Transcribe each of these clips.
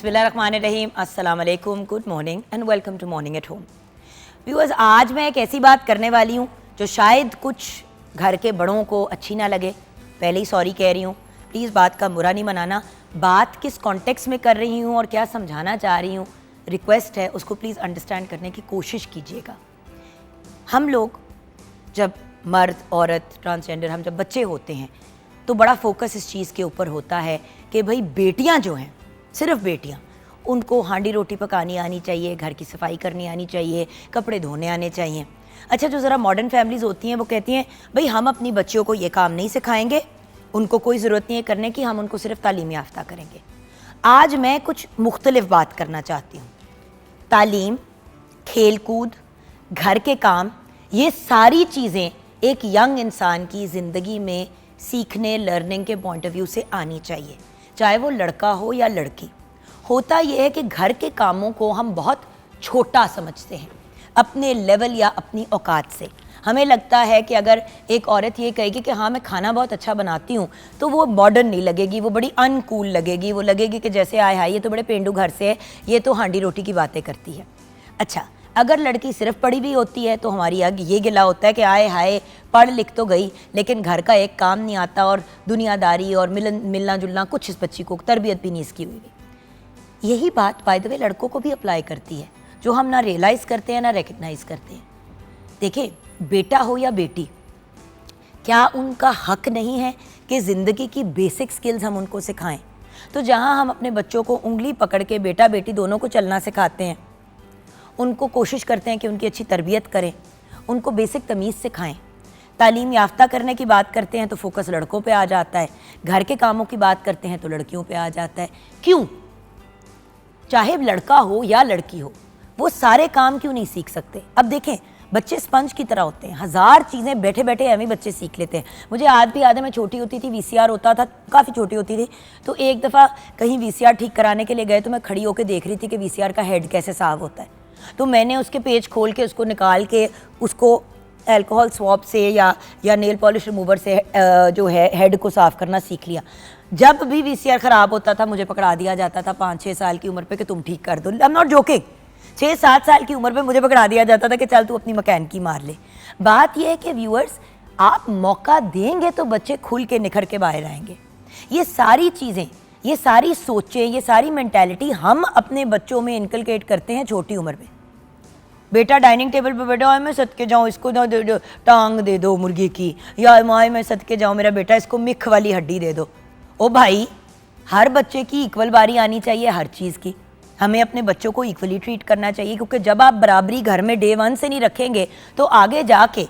बिस्मिल्लाहिर्रहमानिर्रहीम, अस्सलाम वालेकुम, good morning and welcome to morning at home. Viewers, आज मैं एक ऐसी बात करने वाली हूँ जो शायद कुछ घर के बड़ों को अच्छी ना लगे। पहले ही सॉरी कह रही हूँ, प्लीज़ बात का बुरा नहीं मनाना। बात किस कॉन्टेक्स्ट में कर रही हूँ और क्या समझाना चाह रही हूँ, रिक्वेस्ट है उसको प्लीज़ अंडरस्टैंड करने की कोशिश कीजिएगा। हम लोग जब मर्द, औरत, ट्रांसजेंडर, हम जब बच्चे होते हैं तो बड़ा फोकस इस चीज़ के ऊपर होता है कि भाई बेटियां जो हैं, सिर्फ बेटियां, उनको हांडी रोटी पकानी आनी चाहिए, घर की सफाई करनी आनी चाहिए, कपड़े धोने आने चाहिए। अच्छा, जो ज़रा मॉडर्न फैमिलीज़ होती हैं वो कहती हैं भाई हम अपनी बच्चियों को ये काम नहीं सिखाएंगे, उनको कोई ज़रूरत नहीं है करने की, हम उनको सिर्फ तालीम याफ्ता करेंगे। आज मैं कुछ मुख्तलिफ बात करना चाहती हूँ। तालीम, खेल कूद, घर के काम, ये सारी चीज़ें एक यंग इंसान की ज़िंदगी में सीखने, लर्निंग के पॉइंट ऑफ व्यू से आनी चाहिए, चाहे वो लड़का हो या लड़की। होता यह है कि घर के कामों को हम बहुत छोटा समझते हैं अपने लेवल या अपनी औकात से। हमें लगता है कि अगर एक औरत ये कहेगी कि हाँ मैं खाना बहुत अच्छा बनाती हूँ, तो वो मॉडर्न नहीं लगेगी, वो बड़ी अनकूल लगेगी, वो लगेगी कि जैसे आए हाय ये तो बड़े पेंडू घर से है, ये तो हांडी रोटी की बातें करती है। अच्छा, अगर लड़की सिर्फ पढ़ी भी होती है तो हमारी ये गिला होता है कि आए हाय पढ़ लिख तो गई लेकिन घर का एक काम नहीं आता और दुनियादारी और मिलना जुलना कुछ इस बच्ची को तरबियत भी नहीं इसकी हुई। यही बात बाय द वे लड़कों को भी अप्लाई करती है, जो हम ना रियलाइज़ करते हैं ना रिकग्नाइज़ करते हैं। देखिए, बेटा हो या बेटी, क्या उनका हक नहीं है कि ज़िंदगी की बेसिक स्किल्स हम उनको सिखाएं? तो जहाँ हम अपने बच्चों को उंगली पकड़ के बेटा बेटी दोनों को चलना सिखाते हैं, उनको कोशिश करते हैं कि उनकी अच्छी तरबियत करें, उनको बेसिक तमीज़ सिखाएं, तालीम याफ्ता करने की बात करते हैं तो फोकस लड़कों पे आ जाता है, घर के कामों की बात करते हैं तो लड़कियों पे आ जाता है। क्यों? चाहे लड़का हो या लड़की हो, वो सारे काम क्यों नहीं सीख सकते? अब देखें, बच्चे स्पंज की तरह होते हैं, हज़ार चीज़ें बैठे बैठे एवं बच्चे सीख लेते हैं। मुझे आज भी याद है, मैं छोटी होती थी, वीसीआर होता था, काफ़ी छोटी होती थी, तो एक दफ़ा कहीं वीसीआर ठीक कराने के लिए गए तो मैं खड़ी होकर देख रही थी कि वीसीआर का हेड कैसे साफ होता है। तो मैंने उसके पेज खोल के उसको निकाल के उसको अल्कोहल स्वॉब से या नेल पॉलिश रिमूवर से जो है हेड को साफ़ करना सीख लिया। जब भी वीसीआर ख़राब होता था मुझे पकड़ा दिया जाता था 5-6 साल की उम्र पे कि तुम ठीक कर दो। आई एम नॉट जोकिंग, 6-7 साल की उम्र पे मुझे पकड़ा दिया जाता था कि चल तू अपनी मकैनिकी मार ले। बात यह है कि व्यूअर्स, आप मौका देंगे तो बच्चे खुल के निखर के बाहर आएंगे। ये सारी चीज़ें, ये सारी सोचें, ये सारी मेंटालिटी हम अपने बच्चों में इनकलकेट करते हैं छोटी उम्र में। बेटा डाइनिंग टेबल पे बैठा है, मैं सदके जाऊँ इसको टांग दे दो मुर्गी की, या माँ मैं सदके जाऊँ मेरा बेटा इसको मिख वाली हड्डी दे दो। ओ भाई, हर बच्चे की इक्वल बारी आनी चाहिए हर चीज़ की। हमें अपने बच्चों को इक्वली ट्रीट करना चाहिए, क्योंकि जब आप बराबरी घर में डे 1 से नहीं रखेंगे तो आगे जाके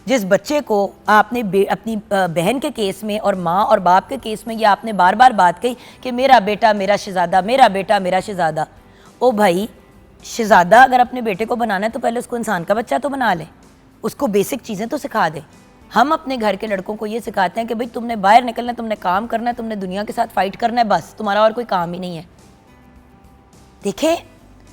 जिस बच्चे को आपने अपनी बहन के केस में और माँ और बाप के केस में ये आपने बार बार बात कही कि मेरा बेटा मेरा शहज़ादा, मेरा बेटा मेरा शहज़ादा। ओ भाई, शहज़ादा अगर अपने बेटे को बनाना है तो पहले उसको इंसान का बच्चा तो बना ले, उसको बेसिक चीज़ें तो सिखा दे। हम अपने घर के लड़कों को ये सिखाते हैं कि भाई तुमने बाहर निकलना है, तुमने काम करना है, तुमने दुनिया के साथ फाइट करना है, बस तुम्हारा और कोई काम ही नहीं है। देखें,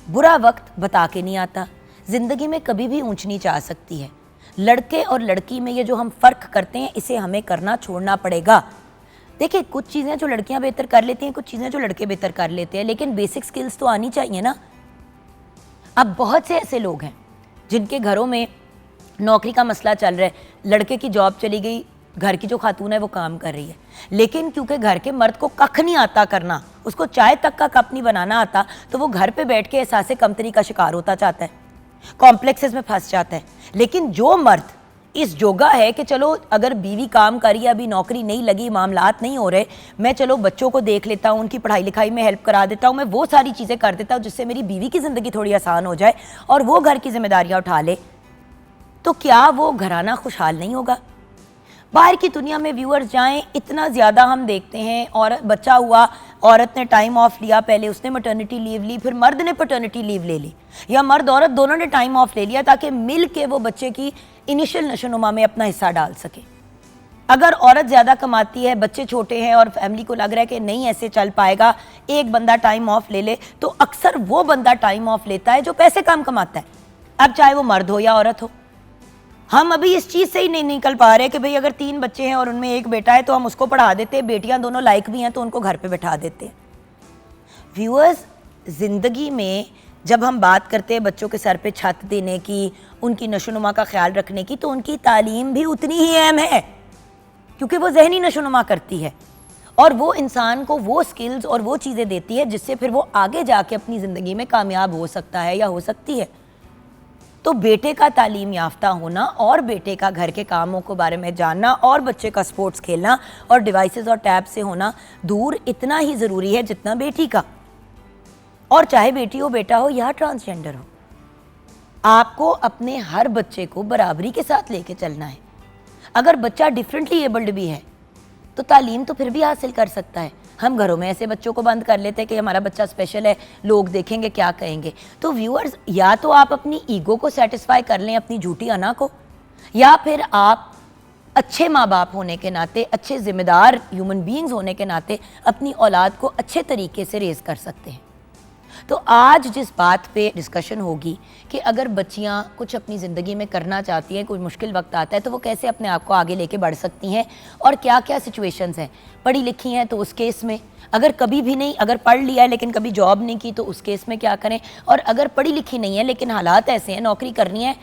बुरा वक्त बता के नहीं आता, ज़िंदगी में कभी भी ऊंच नीच आ सकती है। लड़के और लड़की में ये जो हम फ़र्क करते हैं, इसे हमें करना छोड़ना पड़ेगा। देखिए, कुछ चीज़ें जो लड़कियां बेहतर कर लेती हैं, कुछ चीज़ें जो लड़के बेहतर कर लेते हैं, लेकिन बेसिक स्किल्स तो आनी चाहिए ना। अब बहुत से ऐसे लोग हैं जिनके घरों में नौकरी का मसला चल रहा है, लड़के की जॉब चली गई, घर की जो खातून है वो काम कर रही है, लेकिन क्योंकि घर के मर्द को कख नहीं आता करना, उसको चाय तक का कप नहीं बनाना आता, तो वो घर पे बैठ के एहसास कमतरी का शिकार होता चाहता है, कॉम्प्लेक्सेस में फंस जाता है। लेकिन जो मर्द इस जोगा है कि चलो अगर बीवी काम करी, अभी नौकरी नहीं लगी, मामलात नहीं हो रहे, मैं चलो बच्चों को देख लेता हूँ, उनकी पढ़ाई लिखाई में हेल्प करा देता हूँ, मैं वो सारी चीज़ें कर देता हूँ जिससे मेरी बीवी की ज़िंदगी थोड़ी आसान हो जाए और वो घर की जिम्मेदारियाँ उठा ले, तो क्या वो घराना खुशहाल नहीं होगा? बाहर की दुनिया में व्यूअर्स जाएं, इतना ज़्यादा हम देखते हैं, और बच्चा हुआ, औरत ने टाइम ऑफ लिया, पहले उसने मैटरनिटी लीव ली, फिर मर्द ने पैटर्निटी लीव ले ली, या मर्द औरत दोनों ने टाइम ऑफ ले लिया ताकि मिल के वो बच्चे की इनिशियल नशोनुमा में अपना हिस्सा डाल सके। अगर औरत ज़्यादा कमाती है, बच्चे छोटे हैं और फैमिली को लग रहा है कि नहीं ऐसे चल पाएगा, एक बंदा टाइम ऑफ ले ले, तो अक्सर वो बंदा टाइम ऑफ लेता है जो पैसे कम कमाता है, अब चाहे वो मर्द हो या औरत हो। हम अभी इस चीज़ से ही नहीं निकल पा रहे कि भाई अगर 3 बच्चे हैं और उनमें एक बेटा है तो हम उसको पढ़ा देते हैं, बेटियां दोनों लायक भी हैं तो उनको घर पे बैठा देते हैं। व्यूअर्स, ज़िंदगी में जब हम बात करते हैं बच्चों के सर पे छत देने की, उनकी नशोनुमा का ख्याल रखने की, तो उनकी तालीम भी उतनी ही अहम है, क्योंकि वो जहनी नशोनुमा करती है और वो इंसान को वो स्किल्स और वो चीज़ें देती है जिससे फिर वो आगे जाके अपनी ज़िंदगी में कामयाब हो सकता है या हो सकती है। तो बेटे का तालीम याफ्ता होना और बेटे का घर के कामों के बारे में जानना और बच्चे का स्पोर्ट्स खेलना और डिवाइसेस और टैब से होना दूर इतना ही ज़रूरी है जितना बेटी का। और चाहे बेटी हो, बेटा हो या ट्रांसजेंडर हो, आपको अपने हर बच्चे को बराबरी के साथ लेके चलना है। अगर बच्चा डिफरेंटली एबल्ड भी है तो तालीम तो फिर भी हासिल कर सकता है। हम घरों में ऐसे बच्चों को बंद कर लेते हैं कि हमारा बच्चा स्पेशल है, लोग देखेंगे क्या कहेंगे। तो व्यूअर्स, या तो आप अपनी ईगो को सेटिस्फाई कर लें, अपनी झूठी अना को, या फिर आप अच्छे माँ बाप होने के नाते, अच्छे जिम्मेदार ह्यूमन बीइंग्स होने के नाते अपनी औलाद को अच्छे तरीके से रेज़ कर सकते हैं। तो आज जिस बात पे डिस्कशन होगी कि अगर बच्चियां कुछ अपनी ज़िंदगी में करना चाहती हैं, कोई मुश्किल वक्त आता है, तो वो कैसे अपने आप को आगे लेके बढ़ सकती हैं और क्या क्या सिचुएशंस हैं। पढ़ी लिखी हैं तो उस केस में, अगर कभी भी नहीं, अगर पढ़ लिया है लेकिन कभी जॉब नहीं की तो उस केस में क्या करें, और अगर पढ़ी लिखी नहीं है लेकिन हालात ऐसे हैं, नौकरी करनी है,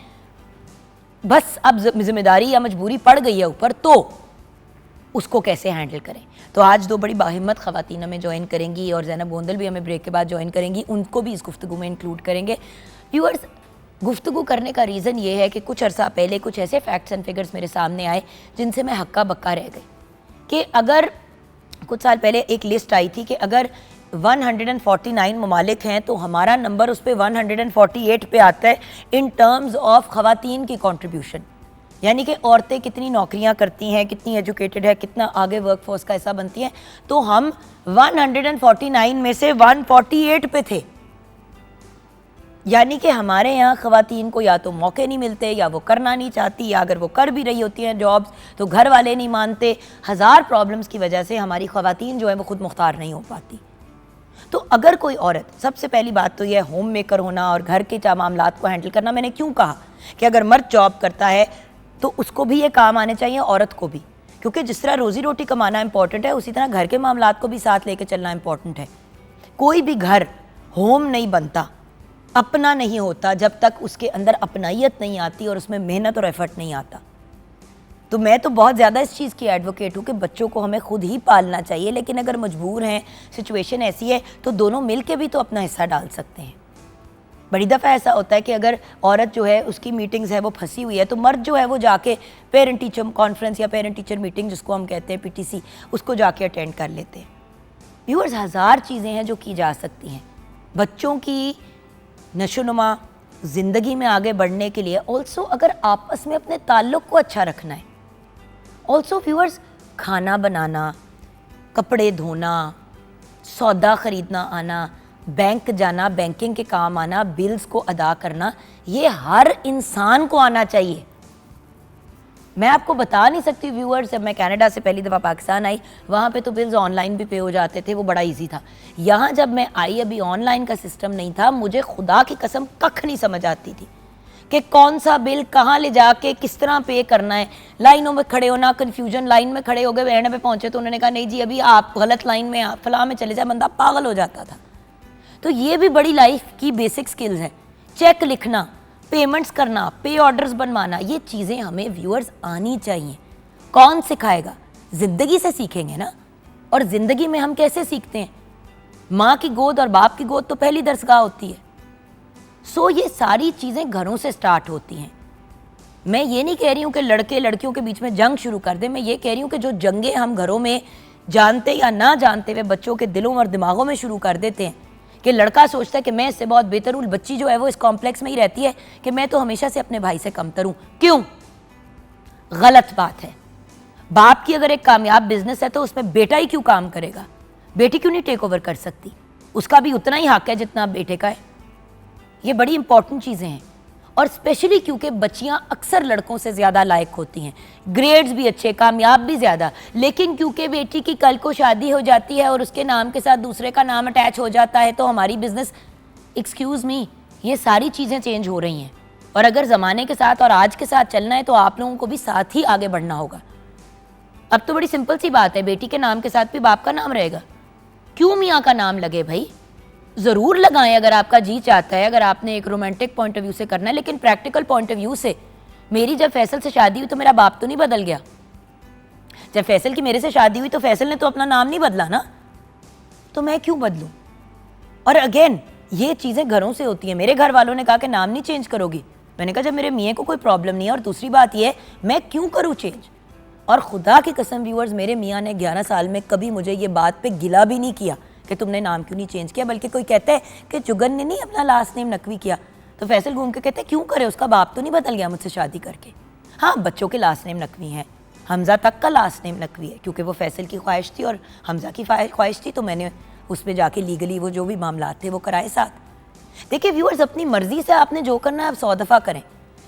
बस अब जिम्मेदारी या मजबूरी पड़ गई है ऊपर, तो उसको कैसे हैंडल करें। तो आज दो बड़ी बाहिम्मत ख़वातीन हमें ज्वाइन करेंगी और ज़ैनब गोंदल भी हमें ब्रेक के बाद ज्वाइन करेंगी, उनको भी इस गुफ्तगू में इंक्लूड करेंगे। व्यूअर्स, गुफ्तगू करने का रीज़न ये है कि कुछ अर्सा पहले कुछ ऐसे फैक्ट्स एंड फिगर्स मेरे सामने आए जिनसे मैं हक्का बक्का रह गई कि अगर कुछ साल पहले एक लिस्ट आई थी कि अगर 149 ममालिक हैं तो हमारा नंबर उस पर 148 पे आता है इन टर्म्स ऑफ ख़वातीन की कंट्रीब्यूशन, यानी कि औरतें कितनी नौकरियां करती हैं, कितनी एजुकेटेड है, कितना आगे वर्कफोर्स का हिस्सा बनती हैं। तो हम 149 में से 148 पे थे, यानी कि हमारे यहाँ ख़वातीन को या तो मौके नहीं मिलते, या वो करना नहीं चाहती, या अगर वो कर भी रही होती हैं जॉब्स तो घर वाले नहीं मानते। हज़ार प्रॉब्लम्स की वजह से हमारी ख़वातीन जो है वो खुद मुख्तार नहीं हो पाती। तो अगर कोई औरत, सबसे पहली बात तो यह होम मेकर होना और घर के मामलात को हैंडल करना। मैंने क्यों कहा कि अगर मर्द जॉब करता है तो उसको भी ये काम आने चाहिए, औरत को भी, क्योंकि जिस तरह रोज़ी रोटी कमाना इंपॉर्टेंट है उसी तरह घर के मामलात को भी साथ लेके चलना इंपॉर्टेंट है। कोई भी घर होम नहीं बनता, अपना नहीं होता, जब तक उसके अंदर अपनाइयत नहीं आती और उसमें मेहनत और एफर्ट नहीं आता। तो मैं तो बहुत ज़्यादा इस चीज़ की एडवोकेट हूँ कि बच्चों को हमें खुद ही पालना चाहिए, लेकिन अगर मजबूर हैं, सिचुएशन ऐसी है, तो दोनों मिल के भी तो अपना हिस्सा डाल सकते हैं। बड़ी दफ़ा ऐसा होता है कि अगर औरत जो है उसकी मीटिंग्स है वो फंसी हुई है, तो मर्द जो है वो जाके पेरेंट टीचर कॉन्फ्रेंस या पेरेंट टीचर मीटिंग जिसको हम कहते हैं PTC, उसको जाके अटेंड कर लेते हैं। व्यूअर्स, हज़ार चीज़ें हैं जो की जा सकती हैं बच्चों की नशोनुमा ज़िंदगी में आगे बढ़ने के लिए। ऑल्सो अगर आपस में अपने ताल्लुक़ को अच्छा रखना है, ऑल्सो व्यूअर्स, खाना बनाना, कपड़े धोना, सौदा ख़रीदना आना, बैंक जाना, बैंकिंग के काम आना, बिल्स को अदा करना, ये हर इंसान को आना चाहिए। मैं आपको बता नहीं सकती व्यूअर्स, जब मैं कनाडा से पहली दफ़ा पाकिस्तान आई, वहाँ पे तो बिल्स ऑनलाइन भी पे हो जाते थे, वो बड़ा इजी था। यहाँ जब मैं आई, अभी ऑनलाइन का सिस्टम नहीं था, मुझे खुदा की कसम कख नहीं समझ आती थी कि कौन सा बिल कहाँ ले जाके किस तरह पे करना है। लाइनों में खड़े होना, कन्फ्यूजन, लाइन में खड़े हो गए, एंड पे पहुँचे तो उन्होंने कहा नहीं जी अभी आप गलत लाइन में, फलां में चले जाए, बंदा पागल हो जाता था। तो ये भी बड़ी लाइफ की बेसिक स्किल्स हैं। चेक लिखना, पेमेंट्स करना, पे ऑर्डर्स बनवाना, ये चीज़ें हमें व्यूअर्स आनी चाहिए। कौन सिखाएगा? ज़िंदगी से सीखेंगे ना। और ज़िंदगी में हम कैसे सीखते हैं? माँ की गोद और बाप की गोद तो पहली दरसगाह होती है। सो ये सारी चीज़ें घरों से स्टार्ट होती हैं। मैं ये नहीं कह रही हूँ कि लड़के लड़कियों के बीच में जंग शुरू कर दें, मैं ये कह रही हूँ कि जो जंगें हम घरों में जानते या ना जानते हुए बच्चों के दिलों और दिमागों में शुरू कर देते हैं कि लड़का सोचता है कि मैं इससे बहुत बेहतर हूँ, बच्ची जो है वो इस कॉम्प्लेक्स में ही रहती है कि मैं तो हमेशा से अपने भाई से कमतर हूँ। क्यों? गलत बात है। बाप की अगर एक कामयाब बिजनेस है तो उसमें बेटा ही क्यों काम करेगा? बेटी क्यों नहीं टेक ओवर कर सकती? उसका भी उतना ही हक है जितना बेटे का है। ये बड़ी इंपॉर्टेंट चीज़ें हैं, और स्पेशली क्योंकि बच्चियां अक्सर लड़कों से ज़्यादा लायक होती हैं, ग्रेड्स भी अच्छे, कामयाब भी ज़्यादा, लेकिन क्योंकि बेटी की कल को शादी हो जाती है और उसके नाम के साथ दूसरे का नाम अटैच हो जाता है तो हमारी बिजनेस, एक्सक्यूज़ मी, ये सारी चीज़ें चेंज हो रही हैं। और अगर ज़माने के साथ और आज के साथ चलना है तो आप लोगों को भी साथ ही आगे बढ़ना होगा। अब तो बड़ी सिंपल सी बात है, बेटी के नाम के साथ भी बाप का नाम रहेगा। क्यों मियाँ का नाम लगे भाई? ज़रूर लगाएं अगर आपका जी चाहता है, अगर आपने एक रोमांटिक पॉइंट ऑफ व्यू से करना है, लेकिन प्रैक्टिकल पॉइंट ऑफ व्यू से मेरी जब फैसल से शादी हुई तो मेरा बाप तो नहीं बदल गया। जब फैसल की मेरे से शादी हुई तो फैसल ने तो अपना नाम नहीं बदला ना, तो मैं क्यों बदलूं? और अगेन ये चीज़ें घरों से होती हैं। मेरे घर वालों ने कहा कि नाम नहीं चेंज करोगी, मैंने कहा जब मेरे मियाँ को कोई प्रॉब्लम नहीं है, और दूसरी बात ये है मैं क्यों करूँ चेंज। और खुदा की कसम व्यूअर्स, मेरे मियाँ ने 11 साल में कभी मुझे ये बात पे गिला भी नहीं किया कि तुमने नाम क्यों नहीं चेंज किया, बल्कि कोई कहता है कि जुगन ने नहीं अपना लास्ट नेम नकवी किया, तो फैसल घूम के कहते हैं क्यों करे, उसका बाप तो नहीं बदल गया मुझसे शादी करके। हाँ, बच्चों के लास्ट नेम नकवी हैं, हमज़ा तक का लास्ट नेम नकवी है, क्योंकि वो फैसल की ख्वाहिश थी और हमज़ा की ख्वाहिश थी, तो मैंने उस पर जाके लीगली वो जो भी मामला थे वो कराए साथ। देखिए व्यूअर्स, अपनी मर्जी से आपने जो करना है आप 100 दफ़ा करें,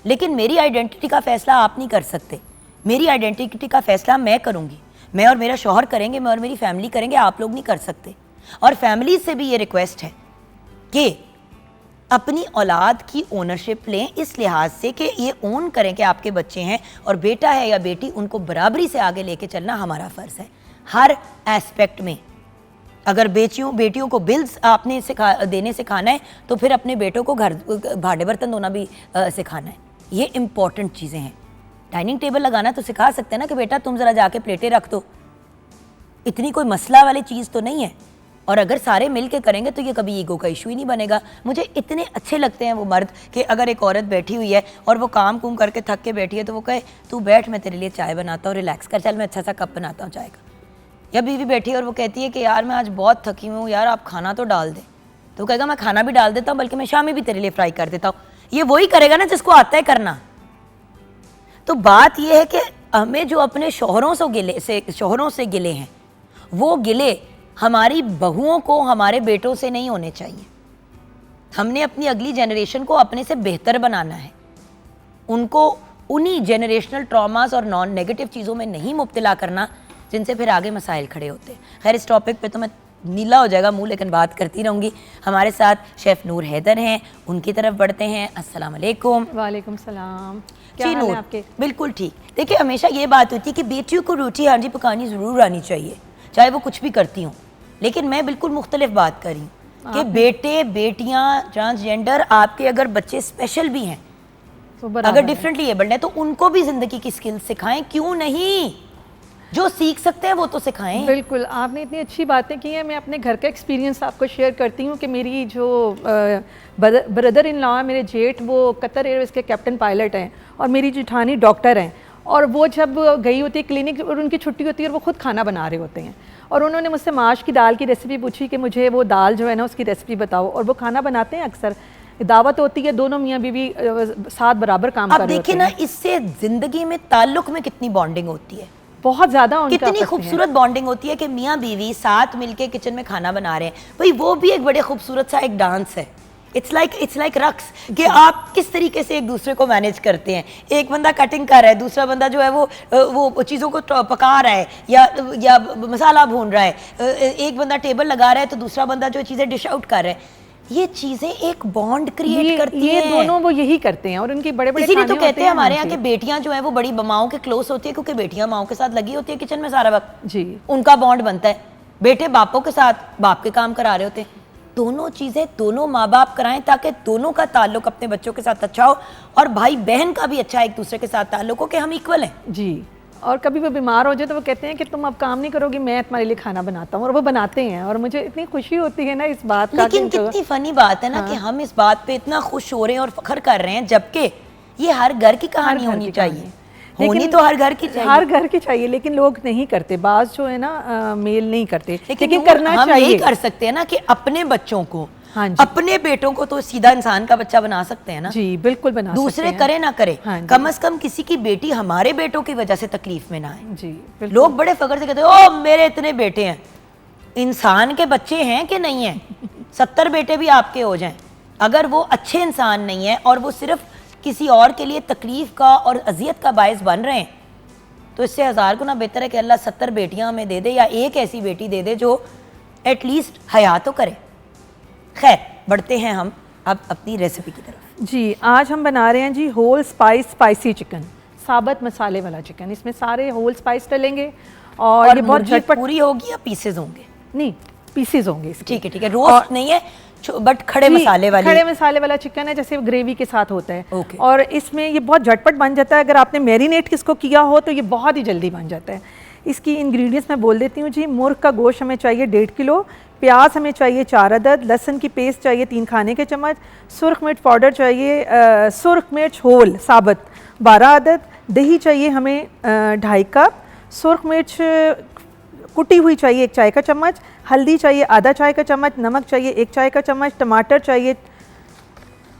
लेकिन मेरी आइडेंटिटी का फैसला आप नहीं कर सकते। मेरी आइडेंटिटी का फैसला मैं करूँगी, मैं और मेरा शौहर करेंगे, मैं और मेरी फैमिली करेंगे, आप लोग नहीं कर सकते। और फैमिली से भी ये रिक्वेस्ट है कि अपनी औलाद की ओनरशिप लें, इस लिहाज से कि ये ओन करें कि आपके बच्चे हैं, और बेटा है या बेटी, उनको बराबरी से आगे लेके चलना हमारा फ़र्ज़ है हर एस्पेक्ट में। अगर बेटियों को बिल्स आपने देने सिखाना है, तो फिर अपने बेटों को घर भांडे बर्तन धोना भी सिखाना है। ये इम्पॉर्टेंट चीज़ें हैं। डाइनिंग टेबल लगाना तो सिखा सकते हैं ना कि बेटा तुम ज़रा जाके प्लेटें रख दो, इतनी कोई मसला वाली चीज़ तो नहीं है। और अगर सारे मिल के करेंगे तो ये कभी ईगो का इशू ही नहीं बनेगा। मुझे इतने अच्छे लगते हैं वो मर्द कि अगर एक औरत बैठी हुई है और वो काम कुम करके थक के बैठी है तो वो कहे तू बैठ, मैं तेरे लिए चाय बनाता हूँ, रिलैक्स कर, चल मैं अच्छा सा कप बनाता हूँ चाय का। या बीवी बैठी है और वो कहती है कि यार मैं आज बहुत थकी हूँ यार, आप खाना तो डाल दें, तो कहेगा मैं खाना भी डाल देता हूँ, बल्कि मैं शामी भी तेरे लिए फ्राई कर देता हूँ। ये वही करेगा ना जिसको आता है करना। तो बात यह है कि हमें जो अपने शौहरों से गिले हैं, वो गिले हमारी बहुओं को हमारे बेटों से नहीं होने चाहिए। हमने अपनी अगली जनरेशन को अपने से बेहतर बनाना है, उनको उन्हीं जनरेशनल ट्रॉमास और नॉन नेगेटिव चीज़ों में नहीं मुब्तला करना जिनसे फिर आगे मसाइल खड़े होते हैं। खैर, इस टॉपिक पे तो मैं नीला हो जाएगा मुंह, लेकिन बात करती रहूँगी। हमारे साथ शेफ़ नूर हैदर हैं, उनकी तरफ बढ़ते हैं। अस्सलाम वालेकुम। वालेकुम सलाम। क्या हाल है आपके? बिल्कुल ठीक। देखिए, हमेशा ये बात होती है कि बेटियों को रोटी हांडी पकानी ज़रूर आनी चाहिए, चाहे वो कुछ भी करती हों, लेकिन मैं बिल्कुल मुख्तलिफ बात कर रही हूँ कि बेटे बेटियाँ ट्रांसजेंडर आपके अगर बच्चे स्पेशल भी हैं, तो अगर डिफरेंटली एबल्ड हैं, तो उनको भी ज़िंदगी की स्किल सिखाएं। क्यों नहीं? जो सीख सकते हैं वो तो सिखाएं। बिल्कुल, आपने इतनी अच्छी बातें की हैं। मैं अपने घर का एक्सपीरियंस आपको शेयर करती हूँ कि मेरी जो ब्रदर इन लॉ है, मेरे जेठ, वो कतर एयरवेज के कैप्टन पायलट हैं और मेरी जेठानी डॉक्टर हैं। और वो जब गई होती है क्लिनिक और उनकी छुट्टी होती है और वो खुद खाना बना रहे होते हैं, और उन्होंने मुझसे माश की दाल की रेसिपी पूछी कि मुझे वो दाल जो है ना उसकी रेसिपी बताओ। और वो खाना बनाते हैं, अक्सर दावत होती है, दोनों मियाँ बीवी साथ बराबर काम कर रहे होते हैं। देखिए ना, इससे ज़िंदगी में ताल्लुक़ में कितनी बॉन्डिंग होती है, बहुत ज़्यादा कितनी खूबसूरत बॉन्डिंग होती है कि मियाँ बीवी साथ मिलके किचन में खाना बना रहे हैं। भाई वो भी एक बड़े खूबसूरत सा एक डांस है। इट्स लाइक रक्स, कि आप किस तरीके से एक दूसरे को मैनेज करते हैं। एक बंदा कटिंग कर रहा है, दूसरा बंदा जो है वो चीज़ों को पका रहा है या मसाला भून रहा है, एक बंदा टेबल लगा रहा है तो दूसरा बंदा जो चीज़ें डिश आउट कर रहा है। ये चीज़ें एक बॉन्ड क्रिएट करती हैं। ये दोनों वो यही करते हैं और उनके बड़े-बड़े इसीलिए तो कहते हैं हमारे यहाँ के बेटियां जो है वो बड़ी माओं के क्लोज होती है, क्योंकि बेटियां माओं के साथ लगी होती है किचन में सारा वक्त जी, उनका बॉन्ड बनता है। बेटे बापों के साथ बाप के काम करा रहे होते हैं। दोनों चीज़ें दोनों माँ बाप कराएं ताकि दोनों का ताल्लुक अपने बच्चों के साथ अच्छा हो और भाई बहन का भी अच्छा एक दूसरे के साथ ताल्लुक हो कि हम इक्वल हैं। जी, और कभी वो बीमार हो जाए तो वो कहते हैं कि तुम अब काम नहीं करोगी, मैं तुम्हारे लिए खाना बनाता हूँ, और वो बनाते हैं। और मुझे इतनी खुशी होती है ना इस बात का। लेकिन कितनी फनी बात है ना कि हम इस बात पे इतना खुश हो रहे हैं और फख्र कर रहे हैं, जबकि ये हर घर की कहानी होनी चाहिए। होनी तो हर घर की चाहिए, हर घर की चाहिए, लेकिन लोग नहीं करते। बाज जो है ना मेल नहीं करते, लेकिन करना हम चाहिए। यही कर सकते हैं ना कि अपने बच्चों को, हाँ अपने बेटों को तो सीधा इंसान का बच्चा बना सकते हैं ना। जी बिल्कुल बना दूसरे सकते हैं। करे ना करे, हाँ कम से कम किसी की बेटी हमारे बेटों की वजह से तकलीफ में ना आए। जी लोग बड़े फख्र से कहते हैं ओ मेरे इतने बेटे हैं। इंसान के बच्चे हैं कि नहीं है? 70 बेटे भी आपके हो जाएं, अगर वो अच्छे इंसान नहीं है और वो सिर्फ किसी और के लिए तकलीफ का और अजियत का बायस बन रहे हैं, तो इससे 1000 गुना बेहतर है कि अल्लाह 70 बेटियां हमें दे दे, या एक ऐसी बेटी दे दे जो एटलीस्ट हया तो करे। खैर, बढ़ते हैं हम अब अपनी रेसिपी की तरफ। जी, आज हम बना रहे हैं जी होल स्पाइसी चिकन, साबुत मसाले वाला चिकन। इसमें सारे होल स्पाइस डलेंगे और ये बहुत झटपट। पूरी होगी या पीसेज होंगे? नहीं, पीसेज होंगे इसके। ठीक है, रोस्ट नहीं है, बट खड़े मसाले वाली, खड़े मसाले वाला चिकन है, जैसे ग्रेवी के साथ होता है। Okay. और इसमें ये बहुत झटपट बन जाता है, अगर आपने मैरिनेट किसको किया हो तो ये बहुत ही जल्दी बन जाता है। इसकी इंग्रेडिएंट्स मैं बोल देती हूँ जी। मुर्ग का गोश्त हमें चाहिए 1.5 किलो, प्याज हमें चाहिए 4 अदद, लहसुन की पेस्ट चाहिए 3 खाने के चम्मच, सुरख मिर्च पाउडर चाहिए, सुरख मिर्च होल साबुत 12 अदद, दही चाहिए हमें 2.5 कप, सुरख मिर्च कुटी हुई चाहिए 1 चाय का चम्मच, हल्दी चाहिए आधा चाय का चम्मच, नमक चाहिए 1 चाय का चम्मच, टमाटर चाहिए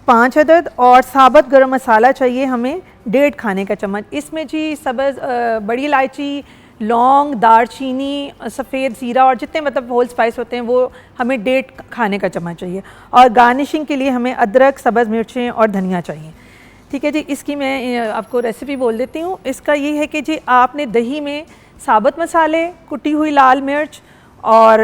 5 अदद और साबुत गरम मसाला चाहिए हमें 1.5 खाने का चम्मच। इसमें जी सब्ज़ बड़ी इलायची, लौंग, दालचीनी, सफ़ेद ज़ीरा और जितने मतलब होल स्पाइस होते हैं वो हमें 1.5 खाने का चम्मच चाहिए। और गार्निशिंग के लिए हमें अदरक, सब्ज़ मिर्चें और धनिया चाहिए। ठीक है जी। इसकी मैं आपको रेसिपी बोल देती हूँ। इसका ये है कि जी आपने दही में साबुत मसाले, कुटी हुई लाल मिर्च और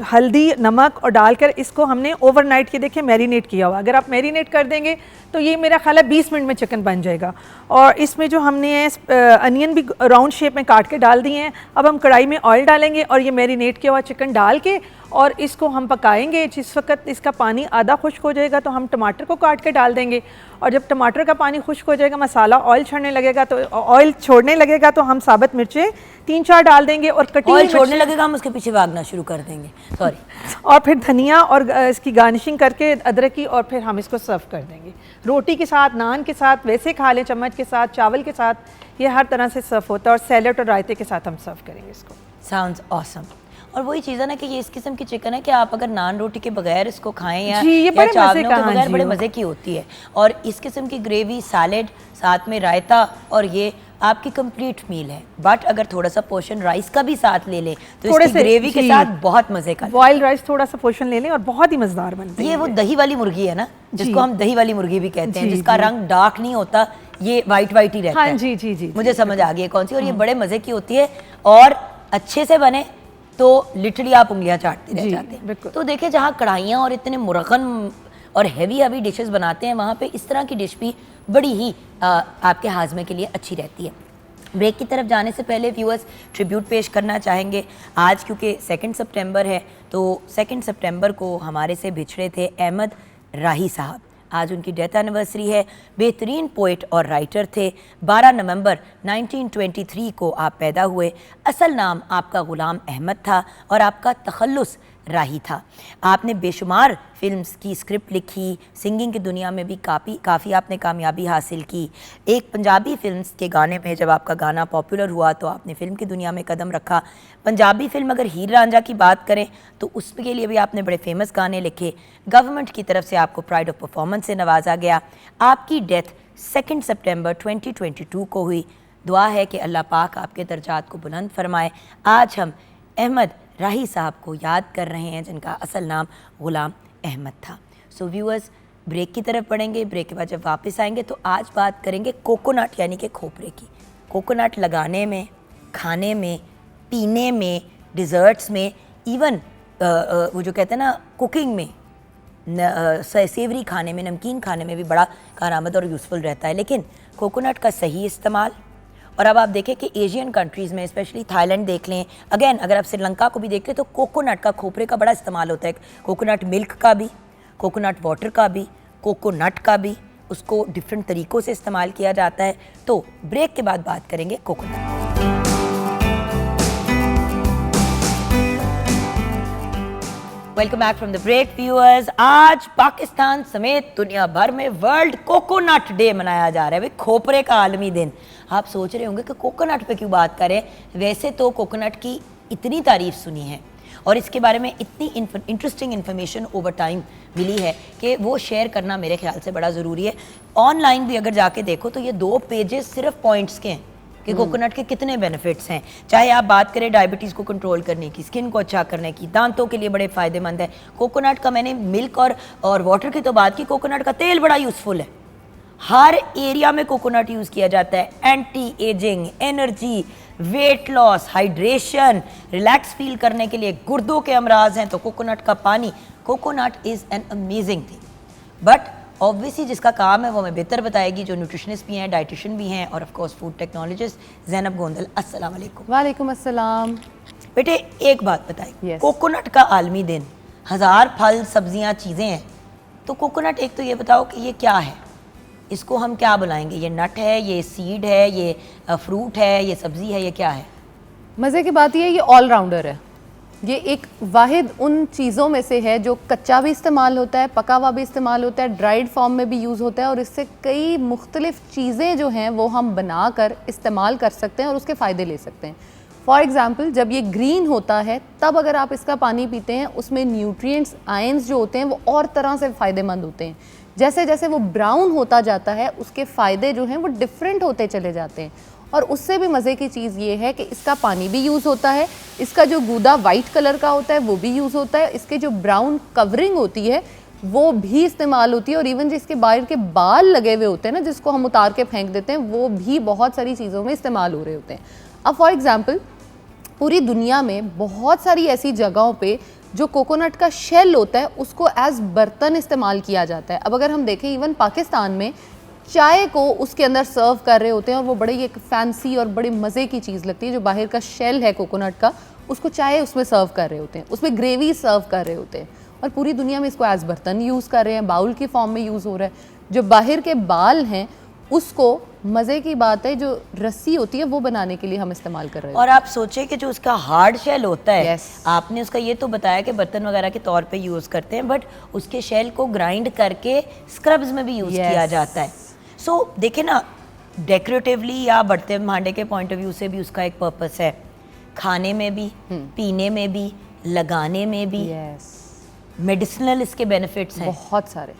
हल्दी, नमक और डालकर इसको हमने ओवरनाइट के देखिए मैरिनेट किया हुआ। अगर आप मैरिनेट कर देंगे तो ये मेरा ख्याल है 20 मिनट में चिकन बन जाएगा। और इसमें जो हमने अनियन भी राउंड शेप में काट के डाल दिए हैं। अब हम कढ़ाई में ऑयल डालेंगे और ये मैरिनेट किया हुआ चिकन डाल के और इसको हम पकाएंगे। जिस वक्त इसका पानी आधा खुश्क हो जाएगा तो हम टमाटर को काट के डाल देंगे और जब टमाटर का पानी खुश्क हो जाएगा, मसाला ऑयल छोड़ने लगेगा तो हम साबुत मिर्चें 3-4 डाल देंगे और कटी ऑयल छोड़ने लगेगा हम उसके पीछे भागना शुरू कर देंगे, सॉरी। और फिर धनिया और इसकी गार्निशिंग करके अदरक की, और फिर हम इसको सर्व कर देंगे रोटी के साथ, नान के साथ, वैसे खा लें चम्मच के साथ, चावल के साथ, ये हर तरह से सर्व होता है। और सैलेड और रायते के साथ हम सर्व करेंगे इसको। Sounds awesome. और वही चीज़ है ना कि ये इस किस्म की चिकन है कि आप अगर नान रोटी के बगैर इसको खाएं या चावलों के बगैर बड़े मज़े की होती है। और इस किस्म की ग्रेवी, सैलेड, साथ में रायता और ये आपकी कंप्लीट मील है। बट अगर थोड़ा सा पोर्शन राइस का भी साथ ले लें तो इसकी ग्रेवी के साथ बहुत मज़े का, बॉइल्ड राइस थोड़ा सा पोर्शन ले लें और बहुत ही मज़ेदार बनती है। ये वो दही वाली मुर्गी है ना जिसको हम दही वाली मुर्गी भी कहते हैं, जिसका रंग डार्क नहीं होता, ये वाइट ही रहता है। जी जी जी, मुझे समझ आ गई है कौन सी। और ये बड़े मज़े की होती है और अच्छे से बने तो लिटरली आप उंगलियां चाटते रह जाते हैं। तो देखिए जहाँ कढ़ाइयाँ और इतने मुरगन और हैवी डिशेस बनाते हैं वहाँ पे इस तरह की डिश भी बड़ी ही आपके हाजमे के लिए अच्छी रहती है। ब्रेक की तरफ जाने से पहले व्यूअर्स ट्रिब्यूट पेश करना चाहेंगे। आज क्योंकि 2 सितंबर है तो 2 सितंबर को हमारे से बिछड़े थे अहमद राही साहब। आज उनकी डेथ एनिवर्सरी है। बेहतरीन पोइट और राइटर थे। 12 नवंबर 1923 को आप पैदा हुए। असल नाम आपका ग़ुलाम अहमद था और आपका तखल्लुस राही था। आपने बेशुमार फिल्म्स की स्क्रिप्ट लिखी, सिंगिंग की दुनिया में भी काफ़ी आपने कामयाबी हासिल की। एक पंजाबी फिल्म्स के गाने में जब आपका गाना पॉपुलर हुआ तो आपने फिल्म की दुनिया में कदम रखा। पंजाबी फिल्म अगर हीर रांझा की बात करें तो उसके लिए भी आपने बड़े फेमस गाने लिखे। गवर्नमेंट की तरफ से आपको प्राइड ऑफ परफॉर्मेंस से नवाजा गया। आपकी डेथ 2 सितंबर 2022 को हुई। दुआ है कि अल्लाह पाक आपके दर्जात को बुलंद फरमाए। आज हम अहमद राही साहब को याद कर रहे हैं जिनका असल नाम ग़ुलाम अहमद था। सो व्यूअर्स ब्रेक की तरफ पढ़ेंगे। ब्रेक के बाद जब वापस आएंगे तो आज बात करेंगे कोकोनट यानी कि खोपरे की। कोकोनट लगाने में, खाने में, पीने में, डिज़र्ट्स में, इवन वो जो कहते हैं ना कुकिंग में, सेवरी खाने में, नमकीन खाने में भी बड़ा कारआमद और यूज़फुल रहता है। लेकिन कोकोनट का सही इस्तेमाल, और अब आप देखें कि एशियन कंट्रीज़ में स्पेशली थाईलैंड देख लें, अगेन अगर आप श्रीलंका को भी देख लें तो कोकोनट का, खोपरे का बड़ा इस्तेमाल होता है। कोकोनट मिल्क का भी, कोकोनट वाटर का भी, कोकोनट का भी, उसको डिफरेंट तरीक़ों से इस्तेमाल किया जाता है। तो ब्रेक के बाद बात करेंगे coconut. Welcome back from the break viewers. आज पाकिस्तान समेत दुनिया भर में वर्ल्ड कोकोनट डे मनाया जा रहा है। भाई खोपरे का आलमी दिन। आप सोच रहे होंगे कि कोकोनट पे क्यों बात करें। वैसे तो कोकोनट की इतनी तारीफ सुनी है और इसके बारे में इतनी इंटरेस्टिंग इन्फॉर्मेशन ओवर टाइम मिली है कि वो शेयर करना मेरे ख्याल से बड़ा ज़रूरी है। ऑनलाइन भी अगर जाके देखो तो ये 2 पेजेस सिर्फ पॉइंट्स के हैं कि कोकोनट के कितने बेनिफिट्स हैं। चाहे आप बात करें डायबिटीज़ को कंट्रोल करने की, स्किन को अच्छा करने की, दांतों के लिए बड़े फ़ायदेमंद है। कोकोनट का मैंने मिल्क और वाटर की तो बात की, कोकोनट का तेल बड़ा यूज़फुल है। हर एरिया में कोकोनट यूज़ किया जाता है। Anti ageing, energy, weight loss, hydration, relax feel करने के लिए, गुर्दों के अमराज हैं तो कोकोनट का पानी, coconut is an amazing thing. But obviously जिसका काम है वो हमें बेहतर बताएगी, जो न्यूट्रिशनिस्ट भी हैं, डाइटिशियन भी हैं और of course food technologist Zainab Gondal. अस्सलाम वालेकुम। वालेकुम अस्सलाम। बेटे एक बात बताइए, Yes. कोकोनट का आलमी दिन 1000 फल सब्जियां चीज़ें हैं, तो कोकोनट एक तो ये बताओ कि ये क्या है, इसको हम क्या बुलाएंगे? ये नट है, ये सीड है, ये फ्रूट है, ये सब्जी है, ये क्या है? मज़े की बात ये ऑलराउंडर है। ये एक वाहिद उन चीज़ों में से है जो कच्चा भी इस्तेमाल होता है, पका हुआ भी इस्तेमाल होता है, ड्राइड फॉर्म में भी यूज़ होता है, और इससे कई मुख्तलिफ चीज़ें जो हैं वो हम बना कर इस्तेमाल कर सकते हैं और उसके फ़ायदे ले सकते हैं। फॉर एग्ज़ाम्पल, जब ये ग्रीन होता है तब अगर आप इसका पानी पीते हैं, उसमें न्यूट्रिएंट्स, आयंस जो होते हैं वो और तरह से फ़ायदेमंद होते हैं। जैसे जैसे वो ब्राउन होता जाता है, उसके फ़ायदे जो हैं वो डिफरेंट होते चले जाते हैं। और उससे भी मज़े की चीज़ ये है कि इसका पानी भी यूज़ होता है, इसका जो गूदा वाइट कलर का होता है वो भी यूज़ होता है, इसके जो ब्राउन कवरिंग होती है वो भी इस्तेमाल होती है, और इवन जिसके बाहर के बाल लगे हुए होते हैं ना, जिसको हम उतार के फेंक देते हैं, वो भी बहुत सारी चीज़ों में इस्तेमाल हो रहे होते हैं। अब फॉर एग्ज़ाम्पल, पूरी दुनिया में बहुत सारी ऐसी जगहों पे जो कोकोनट का शेल होता है उसको एज बर्तन इस्तेमाल किया जाता है। अब अगर हम देखें, इवन पाकिस्तान में चाय को उसके अंदर सर्व कर रहे होते हैं, और वो बड़ी एक फैंसी और बड़ी मज़े की चीज़ लगती है। जो बाहर का शेल है कोकोनट का, उसको चाय उसमें सर्व कर रहे होते हैं, उसमें ग्रेवी सर्व कर रहे होते हैं, और पूरी दुनिया में इसको एज बर्तन यूज़ कर रहे हैं, बाउल की फॉर्म में यूज़ हो रहा है। जो बाहर के बाल हैं उसको, मज़े की बात है, जो रस्सी होती है वो बनाने के लिए हम इस्तेमाल कर रहे हैं। और आप सोचे कि जो उसका हार्ड शेल होता है, Yes. आपने उसका ये तो बताया कि बर्तन वगैरह के तौर पे यूज़ करते हैं, बट उसके शेल को ग्राइंड करके स्क्रब्स में भी यूज़ Yes. किया जाता है। सो देखे ना, डेकोरेटिवली या बर्तन भांडे के पॉइंट ऑफ व्यू से भी उसका एक पर्पस है, खाने में भी, पीने में भी, लगाने में भी, मेडिसिनल इसके बेनिफिट्स हैं बहुत सारे।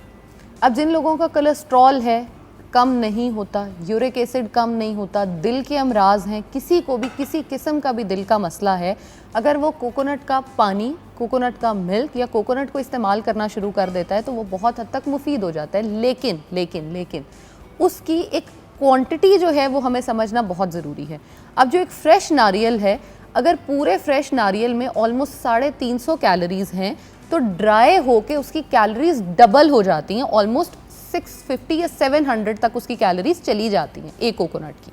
अब जिन लोगों का कोलेस्ट्रॉल है कम नहीं होता, यूरिक एसिड कम नहीं होता, दिल के अमराज हैं, किसी को भी किसी किस्म का भी दिल का मसला है, अगर वो कोकोनट का पानी, कोकोनट का मिल्क या कोकोनट को इस्तेमाल करना शुरू कर देता है तो वो बहुत हद तक मुफीद हो जाता है। लेकिन लेकिन लेकिन उसकी एक क्वांटिटी जो है वो हमें समझना बहुत ज़रूरी है। अब जो एक फ़्रेश नारियल है, अगर पूरे फ्रेश नारियल में ऑलमोस्ट 350 कैलोरीज़ हैं, तो ड्राई होके उसकी कैलोरीज़ डबल हो जाती हैं, ऑलमोस्ट 650 या 700 तक उसकी कैलोरीज चली जाती हैं एक कोकोनट की।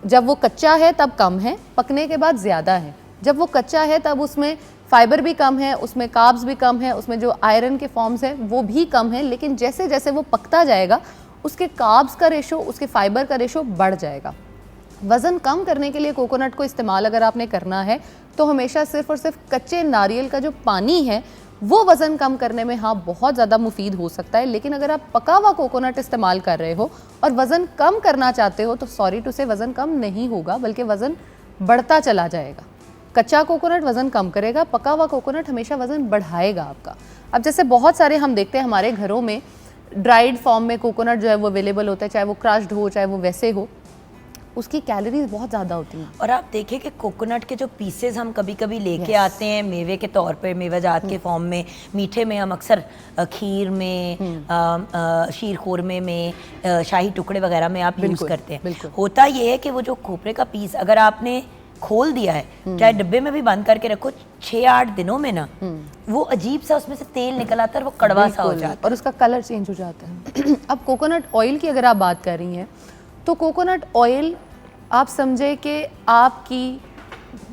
जब वो कच्चा है तब कम है, पकने के बाद ज़्यादा है। जब वो कच्चा है तब उसमें फाइबर भी कम है, उसमें कार्ब्स भी कम है, उसमें जो आयरन के फॉर्म्स हैं वो भी कम है। लेकिन जैसे जैसे वो पकता जाएगा उसके कार्ब्स का रेशो, उसके फाइबर का रेशो बढ़ जाएगा। वज़न कम करने के लिए कोकोनट को इस्तेमाल अगर आपने करना है तो हमेशा सिर्फ़ और सिर्फ कच्चे नारियल का जो पानी है वो वज़न कम करने में हाँ बहुत ज़्यादा मुफीद हो सकता है। लेकिन अगर आप पका हुआ कोकोनट इस्तेमाल कर रहे हो और वज़न कम करना चाहते हो तो सॉरी टू से वज़न कम नहीं होगा, बल्कि वज़न बढ़ता चला जाएगा। कच्चा कोकोनट वज़न कम करेगा, पका हुआ कोकोनट हमेशा वज़न बढ़ाएगा आपका। अब जैसे बहुत सारे हम देखते हैं हमारे घरों में ड्राइड फॉर्म में कोकोनट जो है वो अवेलेबल होता है, चाहे वो क्रश्ड हो चाहे वो वैसे हो, उसकी कैलोरीज बहुत ज़्यादा होती हैं। और आप देखें कि कोकोनट के जो पीसेस हम कभी कभी लेके आते हैं मेवे के तौर पे, मेवाजात के फॉर्म में, मीठे में हम अक्सर खीर में, शीर खोरमे में, शाही टुकड़े वगैरह में आप यूज़ करते हैं। होता ये है कि वो जो खोपरे का पीस अगर आपने खोल दिया है, चाहे डब्बे में भी बंद करके रखो, 6-8 दिनों में ना वो अजीब सा उसमें से तेल निकल आता है और वो कड़वा सा हो जाता है और उसका कलर चेंज हो जाता है। अब कोकोनट ऑयल की अगर आप बात कर रही हैं तो कोकोनट ऑयल आप समझे कि आपकी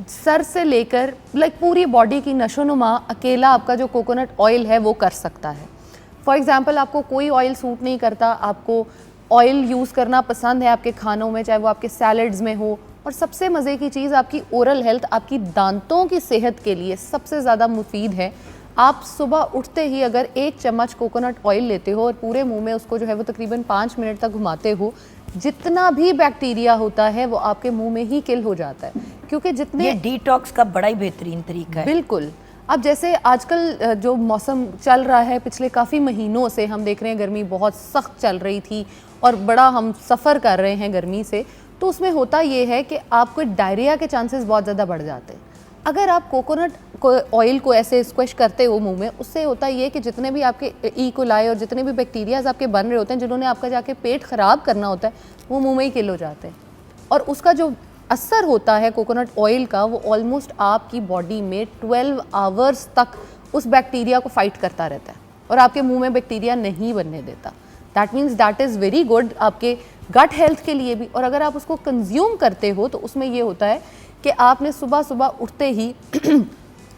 सर से लेकर पूरी बॉडी की नशोनुमा अकेला आपका जो कोकोनट ऑयल है वो कर सकता है। फॉर एग्ज़ाम्पल, आपको कोई ऑयल सूट नहीं करता, आपको ऑयल यूज़ करना पसंद है आपके खानों में, चाहे वो आपके सैलड्स में हो, और सबसे मज़े की चीज़ आपकी ओरल हेल्थ, आपकी दांतों की सेहत के लिए सबसे ज़्यादा मुफीद है। आप सुबह उठते ही अगर 1 चम्मच कोकोनट ऑयल लेते हो और पूरे मुंह में उसको जो है वो तकरीबन 5 मिनट तक घुमाते हो, जितना भी बैक्टीरिया होता है वो आपके मुंह में ही किल हो जाता है। क्योंकि जितने ये डिटॉक्स का बड़ा ही बेहतरीन तरीका है। बिल्कुल। अब जैसे आजकल जो मौसम चल रहा है, पिछले काफ़ी महीनों से हम देख रहे हैं गर्मी बहुत सख्त चल रही थी और बड़ा हम सफ़र कर रहे हैं गर्मी से, तो उसमें होता ये है कि आपको डायरिया के चांसेस बहुत ज़्यादा बढ़ जाते हैं। अगर आप कोकोनट ऑयल को ऐसे स्क्विश करते हो मुंह में, उससे होता ये कि जितने भी आपके ई कोलाई और जितने भी बैक्टीरियाज आपके बन रहे होते हैं, जिन्होंने आपका जाके पेट ख़राब करना होता है, वो मुंह में ही किल हो जाते हैं। और उसका जो असर होता है कोकोनट ऑयल का, वो ऑलमोस्ट आपकी बॉडी में 12 आवर्स तक उस बैक्टीरिया को फाइट करता रहता है और आपके मुंह में बैक्टीरिया नहीं बनने देता। That means that is very good आपके गट हेल्थ के लिए भी। और अगर आप उसको कंज्यूम करते हो तो उसमें ये होता है कि आपने सुबह सुबह उठते ही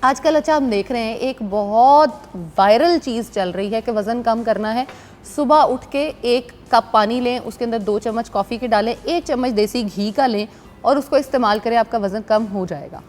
आजकल अच्छा हम देख रहे हैं एक बहुत वायरल चीज़ चल रही है कि वज़न कम करना है, सुबह उठ के 1 कप पानी लें, उसके अंदर 2 चम्मच कॉफ़ी के डालें, 1 चम्मच देसी घी का लें और उसको इस्तेमाल करें, आपका वज़न कम हो जाएगा।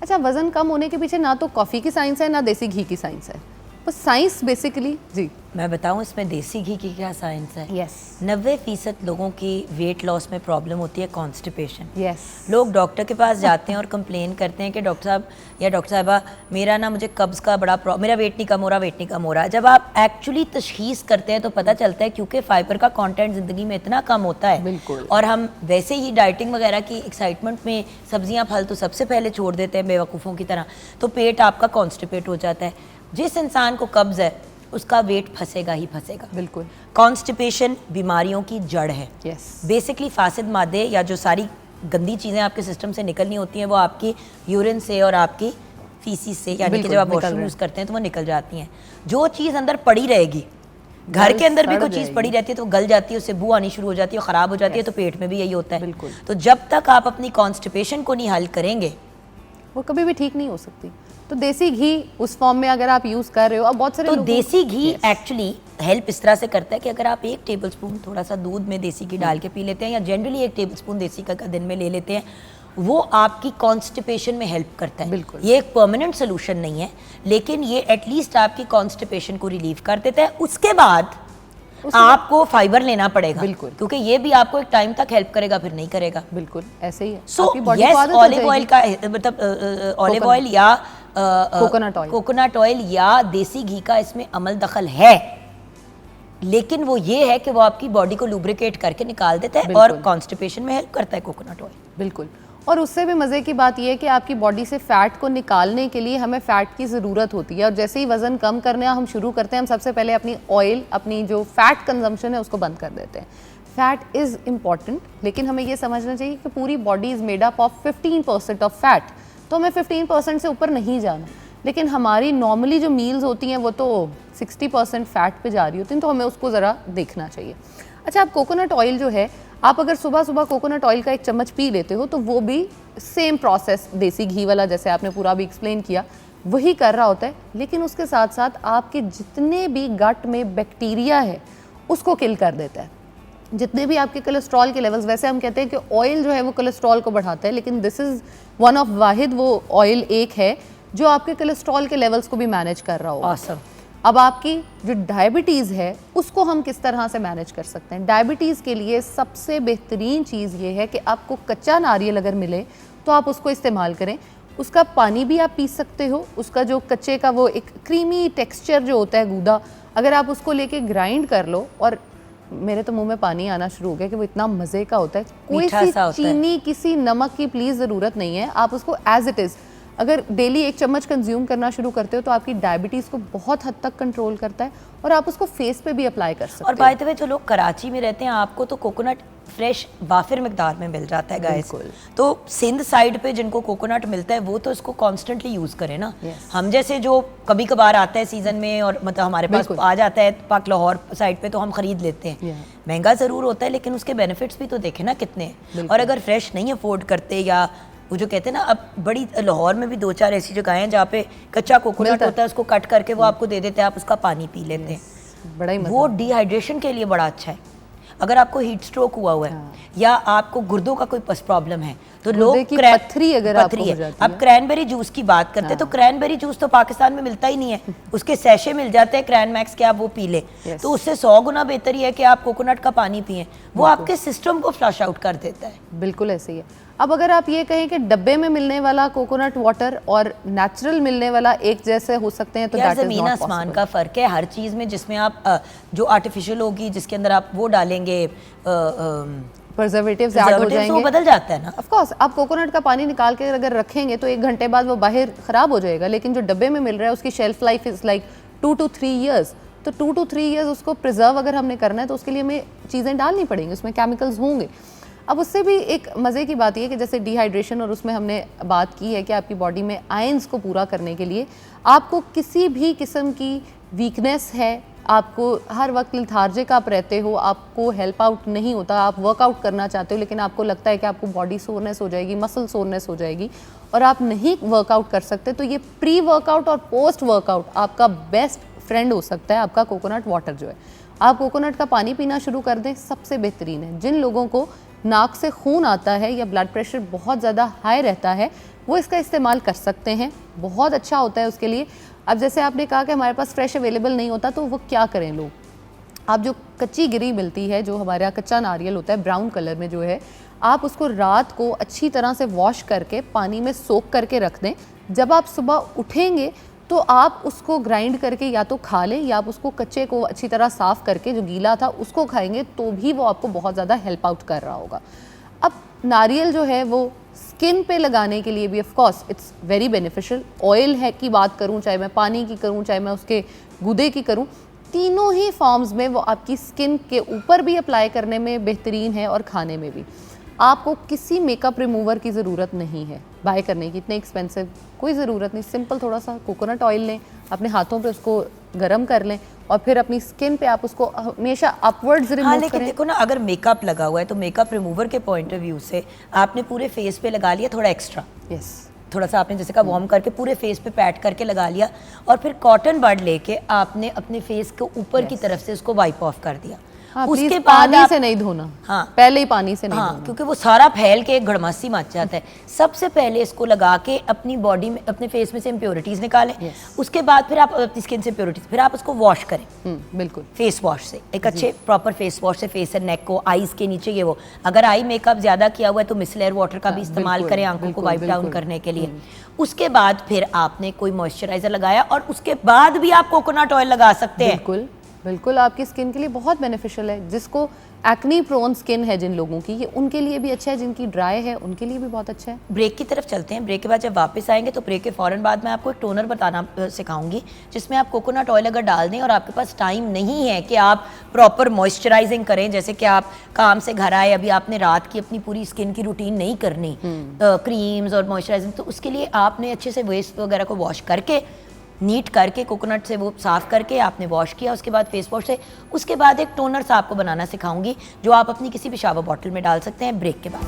अच्छा, वज़न कम होने के पीछे ना तो कॉफ़ी की साइंस है ना देसी घी की साइंस है, तो साइंस बेसिकली जी मैं बताऊं इसमें देसी घी की क्या साइंस है। यस 90% लोगों की वेट लॉस में प्रॉब्लम होती है कॉन्स्टिपेशन। यस लोग डॉक्टर के पास जाते हैं और कंप्लेन करते हैं कि डॉक्टर साहब या डॉक्टर साहबा मेरा ना मुझे कब्ज़ का बड़ा मेरा वेट नहीं कम हो रहा, वेट नहीं कम हो रहा। जब आप एक्चुअली तशखीस करते हैं तो पता चलता है क्योंकि फाइबर का कंटेंट ज़िंदगी में इतना कम होता है, बिल्कुल। और हम वैसे ही डाइटिंग वगैरह की एक्साइटमेंट में सब्जियां फल तो सबसे पहले छोड़ देते हैं बेवकूफ़ों की तरह, तो पेट आपका कॉन्स्टिपेट हो जाता है। जिस इंसान को कब्ज़ है उसका वेट फंसेगा ही फंसेगा। बिल्कुल। कॉन्स्टिपेशन बीमारियों की जड़ है। यस बेसिकली फासिद मादे या जो सारी गंदी चीज़ें आपके सिस्टम से निकलनी होती हैं वो आपकी यूरिन से और आपकी फीसिस से, यानी कि बिल्कुल, जब आप निकल वॉशरूम रहे यूज़ करते हैं तो वो निकल जाती हैं। जो चीज़ अंदर पड़ी रहेगी, घर के अंदर भी सड़ कोई चीज़ जाएगी। पड़ी रहती है तो गल जाती है, उससे बू आनी शुरू हो जाती है, ख़राब हो जाती है, तो पेट में भी यही होता है। बिल्कुल। तो जब तक आप अपनी कॉन्स्टिपेशन को नहीं हल करेंगे वो कभी भी ठीक नहीं हो सकती। तो देसी घी उस फॉर्म में अगर आप यूज़ कर रहे हो, अब बहुत सारे तो लोगों- देसी घी एक्चुअली हेल्प इस तरह से करता है कि अगर आप 1 टेबलस्पून थोड़ा सा दूध में देसी घी डाल के पी लेते हैं या जनरली 1 टेबलस्पून देसी का दिन में ले लेते हैं, वो आपकी कॉन्स्टिपेशन में हेल्प करता है। बिल्कुल। ये एक परमानेंट सोल्यूशन नहीं है, लेकिन ये एटलीस्ट आपकी कॉन्स्टिपेशन को रिलीव कर देता है। उसके बाद आपको फाइबर लेना पड़ेगा, बिल्कुल। क्योंकि ये भी आपको एक टाइम तक हेल्प करेगा, फिर नहीं करेगा। बिल्कुल ऐसे ही है। सो आपकी body यस, को आदत हो ऑलिव ऑयल जाएगी। का मतलब ऑलिव ऑयल या कोकोनट ऑयल या देसी घी का इसमें अमल दखल है, लेकिन वो ये है कि वो आपकी बॉडी को लुब्रिकेट करके निकाल देता है और बिल्कुल। कॉन्स्टिपेशन में हेल्प करता है कोकोनट ऑयल। बिल्कुल। और उससे भी मज़े की बात यह है कि आपकी बॉडी से फ़ैट को निकालने के लिए हमें फ़ैट की ज़रूरत होती है, और जैसे ही वज़न कम करने हम शुरू करते हैं, हम सबसे पहले अपनी ऑयल, अपनी जो फ़ैट कंजम्पशन है उसको बंद कर देते हैं। फ़ैट इज़ इम्पॉर्टेंट, लेकिन हमें ये समझना चाहिए कि पूरी body is made up of 15% of fat, तो हमें 15% से ऊपर नहीं जाना। लेकिन हमारी नॉर्मली जो मील्स होती हैं वो तो 60% फ़ैट पे जा रही होती हैं, तो हमें उसको ज़रा देखना चाहिए। अच्छा, आप कोकोनट ऑयल जो है, आप अगर सुबह सुबह कोकोनट ऑयल का 1 चम्मच पी लेते हो तो वो भी सेम प्रोसेस देसी घी वाला, जैसे आपने पूरा भी एक्सप्लेन किया, वही कर रहा होता है, लेकिन उसके साथ साथ आपके जितने भी गट में बैक्टीरिया है उसको किल कर देता है। जितने भी आपके कोलेस्ट्रॉल के लेवल्स, वैसे हम कहते हैं कि ऑयल जो है वो कोलेस्ट्रॉल को बढ़ाता है, लेकिन दिस इज़ वन ऑफ वाहिद वो ऑयल एक है जो आपके कोलेस्ट्रॉल के लेवल्स को भी मैनेज कर रहा होगा। Awesome. अब आपकी जो डायबिटीज़ है उसको हम किस तरह से मैनेज कर सकते हैं? डायबिटीज़ के लिए सबसे बेहतरीन चीज़ ये है कि आपको कच्चा नारियल अगर मिले तो आप उसको इस्तेमाल करें। उसका पानी भी आप पी सकते हो, उसका जो कच्चे का वो एक क्रीमी टेक्सचर जो होता है गूदा, अगर आप उसको लेके ग्राइंड कर लो, और मेरे तो मुंह में पानी आना शुरू हो गया कि वो इतना मज़े का होता है। कोई मीठा सी सा होता है। चीनी, किसी नमक की प्लीज़ ज़रूरत नहीं है। आप उसको एज इट इज़ अगर डेली 1 चम्मच कंज्यूम करना शुरू करते हो तो आपकी डायबिटीज़ को बहुत हद तक कंट्रोल करता है, और आप उसको फेस पे भी अप्लाई कर सकते और हो। बाय द वे जो लोग कराची में रहते हैं, आपको तो कोकोनट फ्रेश वाफिर मिकदार में मिल जाता है गाइस। बिल्कुल। तो सिंध साइड पे जिनको कोकोनट मिलता है वो तो इसको कॉन्स्टेंटली यूज़ करें ना। Yes. हम जैसे जो कभी कभार आता है सीजन में और मतलब हमारे पास बिल्कुल। आ जाता है पाक लाहौर साइड पे, तो हम खरीद लेते हैं। Yeah. महंगा ज़रूर होता है, लेकिन उसके बेनिफिट्स भी तो देखें ना कितने हैं। बिल्कुल। और अगर फ्रेश नहीं अफोर्ड करते, या वो जो कहते हैं ना, अब बड़ी लाहौर में भी 2-4 ऐसी जगहें हैं जहाँ पे कच्चा कोकोनट मिलता है। होता है, उसको कट करके वो आपको दे देते हैं, आप उसका पानी पी लेते हैं। बड़ा ही मज़ा। वो डिहाइड्रेशन के लिए बड़ा अच्छा है। अगर आपको हीट स्ट्रोक हुआ है या आपको गुर्दों का कोई प्रॉब्लम है, तो लोग गुर्दे की पत्थरी अगर आपको हो जाती अब है। क्रैनबेरी जूस की बात करते हैं, तो क्रैनबेरी जूस तो पाकिस्तान में मिलता ही नहीं है, उसके सैशे मिल जाते हैं क्रैन मैक्स के, आप वो पी लें। Yes. तो उससे 100 गुना बेहतर ही है कि आप कोकोनट का पानी पिएं, वो आपके सिस्टम को फ्लश आउट कर देता है। बिल्कुल ऐसे ही है। अब अगर आप ये कहें कि डब्बे में मिलने वाला कोकोनट वाटर और नेचुरल मिलने वाला एक जैसे हो सकते हैं, तो यार दैट इज ज़मीन नॉट आसमान पॉसिबल। का फ़र्क है हर चीज़ में, जिसमें आप जो आर्टिफिशियल होगी, जिसके अंदर आप वो डालेंगे प्रिजर्वेटिव्स ऐड हो preservatives, वो जाएंगे, बदल जाता है ना। Of course. आप कोकोनट का पानी निकाल के अगर रखेंगे तो 1 घंटे बाद वो बाहर ख़राब हो जाएगा, लेकिन जो डब्बे में मिल रहा है उसकी shelf life is like 2 to 3 years। तो 2 to 3 years उसको प्रिजर्व अगर हमने करना है तो उसके लिए हमें चीज़ें डालनी पड़ेंगी, उसमें केमिकल्स होंगे। अब उससे भी एक मज़े की बात यह है कि जैसे डिहाइड्रेशन, और उसमें हमने बात की है कि आपकी बॉडी में आयंस को पूरा करने के लिए आपको किसी भी किस्म की वीकनेस है, आपको हर वक्त लिथार्जिक आप रहते हो, आपको हेल्प आउट नहीं होता, आप वर्कआउट करना चाहते हो लेकिन आपको लगता है कि आपको बॉडी सोरनेस हो जाएगी, मसल सोरनेस हो जाएगी और आप नहीं वर्कआउट कर सकते, तो ये प्री वर्कआउट और पोस्ट वर्कआउट आपका बेस्ट फ्रेंड हो सकता है आपका कोकोनट वाटर जो है। आप कोकोनट का पानी पीना शुरू कर दें, सबसे बेहतरीन है। जिन लोगों को नाक से खून आता है या ब्लड प्रेशर बहुत ज़्यादा हाई रहता है वो इसका इस्तेमाल कर सकते हैं, बहुत अच्छा होता है उसके लिए। अब जैसे आपने कहा कि हमारे पास फ्रेश अवेलेबल नहीं होता तो वो क्या करें लोग, आप जो कच्ची गिरी मिलती है, जो हमारे यहाँ कच्चा नारियल होता है ब्राउन कलर में जो है, आप उसको रात को अच्छी तरह से वॉश करके पानी में सोक करके रख दें। जब आप सुबह उठेंगे तो आप उसको ग्राइंड करके या तो खा लें या आप उसको कच्चे को अच्छी तरह साफ़ करके जो गीला था उसको खाएंगे तो भी वो आपको बहुत ज़्यादा हेल्प आउट कर रहा होगा। अब नारियल जो है वो स्किन पे लगाने के लिए भी of course it's very beneficial. Oil है की बात करूं, चाहे मैं पानी की करूं, चाहे मैं उसके गूदे की करूं, तीनों ही फॉर्म्स में वो आपकी स्किन के ऊपर भी अप्लाई करने में बेहतरीन है और खाने में भी। आपको किसी मेकअप रिमूवर की ज़रूरत नहीं है बाय करने की, इतने एक्सपेंसिव कोई ज़रूरत नहीं। सिंपल थोड़ा सा कोकोनट ऑयल लें, अपने हाथों पे उसको गरम कर लें और फिर अपनी स्किन पे आप उसको हमेशा अपवर्ड्स रिमूव हाँ, लेकिन करें। देखो ना, अगर मेकअप लगा हुआ है तो मेकअप रिमूवर के पॉइंट ऑफ व्यू से आपने पूरे फेस पे लगा लिया थोड़ा एक्स्ट्रा, यस, थोड़ा सा आपने जैसे का वार्म करके पूरे फेस पे पैट करके लगा लिया और फिर कॉटन बड लेके आपने अपने फेस के ऊपर की तरफ से उसको वाइप ऑफ कर दिया। हाँ, उसके प्लीज बाद पानी से नहीं धोना, हाँ, पहले ही पानी से नहीं हाँ, धोना, क्योंकि वो सारा फैल के एक गड़मासी मच जाता है। सबसे पहले इसको लगा के अपनी बॉडी में, अपने फेस में से इम्प्योरिटीज निकालें। उसके बाद फिर आप अपनी स्किन से इम्प्योरिटीज, फिर आप उसको वॉश करें बिल्कुल फेस वॉश से, एक अच्छे प्रॉपर फेस वॉश से फेस एंड नेक को, आईज के नीचे ये वो। अगर आई मेकअप ज्यादा किया हुआ है तो मिसलेयर वाटर का भी इस्तेमाल करें आंखों को वाइप डाउन करने के लिए। उसके बाद फिर आपने कोई मॉइस्चराइजर लगाया और उसके बाद भी आप कोकोनट ऑयल लगा सकते हैं। बिल्कुल बिल्कुल, आपकी स्किन के लिए बहुत बेनिफिशियल है। जिसको एक्नी प्रोन स्किन है जिन लोगों की, ये उनके लिए भी अच्छा है, जिनकी ड्राई है उनके लिए भी बहुत अच्छा है। ब्रेक की तरफ चलते हैं। ब्रेक के बाद जब वापस आएंगे तो ब्रेक के फ़ौरन बाद मैं आपको एक टोनर बताना सिखाऊंगी जिसमें आप कोकोनट ऑयल अगर डाल दें और आपके पास टाइम नहीं है कि आप प्रॉपर मॉइस्चराइजिंग करें, जैसे कि आप काम से घर आए, अभी आपने रात की अपनी पूरी स्किन की रूटीन नहीं करनी, क्रीम्स और मॉइस्चराइजिंग, तो उसके लिए आपने अच्छे से वेस्ट वगैरह को वॉश करके, नीट करके, कोकोनट से वो साफ़ करके आपने वॉश किया, उसके बाद फेस वॉश से, उसके बाद एक टोनर सा आपको बनाना सिखाऊंगी जो आप अपनी किसी भी शावर बॉटल में डाल सकते हैं ब्रेक के बाद।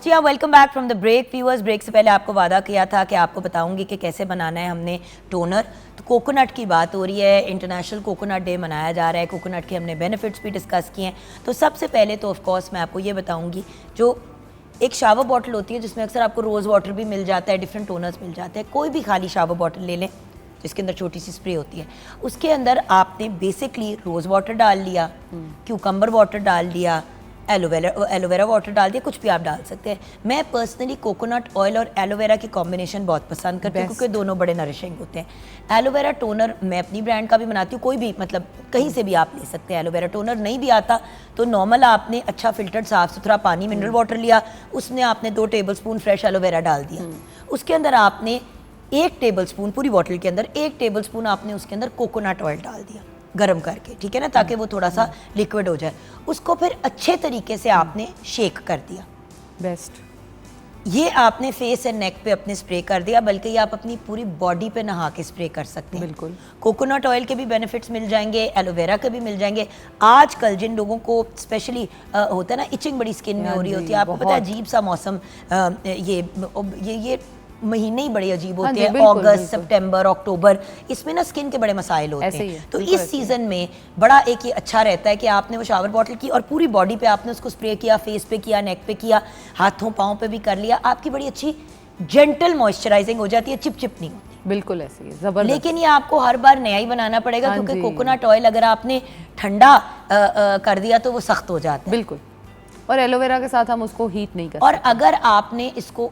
जी हाँ, welcome back from the break viewers. Break से पहले आपको वादा किया था कि आपको बताऊंगी कि कैसे बनाना है हमने टोनर। तो कोकोनट की बात हो रही है, इंटरनेशनल कोकोनट डे मनाया जा रहा है, कोकोनट के हमने बेनिफिट्स भी डिस्कस किए हैं। तो सबसे पहले तो ऑफ कोर्स मैं आपको ये बताऊंगी, जो एक शावर बॉटल होती है जिसमें अक्सर आपको रोज़ वाटर भी मिल जाता है, डिफरेंट टोनर्स मिल जाते हैं, कोई भी खाली शावर बॉटल ले लें जिसके अंदर छोटी सी स्प्रे होती है, उसके अंदर आपने बेसिकली रोज़ वाटर डाल लिया, क्यूकम्बर वाटर डाल दिया, एलोवेरा वाटर डाल दिया, कुछ भी आप डाल सकते हैं। मैं पर्सनली कोकोनट ऑयल और एलोवेरा की कॉम्बिनेशन बहुत पसंद करती हूँ क्योंकि दोनों बड़े नरिशिंग होते हैं। एलोवेरा टोनर मैं अपनी ब्रांड का भी बनाती हूँ, कोई भी मतलब कहीं से भी आप ले सकते हैं। एलोवेरा टोनर नहीं भी आता तो नॉर्मल आपने अच्छा फिल्टर्ड साफ सुथरा पानी, मिनरल वाटर लिया, उसमें आपने 2 टेबलस्पून फ्रेश एलोवेरा डाल दिया, उसके अंदर आपने 1 टेबलस्पून, पूरी बॉटल के अंदर 1 टेबलस्पून आपने उसके अंदर कोकोनट ऑयल डाल दिया गरम करके, ठीक है ना, ताकि वो थोड़ा सा लिक्विड हो जाए। उसको फिर अच्छे तरीके से आपने शेक कर दिया। बेस्ट, ये आपने फेस एंड नेक पे अपने स्प्रे कर दिया, बल्कि ये आप अपनी पूरी बॉडी पे नहा के स्प्रे कर सकते हैं। बिल्कुल, कोकोनट ऑयल के भी बेनिफिट्स मिल जाएंगे, एलोवेरा के भी मिल जाएंगे। आजकल जिन लोगों को स्पेशली होता है ना, इचिंग बड़ी स्किन में हो रही होती है, आपको पता है अजीब सा मौसम, ये महीने ही बड़े अजीब होते हैं, अगस्त, सितंबर, अक्टूबर, इसमें ना स्किन के बड़े मसाइल होते हैं। तो इस सीजन में बड़ा एक ये अच्छा रहता है कि आपने वो शावर बॉटल की और पूरी बॉडी पे आपने उसको स्प्रे किया, फेस पे किया, नेक पे किया, हाथों पाँव पे भी कर लिया, आपकी बड़ी अच्छी जेंटल मॉइस्चराइजिंग हो जाती है, चिप चिप नहीं होती। बिल्कुल ऐसे ही, जबरदस्त। लेकिन ये आपको हर बार नया ही बनाना पड़ेगा क्योंकि कोकोनट ऑयल अगर आपने ठंडा कर दिया तो वो सख्त हो जाता है। बिल्कुल, और एलोवेरा के साथ हम उसको हीट नहीं कर और अगर आपने इसको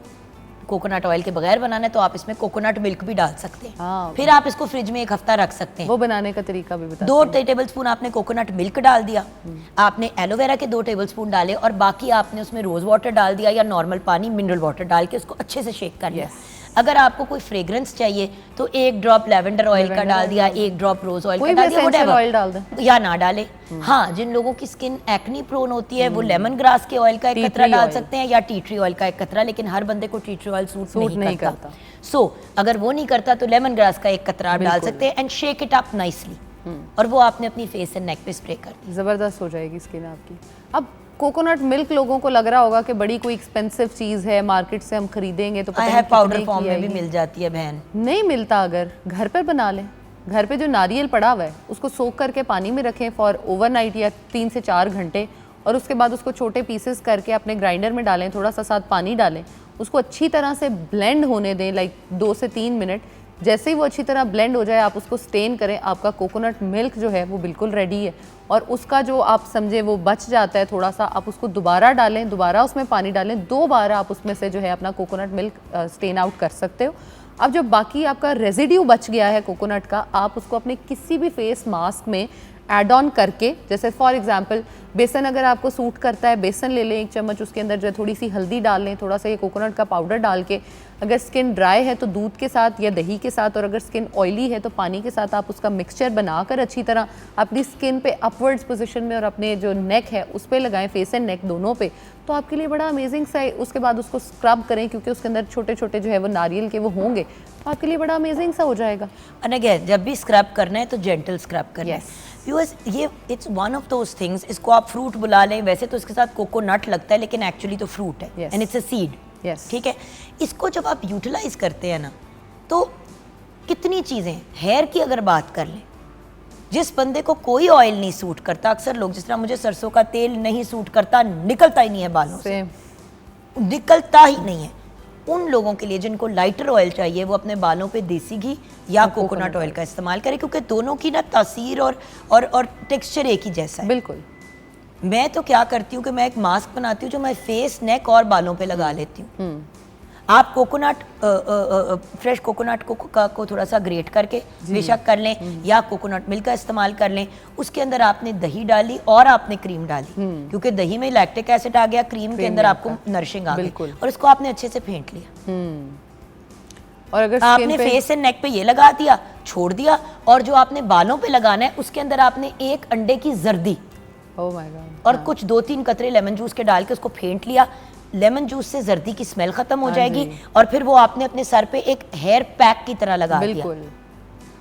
कोकोनट ऑयल के बगैर बनाना है तो आप इसमें कोकोनट मिल्क भी डाल सकते हैं। हाँ, फिर आप इसको फ्रिज में 1 हफ्ता रख सकते हैं। वो बनाने का तरीका भी बता। 2 टेबलस्पून आपने कोकोनट मिल्क डाल दिया, आपने एलोवेरा के 2 टेबलस्पून डाले और बाकी आपने उसमें रोज वाटर डाल दिया या नॉर्मल पानी, मिनरल वाटर डाल के उसको अच्छे से शेक कर लिया। अगर आपको कोई फ्रेग्रेंस चाहिए तो एक ड्रॉप लेवेंडर ऑयल का डाल दिया, एक ड्रॉप रोज ऑयल का डाल दिया, essential oil डाल दें। या ना डाले। हाँ, जिन लोगों की स्किन एक्नी प्रोन होती है वो लेमन ग्रास के ऑयल का एक कतरा डाल सकते हैं या टी ट्री ऑयल का एक कतरा, लेकिन हर बंदे को टी ट्री ऑयल सूट नहीं करता। सो अगर वो नहीं करता तो लेमन ग्रास का एक कतरा आप डाल सकते हैं and shake it up nicely, और वो आपने अपनी फेस एंड नेक पे स्प्रे कर दी, ज़बरदस्त हो जाएगी स्किन आपकी। अब कोकोनट मिल्क लोगों को लग रहा होगा कि बड़ी कोई एक्सपेंसिव चीज़ है, मार्केट से हम खरीदेंगे तो आई हैव पाउडर फॉर्म में भी मिल जाती है बहन। नहीं मिलता, अगर घर पर बना लें, घर पे जो नारियल पड़ा हुआ है उसको सोख करके पानी में रखें फॉर ओवरनाइट या 3 से 4 घंटे, और उसके बाद उसको छोटे पीसेस करके अपने ग्राइंडर में डालें, थोड़ा सा साथ पानी डालें, उसको अच्छी तरह से ब्लेंड होने दें, लाइक 2 से 3 मिनट। जैसे ही वो अच्छी तरह ब्लेंड हो जाए आप उसको स्टेन करें, आपका कोकोनट मिल्क जो है वो बिल्कुल रेडी है। और उसका जो आप समझे वो बच जाता है थोड़ा सा, आप उसको दोबारा डालें, दोबारा उसमें पानी डालें, 2 बार आप उसमें से जो है अपना कोकोनट मिल्क स्टेन आउट कर सकते हो। अब जो बाकी आपका रेजिड्यू बच गया है कोकोनट का, आप उसको अपने किसी भी फेस मास्क में ऐड ऑन करके, जैसे फॉर एग्जांपल बेसन अगर आपको सूट करता है, बेसन ले लें 1 चम्मच, उसके अंदर जो है थोड़ी सी हल्दी डाल लें, थोड़ा सा ये कोकोनट का पाउडर डाल के, अगर स्किन ड्राई है तो दूध के साथ या दही के साथ, और अगर स्किन ऑयली है तो पानी के साथ आप उसका मिक्सचर बनाकर अच्छी तरह अपनी स्किन पे अपवर्ड्स पोजीशन में और अपने जो नेक है उस पर लगाएं, फेस एंड नेक दोनों पे, तो आपके लिए बड़ा अमेजिंग सा है। उसके बाद उसको स्क्रब करें क्योंकि उसके अंदर छोटे छोटे जो है वो नारियल के वो होंगे, तो आपके लिए बड़ा अमेजिंग सा हो जाएगा। और अगेन जब भी स्क्रब करना है तो जेंटल स्क्रब करना है। व्यूअर्स, ये it's one of those things, इसको आप फ्रूट बुला लें, वैसे तो इसके साथ कोकोनट लगता है लेकिन एक्चुअली तो फ्रूट है एंड इट्स अ सीड, ठीक है। इसको जब आप यूटिलाइज करते हैं ना तो कितनी चीज़ें, हेयर की अगर बात कर लें, जिस बंदे को कोई ऑयल नहीं सूट करता, अक्सर लोग जिस तरह मुझे सरसों का तेल नहीं सूट करता, निकलता ही नहीं है बालों से, निकलता ही नहीं है, उन लोगों के लिए जिनको लाइटर ऑयल चाहिए वो अपने बालों पे देसी घी या कोकोनट ऑयल का इस्तेमाल करें, क्योंकि दोनों की ना तासीर और टेक्सचर एक ही जैसा है। बिल्कुल। मैं तो क्या करती हूँ कि मैं एक मास्क बनाती हूँ जो मैं फेस, नेक और बालों पे लगा लेती हूँ। आप कोकोनट फ्रेश कोकोनट को थोड़ा सा ग्रेट करके बेशक कर लें या कोकोनट मिल्क का इस्तेमाल कर लें, उसके अंदर आपने दही डाली और आपने क्रीम डाली, क्योंकि दही में लैक्टिक एसिड आ गया, क्रीम के अंदर आपको नरिशिंग आ गई, और इसको आपने अच्छे से फेंट लिया। और अगर आपने फेस एंड नेक पे ये लगा दिया, छोड़ दिया, और जो आपने बालों पे लगाना है उसके अंदर आपने 1 अंडे की जर्दी और कुछ 2-3 कतरे लेमन जूस के डाल के उसको फेंट लिया। लेमन जूस से जर्दी की स्मेल खत्म हो जाएगी, और फिर वो आपने अपने सर पे एक हेयर पैक की तरह लगा दिया,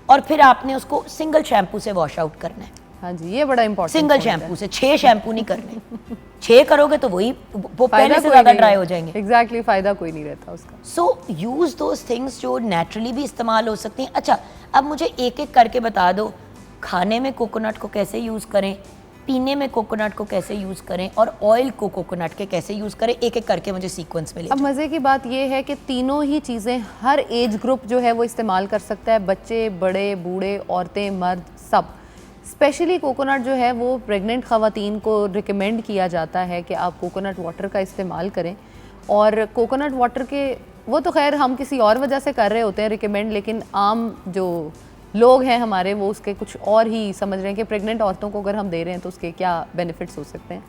और फिर आपने उसको सिंगल शैम्पू से वॉश आउट करना है। हाँ जी, ये बड़ा इंपॉर्टेंट, सिंगल शैम्पू से, 6 शैम्पू नहीं करने। 6 करोगे तो वो पहले से ज्यादा ड्राई हो जाएंगे। एग्जैक्टली, फायदा कोई नहीं रहता उसका। सो यूज दोज थिंग्स जो नेचुरली भी इस्तेमाल हो सकती हैं। अच्छा, अब मुझे एक एक करके बता दो, खाने में कोकोनट को कैसे यूज करें, पीने में कोकोनट को कैसे यूज़ करें, और ऑयल को कोकोनट के कैसे यूज़ करें, एक एक करके मुझे सीक्वेंस में ले। अब मज़े की बात ये है कि तीनों ही चीज़ें हर एज ग्रुप जो है वो इस्तेमाल कर सकता है, बच्चे, बड़े, बूढ़े, औरतें, मर्द, सब। स्पेशली कोकोनट जो है वो प्रेग्नेंट ख़वातीन को रिकमेंड किया जाता है कि आप कोकोनट वाटर का इस्तेमाल करें। और कोकोनट वाटर के वो तो खैर हम किसी और वजह से कर रहे होते हैं रिकमेंड, लेकिन आम जो लोग हैं हमारे वो उसके कुछ और ही समझ रहे हैं कि प्रेग्नेंट औरतों को अगर हम दे रहे हैं तो उसके क्या बेनिफिट्स हो सकते हैं।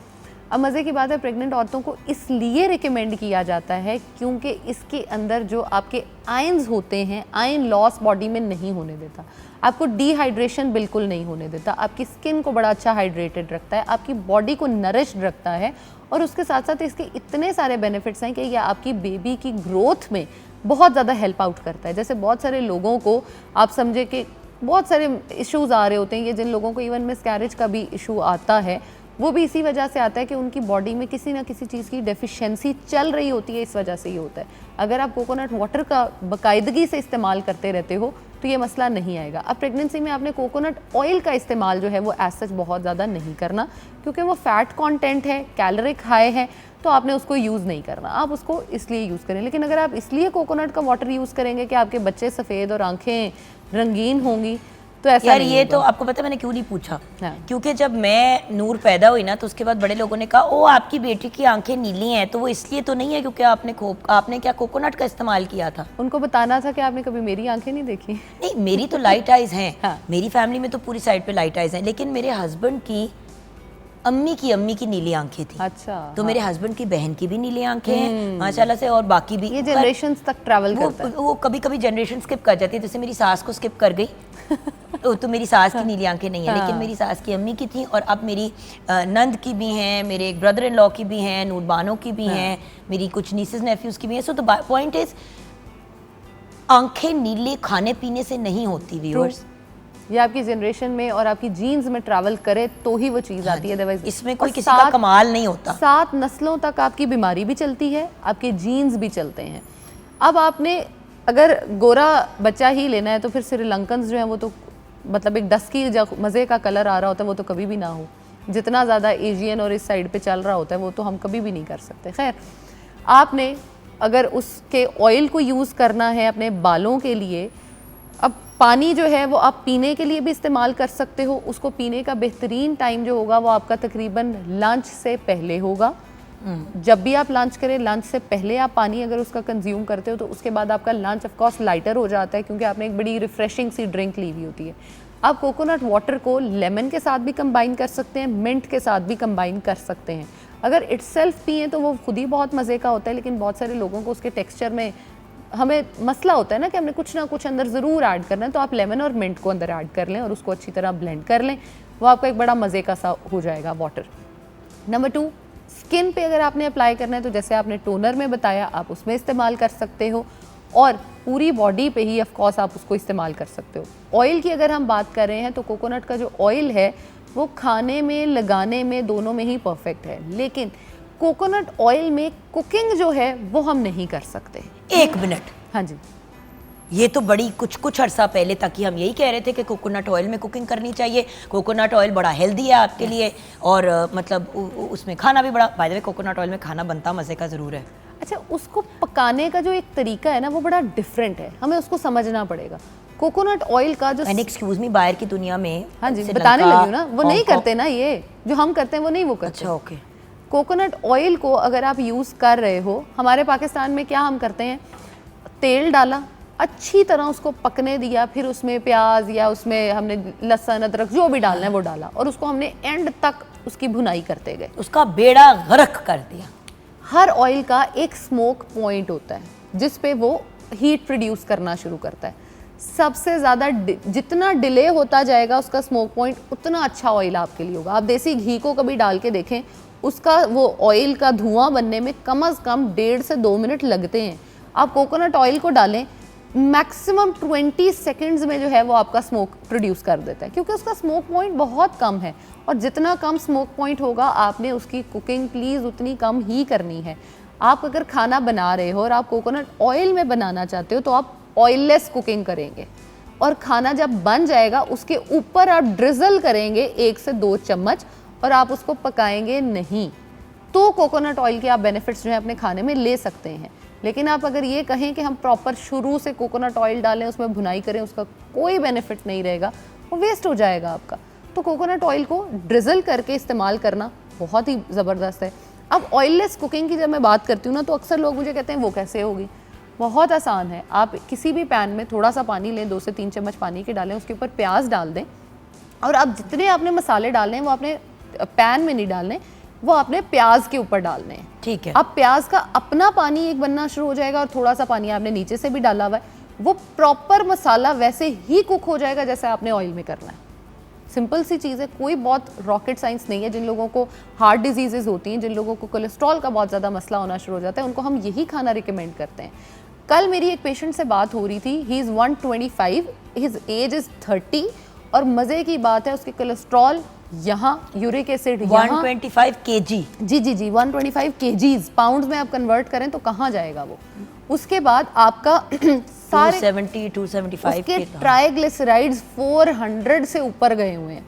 अब मज़े की बात है, प्रेग्नेंट औरतों को इसलिए रिकमेंड किया जाता है क्योंकि इसके अंदर जो आपके आयंस होते हैं, आयन लॉस बॉडी में नहीं होने देता, आपको डिहाइड्रेशन बिल्कुल नहीं होने देता, आपकी स्किन को बड़ा अच्छा हाइड्रेटेड रखता है, आपकी बॉडी को नरिश्ड रखता है, और उसके साथ साथ इसके इतने सारे बेनिफिट्स हैं कि यह आपकी बेबी की ग्रोथ में बहुत ज़्यादा हेल्प आउट करता है। जैसे बहुत सारे लोगों को आप समझे कि बहुत सारे इश्यूज़ आ रहे होते हैं, ये जिन लोगों को इवन मिसकैरेज का भी इशू आता है वो भी इसी वजह से आता है कि उनकी बॉडी में किसी ना किसी चीज़ की डेफिशिएंसी चल रही होती है, इस वजह से ये होता है। अगर आप कोकोनट वाटर का बाकायदगी से इस्तेमाल करते रहते हो तो ये मसला नहीं आएगा। अब प्रेगनेंसी में आपने कोकोनट ऑयल का इस्तेमाल जो है वो एज सच बहुत ज़्यादा नहीं करना, क्योंकि वो फैट कंटेंट है, कैलोरिक हाई है, तो आपने उसको यूज़ नहीं करना, आप उसको इसलिए यूज़ करें। लेकिन अगर आप इसलिए कोकोनट का वाटर यूज़ करेंगे कि आपके बच्चे सफ़ेद और आंखें रंगीन होंगी, तो ऐसा यार नहीं ये होगा। तो आपको पता है मैंने क्यों नहीं पूछा? हाँ। क्योंकि जब मैं नूर पैदा हुई ना तो उसके बाद बड़े लोगों ने कहा ओ आपकी बेटी की आंखें नीली हैं, तो वो इसलिए तो नहीं है क्योंकि आपने क्या कोकोनट का इस्तेमाल किया था। उनको बताना था कि आपने कभी मेरी आंखें नहीं देखी। नहीं, मेरी तो लाइट आइज हैं। हाँ। मेरी फैमिली में तो पूरी साइड पे लाइट आइज हैं, लेकिन मेरे हस्बैंड की अम्मी की नीली आंखें थी। अच्छा, तो मेरे हस्बैंड की बहन की भी नीली आंखें हैं माशाल्लाह से, और बाकी भी ये जनरेशंस तक ट्रैवल करता है। वो कभी कभी जनरेशन स्किप कर जाती है, जैसे मेरी सास को स्किप कर गई तो मेरी सास की नीली आंखें नहीं है, लेकिन मेरी सास की अम्मी की थी, और अब मेरी नंद की भी हैं, मेरे एक ब्रदर इन लॉ की भी हैं, नूरबानों की भी हैं, मेरी कुछ नीसेस नेफ्यूज की भी हैं। सो द पॉइंट इज आंखें नीले खाने पीने से नहीं होती व्यूअर्स। ये आपकी जनरेशन में और आपकी जीन्स में ट्रैवल करे तो ही वो चीज़ आती है, अदरवाइज इसमें कोई किसी का कमाल नहीं होता। 7 नस्लों तक आपकी बीमारी भी चलती है, आपके जीन्स भी चलते हैं। अब आपने अगर गोरा बच्चा ही लेना है तो फिर श्रीलंकन जो है वो तो मतलब एक डस्की जो मज़े का कलर आ रहा होता है वो तो कभी भी ना हो। जितना ज़्यादा एशियन और इस साइड पे चल रहा होता है वो तो हम कभी भी नहीं कर सकते। खैर, आपने अगर उसके ऑयल को यूज़ करना है अपने बालों के लिए, अब पानी जो है वो आप पीने के लिए भी इस्तेमाल कर सकते हो। उसको पीने का बेहतरीन टाइम जो होगा वो आपका तकरीबन लंच से पहले होगा। जब भी आप लंच करें, लंच से पहले आप पानी अगर उसका कंज्यूम करते हो तो उसके बाद आपका लंच ऑफ कोर्स लाइटर हो जाता है, क्योंकि आपने एक बड़ी रिफ्रेशिंग सी ड्रिंक ली हुई होती है। आप कोकोनट वाटर को लेमन के साथ भी कंबाइन कर सकते हैं, मिंट के साथ भी कंबाइन कर सकते हैं। अगर इटसेल्फ पिए तो वो खुद ही बहुत मज़े का होता है, लेकिन बहुत सारे लोगों को उसके टेक्सचर में हमें मसला होता है ना कि हमने कुछ ना कुछ अंदर ज़रूर ऐड करना है, तो आप लेमन और मिंट को अंदर ऐड कर लें और उसको अच्छी तरह ब्लेंड कर लें, वो आपका एक बड़ा मज़े का सा हो जाएगा वाटर। नंबर 2, स्किन पे अगर आपने अप्लाई करना है तो जैसे आपने टोनर में बताया आप उसमें इस्तेमाल कर सकते हो, और पूरी बॉडी पे ही ऑफ कोर्स आप उसको इस्तेमाल कर सकते हो। ऑयल की अगर हम बात कर रहे हैं तो कोकोनट का जो ऑयल है वो खाने में, लगाने में, दोनों में ही परफेक्ट है, लेकिन कोकोनट ऑयल में कुकिंग जो है वो हम नहीं कर सकते। 1 मिनट, हाँ जी, ये तो बड़ी कुछ अर्सा पहले तक ही हम यही कह रहे थे कि कोकोनट ऑयल में कुकिंग करनी चाहिए, कोकोनट ऑयल बड़ा हेल्दी है आपके लिए, और मतलब उसमें खाना भी बड़ा, by the way coconut oil में खाना बनता मज़े का ज़रूर है। अच्छा, उसको पकाने का जो एक तरीका है ना वो बड़ा डिफरेंट है, हमें उसको समझना पड़ेगा। कोकोनट ऑयल का जो एक्सक्यूज मी, बाहर की दुनिया में, हाँ जी श्रीलंका, बताने लगी हूँ ना, वो नहीं हांगकांग- करते ना, ये जो हम करते हैं वो नहीं वो करते। अच्छा, ओके। कोकोनट ऑयल को अगर आप यूज़ कर रहे हो, हमारे पाकिस्तान में क्या हम करते हैं, तेल डाला, अच्छी तरह उसको पकने दिया, फिर उसमें प्याज या उसमें हमने लहसुन अदरक जो भी डालना है वो डाला, और उसको हमने एंड तक उसकी भुनाई करते गए, उसका बेड़ा गर्क कर दिया। हर ऑयल का एक स्मोक पॉइंट होता है जिस पे वो हीट प्रोड्यूस करना शुरू करता है। सबसे ज़्यादा जितना डिले होता जाएगा उसका स्मोक पॉइंट, उतना अच्छा ऑयल आपके लिए होगा। आप देसी घी को कभी डाल के देखें, उसका वो ऑयल का धुआं बनने में कम से कम 1.5 से 2 मिनट लगते हैं। आप कोकोनट ऑयल को डालें, मैक्सिमम 20 सेकेंड्स में जो है वो आपका स्मोक प्रोड्यूस कर देता है, क्योंकि उसका स्मोक पॉइंट बहुत कम है, और जितना कम स्मोक पॉइंट होगा आपने उसकी कुकिंग प्लीज़ उतनी कम ही करनी है। आप अगर खाना बना रहे हो और आप कोकोनट ऑयल में बनाना चाहते हो तो आप ऑयललेस कुकिंग करेंगे, और खाना जब बन जाएगा उसके ऊपर आप ड्रिजल करेंगे 1 से 2 चम्मच, और आप उसको पकाएंगे नहीं, तो कोकोनट ऑयल के आप बेनिफिट्स जो है अपने खाने में ले सकते हैं। लेकिन आप अगर ये कहें कि हम प्रॉपर शुरू से कोकोनट ऑयल डालें, उसमें भुनाई करें, उसका कोई बेनिफिट नहीं रहेगा, वो वेस्ट हो जाएगा आपका। तो कोकोनट ऑयल को ड्रिजल करके इस्तेमाल करना बहुत ही ज़बरदस्त है। अब ऑयललेस कुकिंग की जब मैं बात करती हूँ ना, तो अक्सर लोग मुझे कहते हैं वो कैसे होगी। बहुत आसान है, आप किसी भी पैन में थोड़ा सा पानी लें, 2 से 3 चम्मच पानी के डालें, उसके ऊपर प्याज डाल दें, और आप जितने आपने मसाले डालने हैं वो आपने पैन में नहीं डालने, वो आपने प्याज के ऊपर डालने हैं। ठीक है। अब प्याज का अपना पानी एक बनना शुरू हो जाएगा, और थोड़ा सा पानी आपने नीचे से भी डाला हुआ है, वो प्रॉपर मसाला वैसे ही कुक हो जाएगा जैसे आपने ऑयल में करना है। सिंपल सी चीज़ है, कोई बहुत रॉकेट साइंस नहीं है। जिन लोगों को हार्ट डिजीजेज होती हैं, जिन लोगों को कोलेस्ट्रॉल का बहुत ज़्यादा मसला होना शुरू हो जाता है, उनको हम यही खाना रिकमेंड करते हैं। कल मेरी एक पेशेंट से बात हो रही थी, he is 125, his age is 30, और मज़े की बात है उसके कोलेस्ट्रॉल यहाँ, यूरिक एसिड 125 kg, जी 125 kgs, पाउंड्स में आप कन्वर्ट करें तो कहाँ जाएगा वो। उसके बाद आपका सारे 275 उसके के ट्राइग्लिसराइड्स 400 से ऊपर गए हुए हैं।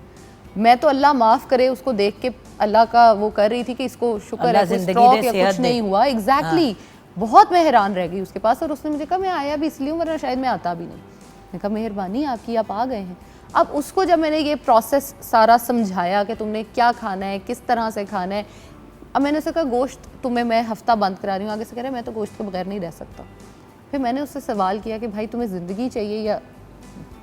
मैं तो अल्लाह माफ़ करे, उसको देख के अल्लाह का वो कर रही थी कि इसको शुक्र है कोई स्ट्रोक या कुछ नहीं हुआ। एग्जैक्टली, बहुत मैं हैरान रह गई उसके पास, और उसने मुझे कहा मैं आया भी इसलिए, वरना शायद मैं आता भी नहीं। मैंने कहा मेहरबानी आपकी, आप आ गए हैं। अब उसको जब मैंने ये प्रोसेस सारा समझाया कि तुमने क्या खाना है, किस तरह से खाना है, अब मैंने उससे कहा गोश्त तुम्हें मैं हफ्ता बंद करा रही हूँ, आगे से कह रहा है मैं तो गोश्त के बगैर नहीं रह सकता। फिर मैंने उससे सवाल किया कि भाई तुम्हें ज़िंदगी चाहिए या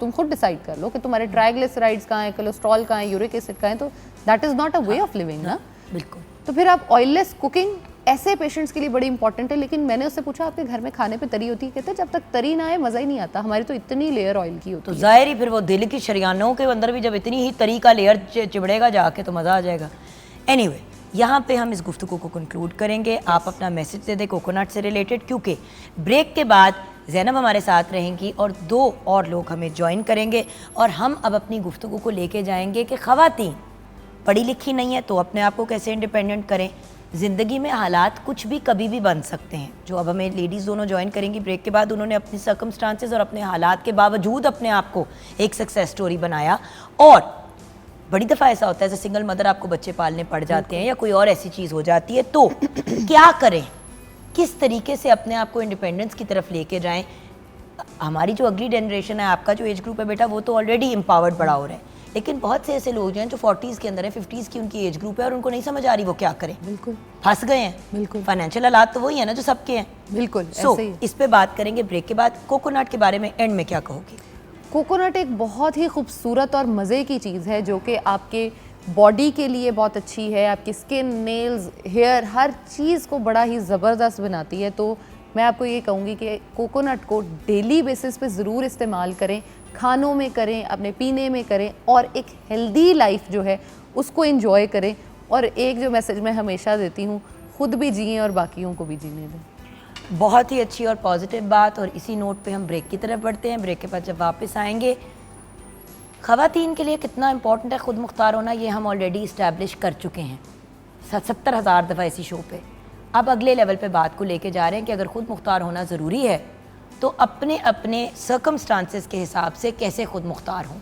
तुम खुद डिसाइड कर लो कि तुम्हारे ट्राइग्लिसराइड्स कहाँ हैं, कोलेस्ट्रॉल कहाँ है, यूरिक एसिड कहाँ है, तो that is not a way of living ना। बिल्कुल। तो फिर आप ऑयललेस कुकिंग ऐसे पेशेंट्स के लिए बड़ी इंपॉर्टेंट है। लेकिन मैंने उससे पूछा आपके घर में खाने पे तरी होती है, कहते हैं जब तक तरी ना आए मज़ा ही नहीं आता, हमारी तो इतनी लेयर ऑयल की होती तो है। जाहिर ही फिर वो दिल की शरियानों के अंदर भी जब इतनी ही तरी का लेयर चिबड़ेगा जाके तो मज़ा आ जाएगा। एनीवे, यहाँ पे हम इस गुफ्तगू को कंक्लूड करेंगे। आप अपना मैसेज दे दें कोकोनट से रिलेटेड, क्योंकि ब्रेक के बाद ज़ैनब हमारे साथ रहेंगी और 2 और लोग हमें ज्वाइन करेंगे और हम अब अपनी गुफ्तगू को लेके जाएंगे कि ख़वातीन पढ़ी लिखी नहीं है तो अपने आप को कैसे इंडिपेंडेंट करें। ज़िंदगी में हालात कुछ भी कभी भी बन सकते हैं। जो अब हमें लेडीज़ दोनों ज्वाइन करेंगी ब्रेक के बाद, उन्होंने अपनी सर्कमस्टांसेस और अपने हालात के बावजूद अपने आप को एक सक्सेस स्टोरी बनाया। और बड़ी दफ़ा ऐसा होता है जैसे सिंगल मदर आपको बच्चे पालने पड़ जाते हैं या कोई और ऐसी चीज़ हो जाती है, तो क्या करें, किस तरीके से अपने आप को इंडिपेंडेंस की तरफ लेके जाएं। हमारी जो अगली जनरेशन है, आपका जो एज ग्रुप है बेटा, वो तो ऑलरेडी एम्पावर्ड बड़ा हो रहा है, लेकिन बहुत से ऐसे लोग हैं जो 40s के अंदर है, 50s की उनकी एज ग्रुप है और उनको नहीं समझ आ रही वो क्या करें, बिल्कुल फंस गए हैं। बिल्कुल फाइनेंशियल हालात तो वही है ना जो सबके हैं। बिल्कुल सो ऐसे ही। इस पे बात करेंगे ब्रेक के बाद। कोकोनट के बारे में एंड में क्या कहोगी? कोकोनट एक बहुत ही खूबसूरत और मज़े की चीज़ है जो कि आपके बॉडी के लिए बहुत अच्छी है, आपकी स्किन, नेल्स, हेयर, हर चीज़ को बड़ा ही ज़बरदस्त बनाती है। तो मैं आपको ये कहूँगी कि कोकोनट को डेली बेसिस पे ज़रूर इस्तेमाल करें, खानों में करें, अपने पीने में करें और एक हेल्दी लाइफ जो है उसको एंजॉय करें। और एक जो मैसेज मैं हमेशा देती हूँ, खुद भी जिएं और बाकियों को भी जीने दें। बहुत ही अच्छी और पॉजिटिव बात। और इसी नोट पे हम ब्रेक की तरफ बढ़ते हैं। ब्रेक के बाद जब वापस आएंगे, ख़वातीन के लिए कितना इम्पोर्टेंट है खुद मुख्तार होना, ये हम ऑलरेडी इस्टेब्लिश कर चुके हैं 70,000 दफ़ा इसी शो पे। अब अगले लेवल पे बात को लेके जा रहे हैं कि अगर खुद मुख्तार होना ज़रूरी है तो अपने अपने सर्कमस्टांसेस के हिसाब से कैसे खुद मुख्तार हों।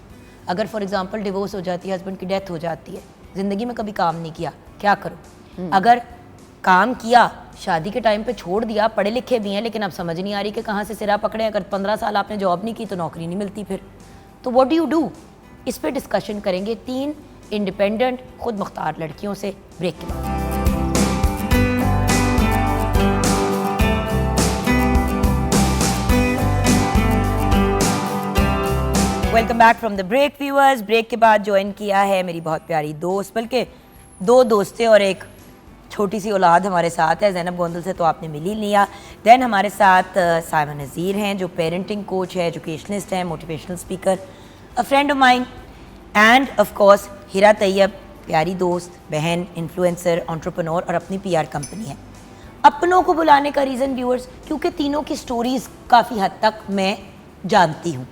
अगर फॉर एग्ज़ाम्पल डिवोर्स हो जाती है, हस्बैंड की डेथ हो जाती है, ज़िंदगी में कभी काम नहीं किया, क्या करो? अगर काम किया, शादी के टाइम पे छोड़ दिया, पढ़े लिखे भी हैं लेकिन अब समझ नहीं आ रही कि कहाँ से सिरा पकड़े। अगर 15 साल आपने जॉब नहीं की तो नौकरी नहीं मिलती, फिर तो व्हाट डू यू डू? इस पे डिस्कशन करेंगे 3 इंडिपेंडेंट खुद मुख्तार लड़कियों से ब्रेक के बाद। Welcome back from the break viewers. Break के बाद ज्वाइन किया है मेरी बहुत प्यारी दोस्त, बल्कि 2 दोस्तें और एक छोटी सी औलाद हमारे साथ है। ज़ैनब गोंदल से तो आपने मिल ही लिया। दैन हमारे साथ साइमा नज़ीर हैं जो पेरेंटिंग कोच है, एजुकेशनिस्ट हैं, motivational speaker, a friend of mine, and of course Hira Tayyab, प्यारी दोस्त, बहन, इन्फ्लुएंसर, एंटरप्रेन्योर और अपनी PR कंपनी है। अपनों को बुलाने का रीज़न व्यूअर्स, क्योंकि तीनों की स्टोरीज़ काफ़ी हद तक मैं जानती हूँ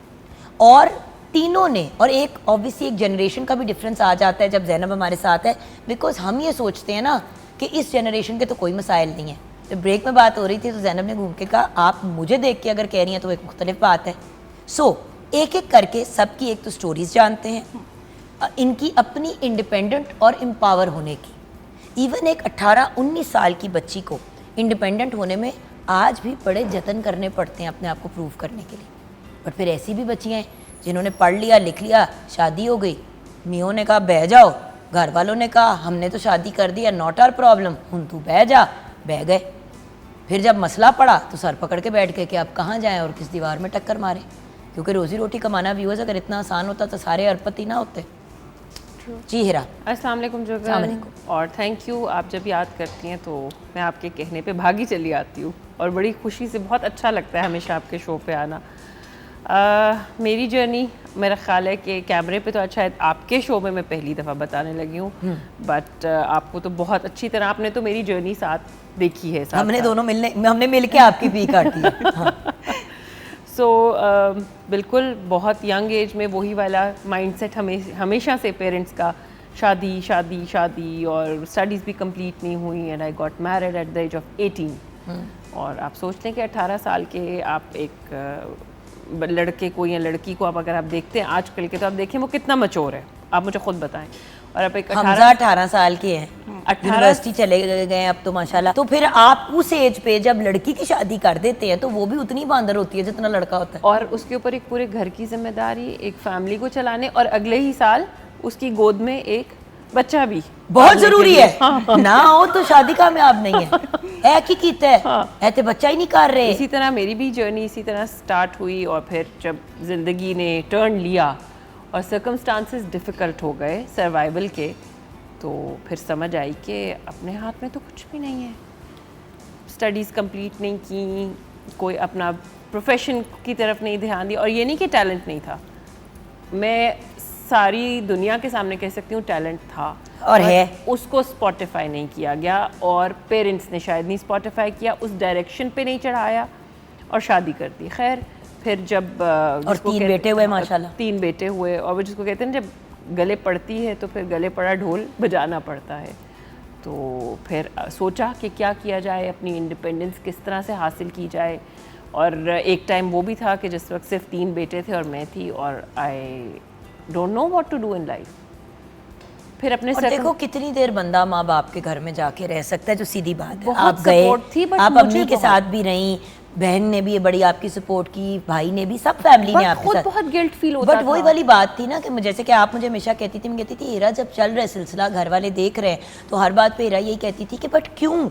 और तीनों ने, और एक ऑब्वियसली एक जनरेशन का भी डिफरेंस आ जाता है जब ज़ैनब हमारे साथ है, बिकॉज हम ये सोचते हैं ना कि इस जनरेशन के तो कोई मसाइल नहीं है। जब ब्रेक में बात हो रही थी तो ज़ैनब ने घूम के कहा आप मुझे देख के अगर कह रही हैं तो एक मुख्तलिफ बात है। सो एक एक करके सबकी एक तो स्टोरीज़ जानते हैं, इनकी अपनी इंडिपेंडेंट और एम्पावर होने की। इवन एक 18-19 साल की बच्ची को इंडिपेंडेंट होने में आज भी बड़े जतन करने पड़ते हैं अपने आप को प्रूव करने के लिए। बट फिर ऐसी भी बच्चियाँ हैं जिन्होंने पढ़ लिया, लिख लिया, शादी हो गई, मियों ने कहा बह जाओ, घर वालों ने कहा हमने तो शादी कर दी, नॉट आवर प्रॉब्लम, हुन तू बह जा, बह गए। फिर जब मसला पड़ा तो सर पकड़ के बैठ गए कि अब कहाँ जाएं और किस दीवार में टक्कर मारें, क्योंकि रोज़ी रोटी कमाना व्यूअर्स अगर इतना आसान होता तो सारे अरबपति ना होते। जी हिरा। अस्सलाम वालेकुम जुगल, और थैंक यू। आप जब याद करती हैं तो मैं आपके कहने पे भागी चली आती हूँ और बड़ी खुशी से, बहुत अच्छा लगता है हमेशा आपके शो पे आना। मेरी जर्नी मेरा ख्याल है कि कैमरे पे तो अच्छा है, आपके शो में मैं पहली दफ़ा बताने लगी हूँ, बट आपको तो बहुत अच्छी तरह, आपने तो मेरी जर्नी साथ देखी है, साथ हमने साथ। दोनों हमने मिल के आपकी पी काटी है। हाँ। सो बिल्कुल बहुत यंग एज में वही वाला माइंडसेट हमेशा से पेरेंट्स का, शादी शादी शादी, और स्टडीज़ भी कंप्लीट नहीं हुई and I got married at the age of 18। और आप सोचते हैं कि 18 साल के आप एक लड़के को या लड़की को, आप अगर आप देखते हैं आजकल के, तो आप देखें वो कितना मच्योर है, आप मुझे खुद बताएं। और आप एक 18 साल के हैं, यूनिवर्सिटी चले गए अब तो माशाल्लाह। तो फिर आप उस एज पे जब लड़की की शादी कर देते हैं तो वो भी उतनी बांदर होती है जितना लड़का होता है, और उसके ऊपर एक पूरे घर की जिम्मेदारी, एक फैमिली को चलाने, और अगले ही साल उसकी गोद में एक बच्चा भी बहुत जरूरी है ना हो तो शादी कामयाब नहीं है की कीता है है तो बच्चा ही नहीं कर रहे। इसी तरह मेरी भी जर्नी इसी तरह स्टार्ट हुई और फिर जब ज़िंदगी ने टर्न लिया और सर्कमस्टांसेस डिफ़िकल्ट हो गए सर्वाइवल के, तो फिर समझ आई कि अपने हाथ में तो कुछ भी नहीं है। स्टडीज़ कंप्लीट नहीं की, कोई अपना प्रोफेशन की तरफ नहीं ध्यान दिया, और ये नहीं कि टैलेंट नहीं था, मैं सारी दुनिया के सामने कह सकती हूँ टैलेंट था और है, उसको स्पॉटिफाई नहीं किया गया और पेरेंट्स ने शायद नहीं स्पॉटिफाई किया, उस डायरेक्शन पे नहीं चढ़ाया और शादी कर दी। खैर फिर जब और 3 बेटे हुए माशाल्लाह, 3 बेटे हुए, और वो जिसको कहते हैं ना जब गले पड़ती है तो फिर गले पड़ा ढोल बजाना पड़ता है। तो फिर सोचा कि क्या किया जाए, अपनी इंडिपेंडेंस किस तरह से हासिल की जाए। और एक टाइम वो भी था कि जिस वक्त सिर्फ 3 बेटे थे और मैं थी, और I don't know what to do in life. फिर अपने और देखो कितनी देर बंदा माँ बाप के घर में जाके रह सकता है, जो सीधी बात है। बहुत आप गए, support थी, but आप मुझे अम्मी के बहुत- साथ भी रही, बहन ने भी बड़ी आपकी सपोर्ट की, भाई ने भी, सब फैमिली ने आपके खुद साथ। बहुत गिल्ट फील होता बट वही था। वाली बात थी ना कि जैसे कि आप मुझे हमेशा कहती थी, मैं कहती थी हीरा जब चल रहा है सिलसिला, घर वाले देख रहे हैं, तो हर बात पे हीरा यही कहती थी कि बट क्यों,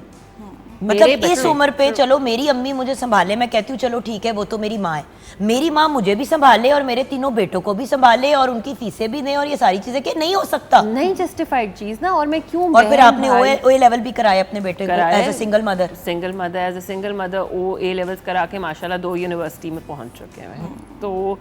मतलब इस उम्र पे चलो मेरी अम्मी मुझे संभाले, मैं कहती हूँ चलो ठीक है वो तो मेरी माँ है, मेरी माँ मुझे भी संभाले और मेरे तीनों बेटों को भी संभाले और उनकी फीसें भी दें और ये सारी चीजें, कि नहीं हो सकता। नहीं जस्टिफाइड चीज ना, और मैं क्यों। और फिर आपने ओए लेवल भी कराया अपने बेटे को as a single mother. As a single mother O A levels करा के माशाल्लाह 2 यूनिवर्सिटी में पहुंच चुके हैं। तो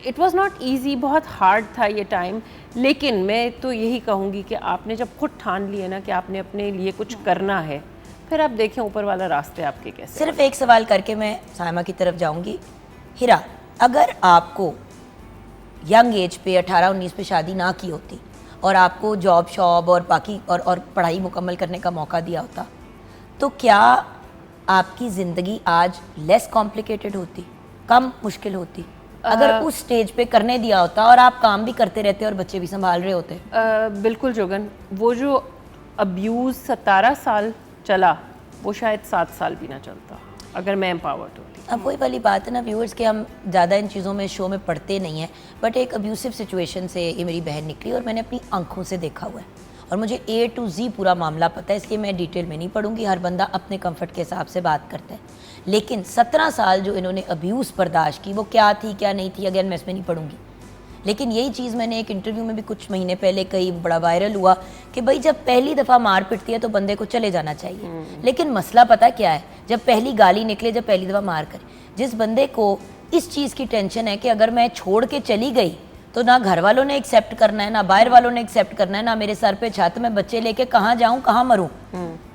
इट वाज नॉट इजी, बहुत हार्ड था ये टाइम। लेकिन मैं तो यही कहूँगी कि आपने जब खुद ठान लिया ना कि आपने अपने लिए कुछ करना है, फिर आप देखें ऊपर वाला रास्ते आपके कैसे। सिर्फ एक सवाल करके मैं सायमा की तरफ जाऊंगी। हीरा, अगर आपको यंग एज पे 18-19 पे शादी ना की होती और आपको जॉब शॉब और बाकी और पढ़ाई मुकम्मल करने का मौका दिया होता, तो क्या आपकी ज़िंदगी आज लेस कॉम्प्लिकेटेड होती, कम मुश्किल होती? अगर उस स्टेज पे करने दिया होता और आप काम भी करते रहते और बच्चे भी संभाल रहे होते। बिल्कुल जोगन, वो जो अब्यूज़ 17 साल चला वो शायद 7 साल भी ना चलता अगर मैं एम्पावर्ड होती। अब वही वाली बात है ना व्यूअर्स, कि हम ज़्यादा इन चीज़ों में शो में पढ़ते नहीं हैं, बट एक अब्यूसिव सिचुएशन से ये मेरी बहन निकली और मैंने अपनी आंखों से देखा हुआ है और मुझे A to Z पूरा मामला पता है, इसलिए मैं डिटेल में नहीं पढ़ूंगी, हर बंदा अपने कंफर्ट के हिसाब से बात करता है। लेकिन 17 साल जो इन्होंने अब्यूज़ बर्दाश्त की, वो क्या थी क्या नहीं थी, अगेन मैं इसमें नहीं पढ़ूंगी। लेकिन यही चीज़ मैंने एक इंटरव्यू में भी कुछ महीने पहले कई, बड़ा वायरल हुआ कि भाई जब पहली दफ़ा मार पिटती है तो बंदे को चले जाना चाहिए। लेकिन मसला पता क्या है, जब पहली गाली निकले, जब पहली दफ़ा मार करे, जिस बंदे को इस चीज़ की टेंशन है कि अगर मैं छोड़ के चली गई तो ना घर वालों ने एक्सेप्ट करना है, ना बाहर वालों ने एक्सेप्ट करना है, ना मेरे सर पे छत, मैं बच्चे लेके कहाँ जाऊँ, कहाँ मरूँ,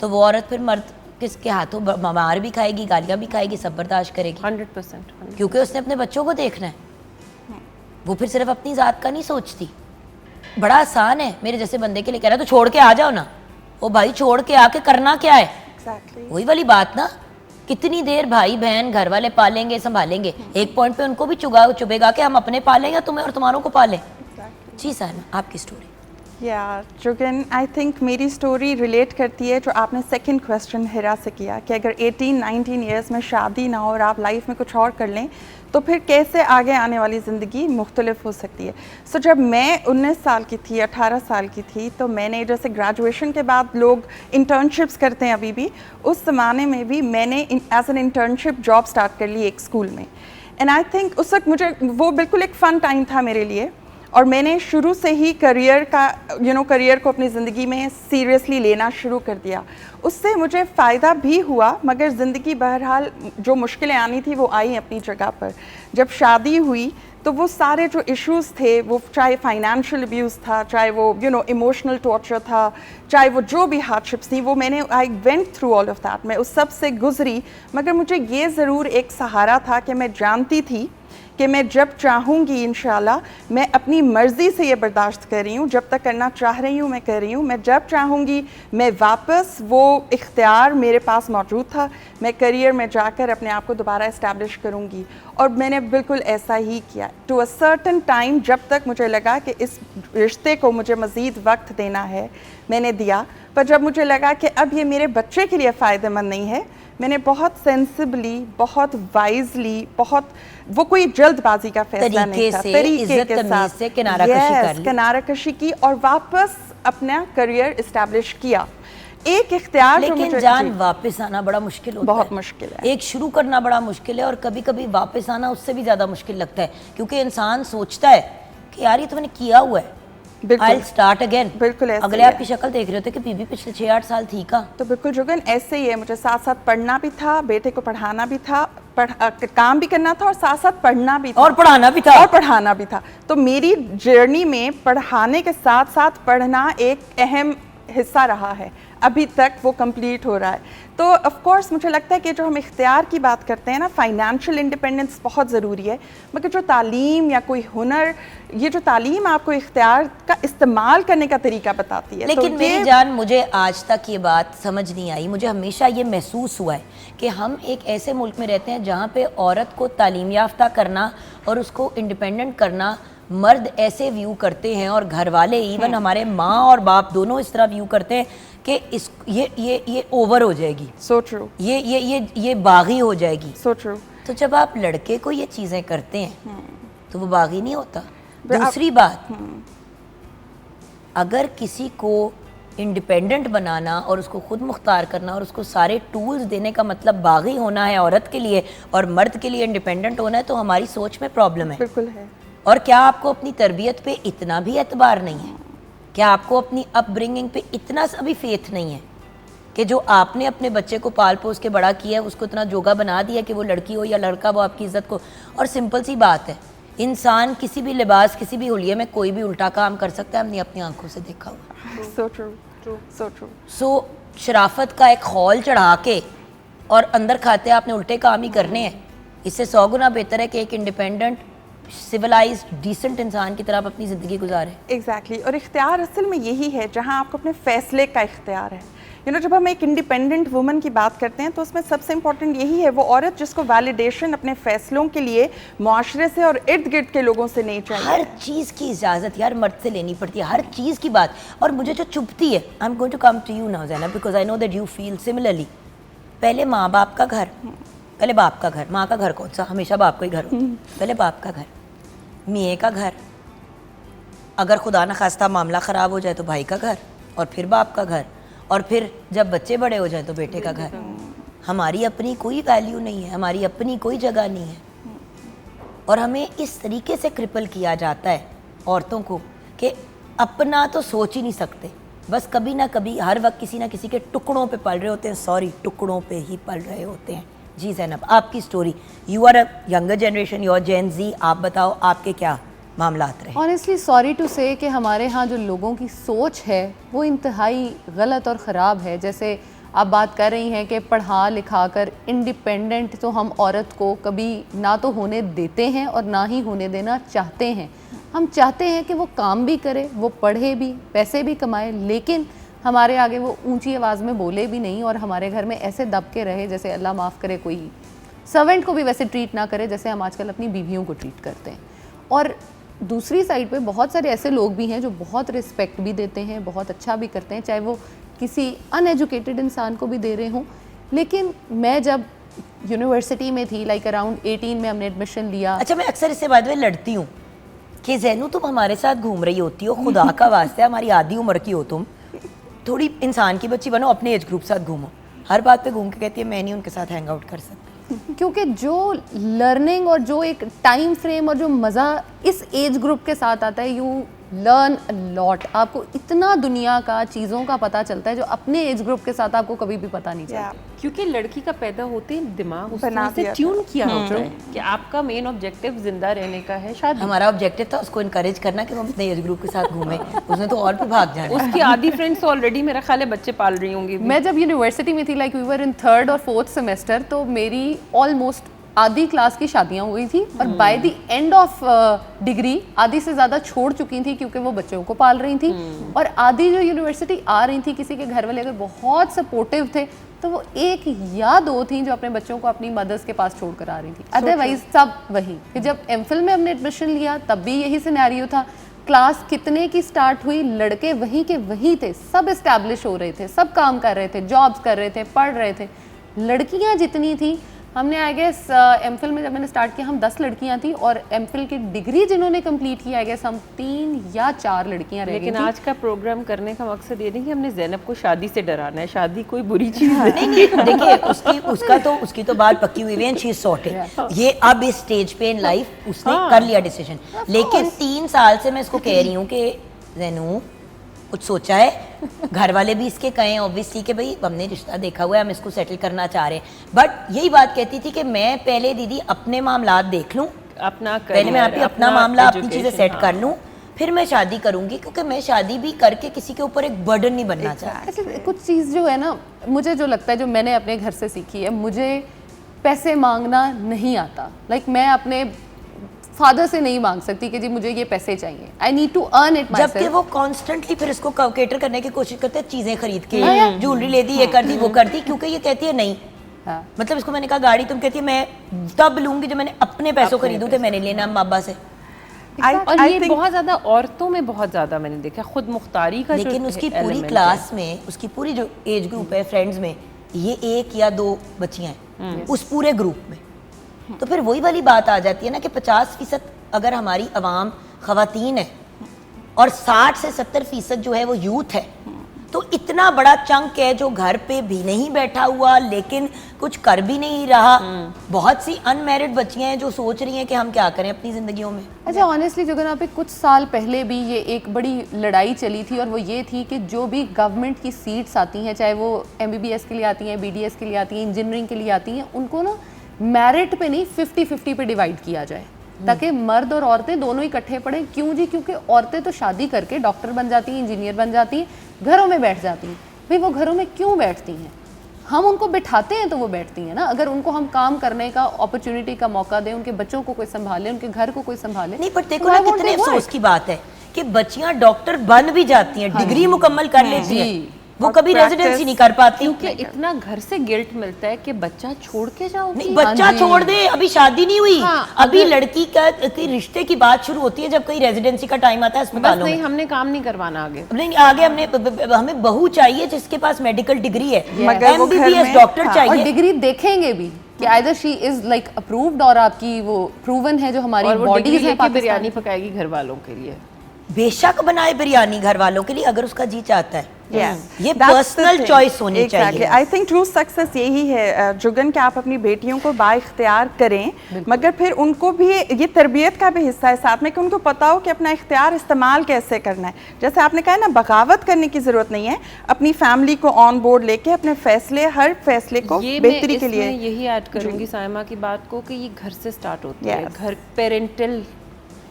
तो वो औरत फिर मर्द किसके हाथों मार भी खाएगी, गालियाँ भी खाएगी, सब बर्दाश्त करेगी 100%। क्योंकि उसने अपने बच्चों को देखना है। वो फिर सिर्फ अपनी ज़ात का नहीं सोचती। बड़ा आसान है मेरे जैसे बंदे के लिए, कह रहा है तो छोड़ के आ जाओ ना। ओ भाई छोड़ के आके करना क्या है? वही वाली बात ना, कितनी देर भाई बहन घर वाले पालेंगे संभालेंगे, एक पॉइंट पे उनको भी चुभेगा कि हम अपने पालेंगे तुम्हें और तुम्हारों को पालें। जी सायमा, आपकी स्टोरी। या जोगन, आई थिंक मेरी स्टोरी रिलेट करती है जो आपने सेकंड क्वेश्चन हिरा से किया कि अगर 18-19 ईयर्स में शादी ना हो और आप लाइफ में कुछ और कर लें तो फिर कैसे आगे आने वाली ज़िंदगी मुख्तलिफ हो सकती है। सो जब मैं 19 साल की थी, 18 साल की थी, तो मैंने जैसे ग्रेजुएशन के बाद लोग इंटर्नशिप्स करते हैं अभी भी, उस ज़माने में भी मैंने as an internship job start कर ली एक स्कूल में। एंड आई थिंक उस वक्त मुझे वो बिल्कुल एक फ़न टाइम था मेरे लिए, और मैंने शुरू से ही करियर को अपनी ज़िंदगी में सीरियसली लेना शुरू कर दिया। उससे मुझे फ़ायदा भी हुआ, मगर ज़िंदगी बहरहाल जो मुश्किलें आनी थी वो आई अपनी जगह पर। जब शादी हुई तो वो सारे जो इश्यूज़ थे, वो चाहे फाइनेंशियल अब्यूज़ था, चाहे वो इमोशनल टॉर्चर था, चाहे वो जो भी हार्डशिप्स थी, वो मैंने I went through all of that, मैं उस सब से गुजरी। मगर मुझे ये ज़रूर एक सहारा था कि मैं जानती थी कि मैं जब चाहूँगी इंशाल्लाह, मैं अपनी मर्ज़ी से ये बर्दाश्त कर रही हूँ, जब तक करना चाह रही हूँ मैं कर रही हूँ, मैं जब चाहूँगी मैं वापस, वो इख्तियार मेरे पास मौजूद था, मैं करियर में जाकर अपने आप को दोबारा इस्टेब्लिश करूँगी। और मैंने बिल्कुल ऐसा ही किया टू अ सर्टन टाइम, जब तक मुझे लगा कि इस रिश्ते को मुझे मज़ीद वक्त देना है, मैंने दिया। पर जब मुझे लगा कि अब ये मेरे बच्चे के लिए फ़ायदेमंद नहीं है, मैंने बहुत सेंसिबली, बहुत वाइजली, बहुत, वो कोई जल्दबाजी का फैसला नहीं था, तरीके के साथ किनारा कशी की और वापस अपना करियर इस्टेब्लिश किया। एक इख्तियार जो लेकिन मुझे जान जी, वापस आना बड़ा मुश्किल होता बहुत है। मुश्किल है। एक शुरू करना बड़ा मुश्किल है और कभी कभी वापस आना उससे भी ज़्यादा मुश्किल लगता है, क्योंकि इंसान सोचता है कि यार ये तो मैंने किया हुआ है, बिल्कुल। I'll start again। बिल्कुल ऐसे अगले ही आपकी शक्ल देख रहे होते कि बीबी पिछले 6-8 साल थी का। तो बिल्कुल जुगन ऐसे ही है, मुझे साथ साथ पढ़ना भी था, बेटे को पढ़ाना भी था, काम भी करना था और साथ साथ पढ़ना भी था और पढ़ाना भी था। और पढ़ाना भी था। तो मेरी जर्नी में पढ़ाने के साथ साथ पढ़ना एक अहम हिस्सा रहा है, अभी तक वो कंप्लीट हो रहा है। तो ऑफ कोर्स मुझे लगता है कि जो हम इख्तियार की बात करते हैं ना, फाइनेंशियल इंडिपेंडेंस बहुत ज़रूरी है, मगर जो तालीम या कोई हुनर, ये जो तालीम आपको इख्तियार का इस्तेमाल करने का तरीका बताती है। लेकिन तो मेरी जान, मुझे आज तक ये बात समझ नहीं आई। मुझे हमेशा ये महसूस हुआ है कि हम एक ऐसे मुल्क में रहते हैं जहाँ पे औरत को तालीम याफ्ता करना और उसको इंडिपेंडेंट करना मर्द ऐसे व्यू करते हैं, और घर वाले इवन हमारे माँ और बाप दोनों इस तरह व्यू करते हैं कि इस ये ओवर हो जाएगी, सो ट्रू, ये बागी हो जाएगी। So true. तो जब आप लड़के को ये चीज़ें करते हैं तो वो बागी नहीं होता। दूसरी बात, अगर किसी को इंडिपेंडेंट बनाना और उसको खुद मुख्तार करना और उसको सारे टूल्स देने का मतलब बागी होना है औरत के लिए और मर्द के लिए इंडिपेंडेंट होना है, तो हमारी सोच में प्रॉब्लम है। बिल्कुल है। और क्या आपको अपनी तरबियत पे इतना भी एतबार नहीं है? क्या आपको अपनी अपब्रिंगिंग पे इतना सा भी फेथ नहीं है कि जो आपने अपने बच्चे को पाल पोस के बड़ा किया है, उसको इतना जोगा बना दिया कि वो लड़की हो या लड़का, वो आपकी इज्जत को। और सिंपल सी बात है, इंसान किसी भी लिबास, किसी भी हुलिये में कोई भी उल्टा काम कर सकता है, हमने अपनी आंखों से देखा हुआ। So true, so true. सो शराफत का एक खौल चढ़ा के और अंदर खाते आपने उल्टे काम ही करने हैं। इससे 100 गुना बेहतर है कि एक इंडिपेंडेंट सिविलाइज्ड डिसेंट इंसान की तरह आप अपनी ज़िंदगी गुजारें। एग्जैक्टली। और इख्तियार असल में यही है जहां आपको अपने फैसले का इख्तियार है। जब हम एक इंडिपेंडेंट वुमन की बात करते हैं तो उसमें सबसे इंपॉर्टेंट यही है, वो औरत जिसको वैलिडेशन अपने फैसलों के लिए मुआशरे से और इर्द गिर्द के लोगों से नहीं चाहिए। हर चीज़ की इजाज़त यार मर्द से लेनी पड़ती है, हर चीज़ की बात। और मुझे जो चुभती है, I am going to come to you now Zainab, because I know that you feel similarly. पहले माँ बाप का घर, पहले बाप का घर, माँ का घर कौन सा, हमेशा बाप का ही घर होता है। पहले बाप का घर, मियाँ का घर, अगर खुदा न खास्ता मामला ख़राब हो जाए तो भाई का घर, और फिर बाप का घर, और फिर जब बच्चे बड़े हो जाए तो बेटे का घर। हमारी अपनी कोई वैल्यू नहीं है, हमारी अपनी कोई जगह नहीं है। और हमें इस तरीके से क्रिपल किया जाता है औरतों को कि अपना तो सोच ही नहीं सकते, बस कभी ना कभी हर वक्त किसी ना किसी के टुकड़ों पे पल रहे होते हैं। सॉरी, टुकड़ों पे ही पल रहे होते हैं। जी ज़ैनब, आपकी story, you are a younger generation, you are Gen Z, आप बताओ आपके क्या मामलात रहे? ऑनेस्टली सॉरी टू से कि हमारे यहाँ जो लोगों की सोच है वो इंतहाई गलत और ख़राब है। जैसे आप बात कर रही हैं कि पढ़ा लिखा कर इंडिपेंडेंट तो हम औरत को कभी ना तो होने देते हैं और ना ही होने देना चाहते हैं। हम चाहते हैं कि वो काम भी करे, वो पढ़े भी, पैसे भी कमाए, लेकिन हमारे आगे वो ऊंची आवाज़ में बोले भी नहीं और हमारे घर में ऐसे दब के रहे जैसे अल्लाह माफ़ करे कोई सर्वेंट को भी वैसे ट्रीट ना करे जैसे हम आजकल अपनी बीवियों को ट्रीट करते हैं। और दूसरी साइड पे बहुत सारे ऐसे लोग भी हैं जो बहुत रिस्पेक्ट भी देते हैं, बहुत अच्छा भी करते हैं, चाहे वो किसी अनएजुकेटेड इंसान को भी दे रहे हों। लेकिन मैं जब यूनिवर्सिटी में थी, लाइक अराउंड 18 में हमने एडमिशन लिया। अच्छा, मैं अक्सर इससे बाद में लड़ती हूँ कि जैनू तुम हमारे साथ घूम रही होती हो, खुदा का वास्ते हमारी आधी उम्र की हो तुम, थोड़ी इंसान की बच्ची बनो, अपने एज ग्रुप साथ घूमो। हर बात पे घूम के कहती है मैं नहीं उनके साथ हैंग आउट कर सकती। क्योंकि जो लर्निंग और जो एक टाइम फ्रेम और जो मज़ा इस एज ग्रुप के साथ आता है, यू लर्न अ लॉट। आपको इतना दुनिया का, चीज़ों का पता चलता है जो अपने एज ग्रुप के साथ आपको कभी भी पता नहीं चलता। क्योंकि लड़की का पैदा होते ही दिमाग उस बना तरह से दिया ट्यून किया होता है कि आपका मेन ऑब्जेक्टिव जिंदा रहने का है शादी। हमारा ऑब्जेक्टिव था उसको इनकरेज करना कि वो अपने एज ग्रुप के साथ घूमे, उसने तो और भी भाग जाना। उसकी आधी फ्रेंड्स ऑलरेडी मेरा ख्याल है बच्चे पाल रही होंगी। मैं जब यूनिवर्सिटी में थी, like we were in 3rd और 4th सेमेस्टर, तो मेरी ऑलमोस्ट आधी क्लास की शादियां हो गई थी और by the end of degree आधी से ज़्यादा छोड़ चुकी थी क्योंकि वो बच्चों को पाल रही थी। और आधी जो यूनिवर्सिटी आ रही थी, किसी के घर वाले अगर बहुत सपोर्टिव थे तो वो एक या दो थी जो अपने बच्चों को अपनी मदर्स के पास छोड़ कर आ रही थी। अदरवाइज सब वही। फिर जब एमफिल में हमने एडमिशन लिया तब भी यही सिनेरियो था। क्लास कितने की स्टार्ट हुई, लड़के वहीं के वहीं थे, सब इस्टेब्लिश हो रहे थे, सब काम कर रहे थे, जॉब्स कर रहे थे, पढ़ रहे थे। लड़कियां जितनी थी हमने आई गेस एमफिल में जब मैंने स्टार्ट किया हम 10 लड़कियां थी और एमफिल की डिग्री जिन्होंने कंप्लीट की आई गेस हम 3 या 4 लड़कियां रह गई लेकिन थी। आज का प्रोग्राम करने का मकसद ये नहीं कि हमने ज़ैनब को शादी से डराना है, शादी कोई बुरी चीज़ है। नहीं नहीं देखिए उसकी तो बात पक्की हुई है, शी इज सॉर्टेड। ये अब इस स्टेज पे इन लाइफ उसने कर लिया डिसीजन, लेकिन 3 साल से मैं इसको कह रही हूँ कि ज़ैनू कुछ सोचा है। घर वाले भी इसके कहें ऑब्वियसली कि भाई हमने रिश्ता देखा हुआ है, हम इसको सेटल करना चाह रहे हैं, बट यही बात कहती थी कि मैं पहले दीदी अपने मामलात देख लूँ, अपना पहले मैं अपना मामला अपनी चीज़ें सेट कर लूँ, फिर मैं शादी करूंगी, क्योंकि मैं शादी भी करके किसी के ऊपर एक बर्डन नहीं बनना चाहती। अच्छा, कुछ चीज़ जो है ना मुझे जो लगता है जो मैंने अपने घर से सीखी है, मुझे पैसे मांगना नहीं आता। लाइक मैं अपने फादर से नहीं मांग सकती कि जी मुझे ये पैसे चाहिए, I need to earn it my जबकि वो कॉन्स्टेंटली फिर इसको केटर करने की कोशिश करते हैं, चीजें खरीद के, ज्वेलरी ले दी, ये कर दी वो कर दी, क्योंकि ये कहती है नहीं। हाँ। मतलब इसको मैंने कहा गाड़ी तुम कहती है मैं तब लूंगी जब मैंने अपने पैसों खरीदूं थे, मैंने लेना बाबा से। और ये बहुत ज़्यादा औरतों में बहुत ज़्यादा मैंने देखा खुद मुख्तारी का, लेकिन जो उसकी element पूरी है। क्लास में, उसकी पूरी जो एज ग्रुप है फ्रेंड्स में, ये 1 या 2 बच्चियां हैं उस पूरे ग्रुप में। तो फिर वही वाली बात आ जाती है ना कि 50% अगर हमारी अवाम खवातीन है और 60 से 70% जो है वो यूथ है, तो इतना बड़ा चंक है जो घर पे भी नहीं बैठा हुआ लेकिन कुछ कर भी नहीं रहा। बहुत सी अनमैरिड बच्चियां हैं जो सोच रही हैं कि हम क्या करें अपनी जिंदगियों में। अच्छा, ऑनेस्टली जो पे कुछ साल पहले भी ये एक बड़ी लड़ाई चली थी और वो ये थी कि जो भी गवर्नमेंट की सीट्स आती हैं, चाहे वो MBBS के लिए आती हैं, BDS के लिए आती हैं, इंजीनियरिंग के लिए आती हैं, उनको ना मेरिट पे नहीं 50-50 पे डिवाइड किया जाए ताकि मर्द और औरतें दोनों इकट्ठे पढ़ें। क्यों जी? क्योंकि औरतें तो शादी करके डॉक्टर बन जाती हैं, इंजीनियर बन जाती हैं, घरों में बैठ जाती हैं। भाई वो घरों में क्यों बैठती हैं? हम उनको बिठाते हैं तो वो बैठती हैं ना। अगर उनको हम काम करने का अपॉर्चुनिटी का मौका दें, उनके बच्चों को कोई संभाले, उनके घर को कोई संभाले। नहीं, पर देखो ना कितने अफसोस की बात है कि बच्चियां डॉक्टर बन भी जाती हैं, डिग्री मुकम्मल कर लेती हैं, वो कभी रेजिडेंसी नहीं कर पाती, क्योंकि इतना घर से गिल्ट मिलता है कि बच्चा छोड़ के जाओ। नहीं बच्चा छोड़ दे, अभी शादी नहीं हुई। अभी लड़की का रिश्ते की बात शुरू होती है जब कहीं रेजिडेंसी का टाइम आता है अस्पतालों में। नहीं, हमने काम नहीं करवाना आगे, नहीं आगे हमें बहू चाहिए जिसके पास मेडिकल डिग्री है, MBBS डॉक्टर चाहिए, और डिग्री देखेंगे भी कि either she is like approved और आपकी वो प्रूवन है जो हमारी बॉडीज है। बिरयानी पकाएगी घर वालों के लिए, बेशक बनाए बिरयानी घर वालों के लिए अगर उसका जी चाहता है। ये That's the personal thing. Choice होनी चाहिए। आई थिंक ट्रू सक्सेस यही है जुगन कि आप अपनी बेटियों को बाइख्तियार करें, मगर फिर उनको भी ये तरबियत का भी हिस्सा है साथ में कि उनको पता हो कि अपना इख्तियार इस्तेमाल कैसे करना है। जैसे आपने कहा ना, बगावत करने की ज़रूरत नहीं है, अपनी फैमिली को ऑन बोर्ड लेके अपने फैसले, हर फैसले को बेहतरी के लिए। यही ऐड करूँगी साइमा की बात को कि ये घर से स्टार्ट होती है, घर पेरेंटल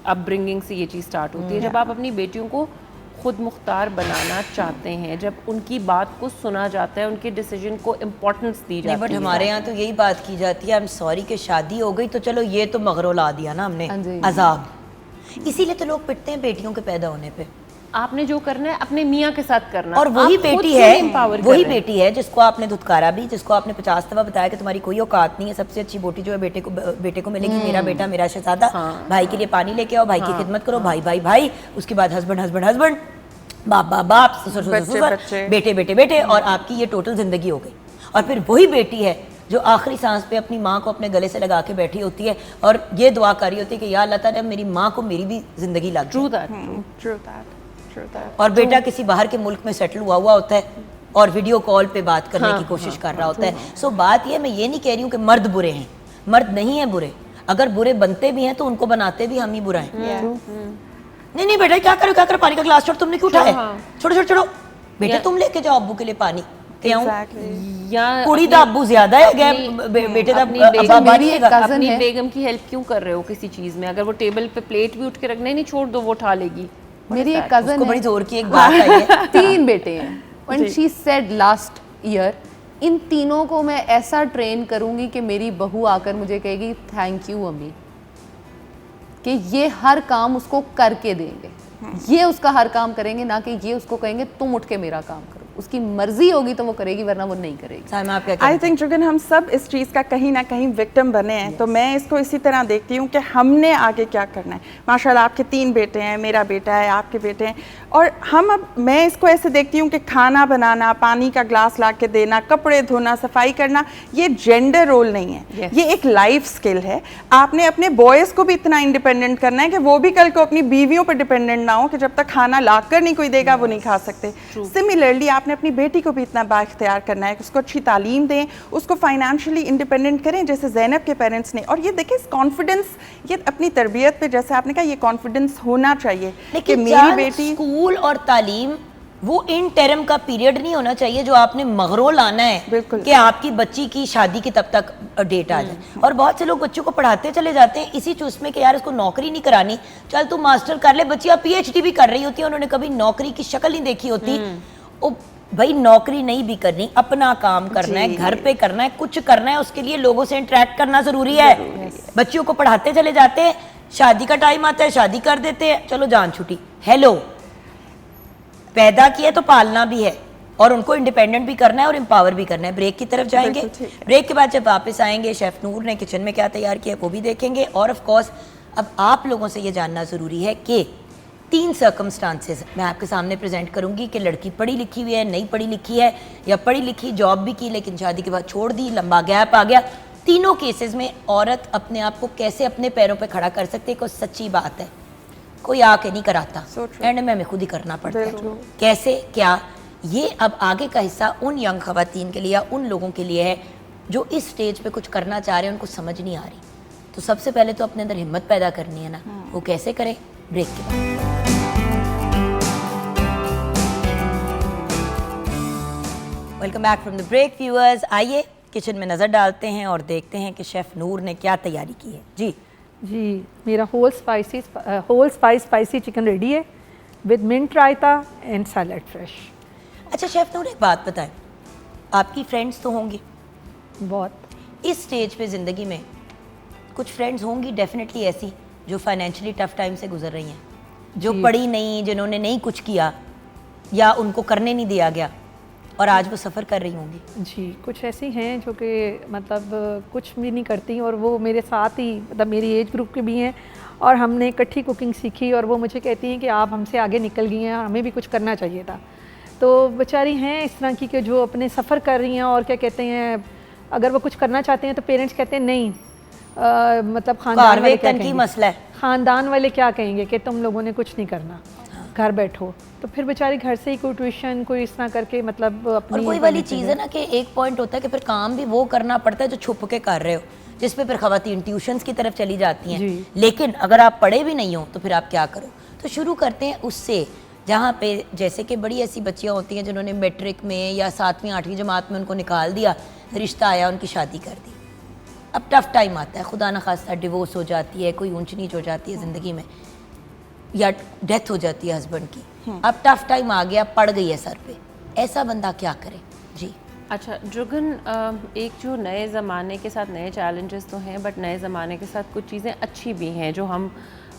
अपब्रिंगिंग से ये चीज़ स्टार्ट होती है। जब आप अपनी बेटियों को खुद मुख्तार बनाना चाहते हैं, जब उनकी बात को सुना जाता है, उनके डिसीजन को इम्पोर्टेंस दी जाती है। बट हमारे यहाँ तो यही बात की जाती है, आई एम सॉरी कि शादी हो गई तो चलो ये तो मगरो ला दिया ना हमने, अजाब। इसीलिए तो लोग पिटते हैं बेटियों के पैदा होने पे। आपने जो करना है अपने मियाँ के साथ करना, और वही आप खुद बेटी से है, empower वही कर रहे हैं। बेटी है जिसको आपने धुतकारा भी, जिसको आपने 50 दफा बताया कि तुम्हारी कोई औकात नहीं है, सबसे अच्छी बोटी जो है बेटे को मिलेगी, मेरा बेटा मेरा शहजादा, भाई के लिए पानी लेके आओ, भाई की खिदमत करो, भाई भाई भाई, उसके बाद हस्बैंड हस्बैंड हस्बैंड, बाप बाप बाप, ससुर ससुर ससुर, बेटे बेटे बेटे, और आपकी ये टोटल जिंदगी हो गई। और फिर वही बेटी है जो आखिरी सांस पे अपनी माँ को अपने गले से लगा के बैठी होती है और ये दुआ कर रही होती है कि या अल्लाह ताला मेरी माँ को मेरी भी जिंदगी लग जाए। और बेटा किसी बाहर के मुल्क में सेटल हुआ होता है और वीडियो कॉल पे बात करने की कोशिश कर रहा होता है। सो बात ये, मैं ये नहीं कह रही हूँ कि मर्द बुरे हैं, मर्द नहीं है बुरे, अगर बुरे बनते भी हैं तो उनको बनाते भी हम ही बुरा है। नहीं नहीं बेटा क्या करो पानी का ग्लास छोड़, तुमने क्यों उठाया, छोड़ो छोड़ो बेटे, तुम लेके जाओ अब्बू के लिए पानी, या कुड़ी दा अब्बू ज्यादा है, बेटे दा अपनी बेगम की हेल्प क्यों कर रहे हो किसी चीज में? अगर वो टेबल पे प्लेट भी उठ के रखने नहीं, छोड़ दो, वो उठा लेगी। मेरी एक कजन है, बड़ी जोर की एक बात आई है, 3 बेटे हैं, and she said last year in तीनों को मैं ऐसा ट्रेन करूंगी कि मेरी बहू आकर मुझे कहेगी थैंक यू अम्मी, कि ये हर काम उसको करके देंगे, ये उसका हर काम करेंगे, ना कि ये उसको कहेंगे तुम उठ के मेरा काम करो। उसकी मर्जी होगी तो वो करेगी, वरना वो नहीं करेगी। साइमा आप क्या आई कहते थिंक जुगन हम सब इस चीज़ का कहीं ना कहीं विक्टिम बने हैं। तो मैं इसको इसी तरह देखती हूँ कि हमने आगे क्या करना है। माशाल्लाह आपके 3 बेटे हैं, मेरा बेटा है, आपके बेटे हैं, और मैं इसको ऐसे देखती हूँ कि खाना बनाना, पानी का ग्लास ला के देना, कपड़े धोना, सफाई करना, ये जेंडर रोल नहीं है, ये एक लाइफ स्किल है। आपने अपने बॉयज़ को भी इतना इंडिपेंडेंट करना है कि वो भी कल को अपनी बीवियों पर डिपेंडेंट ना हो कि जब तक खाना लाकर नहीं कोई देगा वो नहीं खा सकते। सिमिलरली आपने अपनी बेटी को भी इतना बाइख्तियार करना है कि उसको अच्छी तालीम दें, उसको फाइनेंशियली इंडिपेंडेंट करें जैसे ज़ैनब के पेरेंट्स ने। और ये देखिए कॉन्फिडेंस, ये अपनी तरबियत पे जैसे आपने कहा ये कॉन्फिडेंस होना चाहिए कि मेरी बेटी। स्कूल और तालीम वो इन टर्म का पीरियड नहीं होना चाहिए जो आपने मगरो लाना है बिल्कुल। कि आपकी बच्ची की शादी की तब तक डेट आ जाए। और बहुत से लोग बच्चों को पढ़ाते चले जाते हैं इसी चूस में कि यार इसको नौकरी नहीं करानी, चल तू मास्टर कर ले। बच्चियां पीएचडी भी कर रही होती है, उन्होंने कभी नौकरी की शक्ल नहीं देखी होती। ओ भाई नौकरी नहीं भी करनी, अपना काम करना है, घर पे करना है, कुछ करना है, उसके लिए लोगों से इंटरेक्ट करना जरूरी है। बच्चियों को पढ़ाते चले जाते हैं, शादी का टाइम आता है शादी कर देते हैं, चलो जान छुट्टी। हेलो, पैदा किया तो पालना भी है और उनको इंडिपेंडेंट भी करना है और एम्पावर भी करना है। ब्रेक की तरफ जाएंगे, ब्रेक के बाद जब वापस आएंगे शेफ नूर ने किचन में क्या तैयार किया वो भी देखेंगे। और ऑफ कोर्स अब आप लोगों से ये जानना ज़रूरी है कि 3 सर्कमस्टांसेस मैं आपके सामने प्रेजेंट करूंगी कि लड़की पढ़ी लिखी हुई है, नहीं पढ़ी लिखी है, या पढ़ी लिखी जॉब भी की लेकिन शादी के बाद छोड़ दी, लंबा गैप आ गया। तीनों केसेस में औरत अपने आप को कैसे अपने पैरों पे खड़ा कर सकती है। कोई सच्ची बात है, कोई आके नहीं कराता, एंड में हमें खुद ही करना पड़ता है। कैसे क्या, ये अब आगे का हिस्सा उन यंग खवातीन के लिए या उन लोगों के लिए है जो इस स्टेज पे कुछ करना चाह रहे हैं, उनको समझ नहीं आ रही। तो सबसे पहले तो अपने अंदर हिम्मत पैदा करनी है ना, वो कैसे करें? ब्रेक के बाद। Welcome back from the break viewers. आइए किचन में नज़र डालते हैं और देखते हैं कि शेफ़ नूर ने क्या तैयारी की है। जी मेरा whole spice spicy chicken ready है with mint raita and salad fresh. अच्छा शेफ़ नूर, एक बात बताएं, आपकी फ्रेंड्स तो होंगी बहुत। इस स्टेज पे ज़िंदगी में कुछ फ्रेंड्स होंगी डेफिनेटली ऐसी जो फाइनेंशियली टफ टाइम से गुजर रही हैं, जो पढ़ी नहीं, जिन्होंने नहीं कुछ किया या उनको करने नहीं दिया गया और आज वो सफ़र कर रही होंगी। जी, कुछ ऐसी हैं जो कि मतलब कुछ भी नहीं करती और वो मेरे साथ ही, मतलब मेरी एज ग्रुप के भी हैं और हमने इकट्ठी कुकिंग सीखी और वो मुझे कहती हैं कि आप हमसे आगे निकल गई हैं, हमें भी कुछ करना चाहिए था। तो बेचारी हैं इस तरह की कि जो अपने सफ़र कर रही हैं और क्या कहते हैं, अगर वो कुछ करना चाहते हैं तो पेरेंट्स कहते हैं नहीं, मतलब खानदान वाले क्या कहेंगे, मसला है, खानदान वाले क्या कहेंगे कि तुम लोगों ने कुछ नहीं करना, घर बैठो। तो फिर बेचारी घर से ही कोई ट्यूशन कोई इस तरह करके मतलब अपनी। और कोई वाली चीज़ है ना कि एक पॉइंट होता है कि फिर काम भी वो करना पड़ता है जो छुप के कर रहे हो, जिस पे फिर खवातीन ट्यूशन्स की तरफ चली जाती हैं। लेकिन अगर आप पढ़े भी नहीं हो तो फिर आप क्या करो? तो शुरू करते हैं उससे जहाँ पे जैसे कि बड़ी ऐसी बच्चियाँ होती हैं जिन्होंने मैट्रिक में या 7वीं 8वीं जमात में उनको निकाल दिया, रिश्ता आया, उनकी शादी कर दी। अब टफ़ टाइम आता है, खुदा न खास्ता डिवोर्स हो जाती है, कोई ऊंच नीच हो जाती है ज़िंदगी में, या डेथ हो जाती है हस्बैंड की। अब टफ टाइम आ गया, पड़ गई है सर पे, ऐसा बंदा क्या करे? जी अच्छा जुगन, एक जो नए ज़माने के साथ नए चैलेंजेस तो हैं, बट नए ज़माने के साथ कुछ चीज़ें अच्छी भी हैं जो हम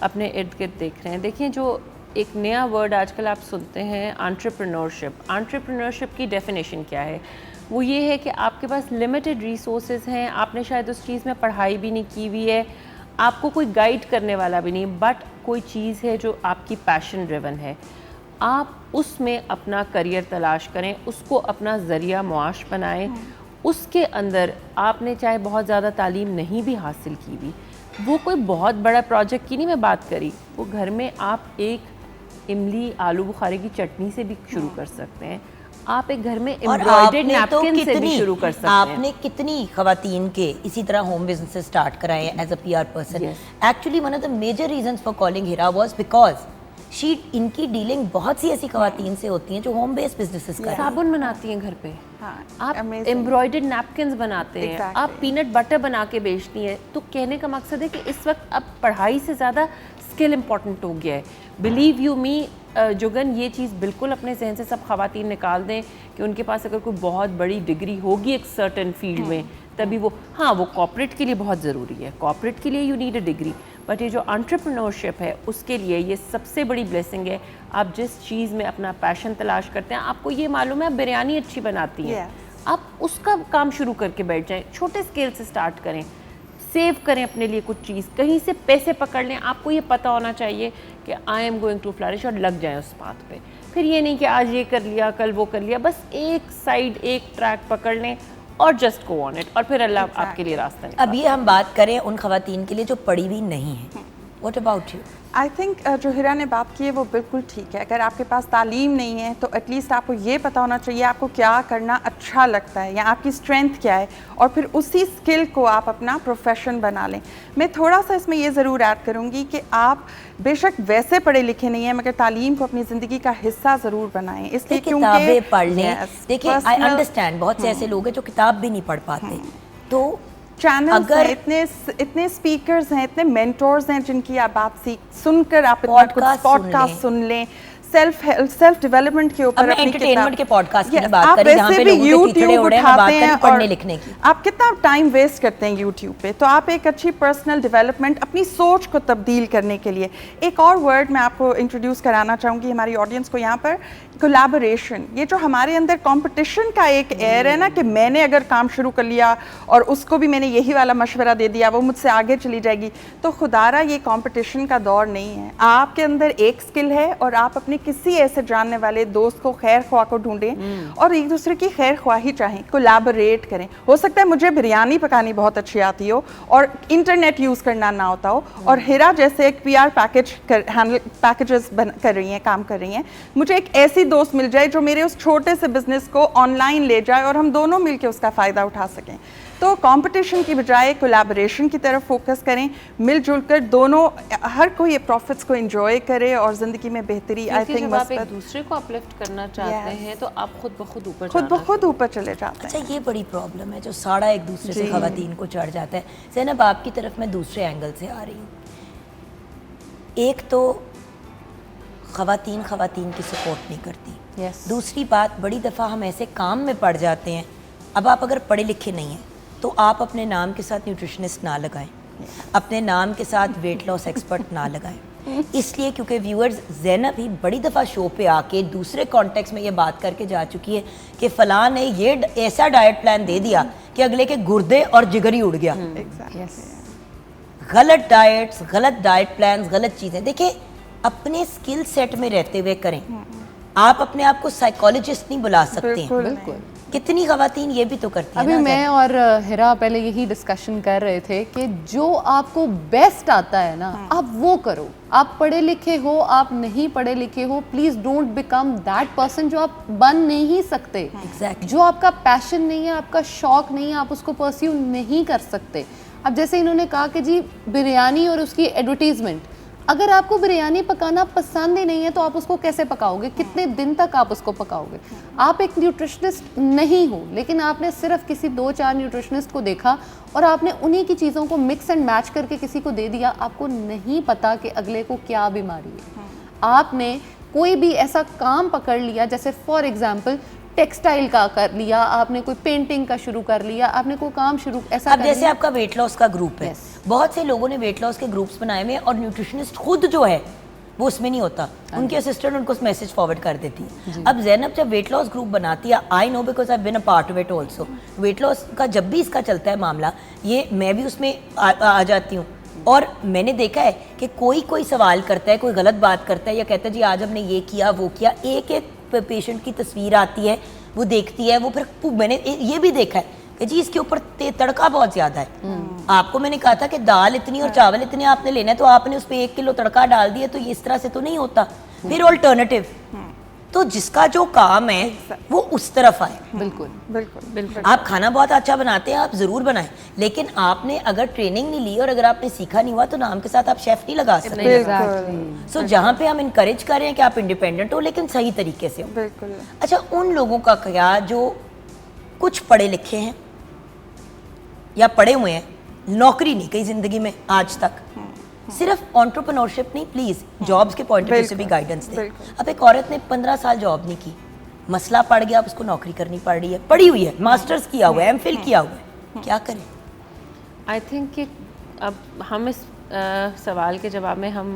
अपने इर्द गिर्द देख रहे हैं। देखिए, जो एक नया वर्ड आजकल आप सुनते हैं, एंटरप्रेन्योरशिप। एंटरप्रेन्योरशिप की डेफिनेशन क्या है? वो ये है कि आपके पास लिमिटेड रिसोर्सेज हैं, आपने शायद उस चीज़ में पढ़ाई भी नहीं की हुई है, आपको कोई गाइड करने वाला भी नहीं, बट कोई चीज़ है जो आपकी पैशन ड्रिवन है, आप उसमें अपना करियर तलाश करें, उसको अपना ज़रिया मुआश बनाएं। उसके अंदर आपने चाहे बहुत ज़्यादा तालीम नहीं भी हासिल की हुई, वो कोई बहुत बड़ा प्रोजेक्ट की नहीं मैं बात करी, वो घर में आप एक इमली आलू बुखारे की चटनी से भी शुरू कर सकते हैं, आप एक घर में एम्ब्रॉयडर्ड नैपकिन से भी शुरू कर सकते हैं। आपने कितनी खवातीन के इसी तरह होम बिजनेस स्टार्ट कराए as a PR person? Actually one of the major reasons for calling Hira was because इनकी डीलिंग बहुत सी ऐसी खवातीन से होती हैं जो होम बेस्ड बिजनेसेस कर रही हैं। साबुन बनाती हैं घर पे, आप amazing. एम्ब्रॉयडर्ड नैपकिन्स बनाते हैं, आप पीनट बटर बना के बेचती हैं। तो कहने का मकसद है कि इस वक्त अब पढ़ाई से ज़्यादा स्किल इम्पॉर्टेंट हो गया है। बिलीव यू मी जुगन, ये चीज़ बिल्कुल अपने जहन से सब खवातीन निकाल दें कि उनके पास अगर कोई बहुत बड़ी डिग्री होगी एक सर्टेन फील्ड में, तभी वो, हाँ वो कॉर्पोरेट के लिए बहुत ज़रूरी है, कॉर्पोरेट के लिए you need a degree, but ये जो एंटरप्रेन्योरशिप है उसके लिए ये सबसे बड़ी ब्लेसिंग है। आप जिस चीज़ में अपना पैशन तलाश करते हैं, आपको ये मालूम है आप बिरयानी अच्छी बनाती हैं, आप उसका काम शुरू करके बैठ जाएं, छोटे स्केल से स्टार्ट करें, सेव करें अपने लिए कुछ चीज़, कहीं से पैसे पकड़ लें। आपको ये पता होना चाहिए कि I am going to flourish और लग जाएं उस बात पे। फिर ये नहीं कि आज ये कर लिया कल वो कर लिया, बस एक साइड एक ट्रैक पकड़ लें और जस्ट गो ऑन इट, और फिर अल्लाह आपके लिए रास्ता निकाले। अब ये हम बात करें उन खवातीन के लिए जो पढ़ी हुई नहीं है, what about you? I think जो हिरा ने बात की है वो बिल्कुल ठीक है। अगर आपके पास तालीम नहीं है तो एटलीस्ट आपको ये पता होना चाहिए आपको क्या करना अच्छा लगता है या आपकी स्ट्रेंथ क्या है, और फिर उसी स्किल को आप अपना प्रोफेशन बना लें। मैं थोड़ा सा इसमें ये ज़रूर ऐड करूँगी कि आप बेशक वैसे पढ़े लिखे नहीं हैं मगर तालीम को अपनी ज़िंदगी का हिस्सा ज़रूर बनाएं, इसलिए किताबें पढ़ लें। देखिए आई अंडरस्टैंड बहुत से ऐसे लोग हैं जो किताब भी नहीं पढ़ पाते, तो चैनल्स अगर हैं, इतने स्पीकर्स हैं, इतने मेंटोर्स हैं जिनकी आप बात सुनकर आप इतना कुछ पॉडकास्ट सुन लें, सेल्फ डेवलपमेंट के ऊपर, अपनी एंटरटेनमेंट के पॉडकास्ट की Yes, बात आप करें जहाँ वैसे पे भी लोगों के कीचड़े YouTube उड़े हैं, मैं बात उठाते करें हैं पढ़ने और लिखने की। आप कितना टाइम वेस्ट करते हैं YouTube पे, तो आप एक अच्छी पर्सनल डेवलपमेंट, अपनी सोच को तब्दील करने के लिए एक और वर्ड मैं आपको इंट्रोड्यूस कराना चाहूँगी हमारी ऑडियंस को यहाँ पर, कोलैबोरेशन। ये जो हमारे अंदर कंपटीशन का एक एयर है ना कि मैंने अगर काम शुरू कर लिया और उसको भी मैंने यही वाला मशवरा दे दिया, वो मुझसे आगे चली जाएगी, तो खुदारा ये कंपटीशन का दौर नहीं है। आपके अंदर एक स्किल है और आप अपने किसी ऐसे जानने वाले दोस्त को, खैर ख्वाह को ढूंढें और एक दूसरे की खैर ख्वाही चाहें, कोलैबोरेट करें। हो सकता है मुझे बिरयानी पकानी बहुत अच्छी आती हो और इंटरनेट यूज़ करना ना होता हो, और हिरा जैसे एक PR पैकेजेस कर रही हैं, काम कर रही हैं, मुझे एक ऐसी दोस्त मिल जाए जो मेरे उस छोटे से बिजनेस को ऑनलाइन ले जाए और हम दोनों मिलकर उसका फ़ायदा उठा सकें। तो कंपटीशन की बजाय कोलैबोरेशन की तरफ फोकस करें, मिलजुल कर दोनों, हर कोई ये प्रॉफिट्स को एंजॉय करे और ज़िंदगी में बेहतरी, आई थिंक जब आप एक दूसरे को अपलिफ्ट करना चाहते हैं तो आप खुद ब खुद ऊपर चले जाते हैं। अच्छा, ये बड़ी प्रॉब्लम है जो साड़ा एक दूसरे से खवातीन को चढ़ जाता है। ज़ैनब, आपकी तरफ मैं दूसरे एंगल से आ रही हूँ। एक तो खवातीन की सपोर्ट नहीं करती, दूसरी बात, बड़ी दफ़ा हम ऐसे काम में पड़ जाते हैं, अब आप अगर पढ़े लिखे नहीं हैं तो आप अपने नाम के साथ न्यूट्रिशनिस्ट ना लगाएं, अपने नाम के साथ वेट लॉस एक्सपर्ट ना लगाएं, इसलिए क्योंकि व्यूअर्स, ज़ैनब ही बड़ी दफ़ा शो पे आके दूसरे कॉन्टेक्स्ट में ये बात करके जा चुकी है कि फ़लाँ ने ये ऐसा डाइट प्लान दे दिया कि अगले के गुर्दे और जिगर ही उड़ गया। गलत डाइट्स, गलत डाइट प्लान, गलत चीज़ें। देखिए, अपने स्किल सेट में रहते हुए करें। आप अपने आप को साइकोलॉजिस्ट नहीं बुला सकते हैं। बिल्कुल। कितनी खवातीन ये भी तो करती हैं अभी ना। मैं और हिरा पहले यही डिस्कशन कर रहे थे कि जो आपको बेस्ट आता है ना, आप वो करो। आप पढ़े लिखे हो, आप नहीं पढ़े लिखे हो, please don't become that person जो आप बन नहीं सकते। Exactly. जो आपका पैशन नहीं है, आपका शौक नहीं है, आप उसको परस्यू नहीं कर सकते। अब जैसे इन्होंने कहा कि जी बिरयानी और उसकी एडवर्टीजमेंट, अगर आपको बिरयानी पकाना पसंद ही नहीं है तो आप उसको कैसे पकाओगे? कितने दिन तक आप उसको पकाओगे? आप एक न्यूट्रिशनिस्ट नहीं हो, लेकिन आपने सिर्फ किसी 2-4 न्यूट्रिशनिस्ट को देखा और आपने उन्हीं की चीज़ों को मिक्स एंड मैच करके किसी को दे दिया। आपको नहीं पता कि अगले को क्या बीमारी है। आपने कोई भी ऐसा काम पकड़ लिया, जैसे फॉर एग्जाम्पल टेक्सटाइल का कर लिया, आपने कोई पेंटिंग का शुरू कर लिया, आपने कोई काम शुरू ऐसा अब जैसे आपका वेट लॉस का ग्रुप है, Yes. बहुत से लोगों ने वेट लॉस के ग्रुप्स बनाए हुए हैं और न्यूट्रिशनिस्ट खुद जो है वो उसमें नहीं होता, उनके असिस्टेंट उनको मैसेज फॉरवर्ड कर देती है। अब ज़ैनब जब वेट लॉस ग्रुप बनाती है, I know because I been a part of it also, weight loss का जब भी इसका चलता है मामला, ये मैं भी उसमें आ जाती हूँ और मैंने देखा है कि कोई सवाल करता है, कोई गलत बात करता है या कहता है जी आज हमने ये किया वो किया, एक पेशेंट की तस्वीर आती है, वो देखती है, वो फिर मैंने ये भी देखा है कि जी इसके ऊपर तड़का बहुत ज़्यादा है। आपको मैंने कहा था कि दाल इतनी और चावल इतने आपने लेना है, तो आपने उस पर 1 किलो तड़का डाल दिया, तो ये इस तरह से तो नहीं होता। फिर ऑल्टरनेटिव, तो जिसका जो काम है वो उस तरफ आए। बिल्कुल बिल्कुल बिल्कुल। आप खाना बहुत अच्छा बनाते हैं, आप ज़रूर बनाएं, लेकिन आपने अगर ट्रेनिंग नहीं ली और अगर आपने सीखा नहीं हुआ तो नाम के साथ आप शेफ नहीं लगा सकते। सो जहाँ पे हम इनकरेज कर रहे हैं कि आप इंडिपेंडेंट हो लेकिन सही तरीके से हो। बिल्कुल। अच्छा, उन लोगों का क्या जो कुछ पढ़े लिखे हैं या पढ़े हुए हैं, नौकरी नहीं कहीं ज़िंदगी में आज तक, सिर्फ एंटरप्रेन्योरशिप नहीं, प्लीज जॉब्स के पॉइंट ऑफ व्यू से भी गाइडेंस दें। अब एक औरत ने 15 साल जॉब नहीं की, मसला पड़ गया, अब उसको नौकरी करनी पड़ रही है, पढ़ी हुई है, मास्टर्स किया हुआ है, MPhil किया हुआ है, क्या करें? आई थिंक कि अब हम इस सवाल के जवाब में हम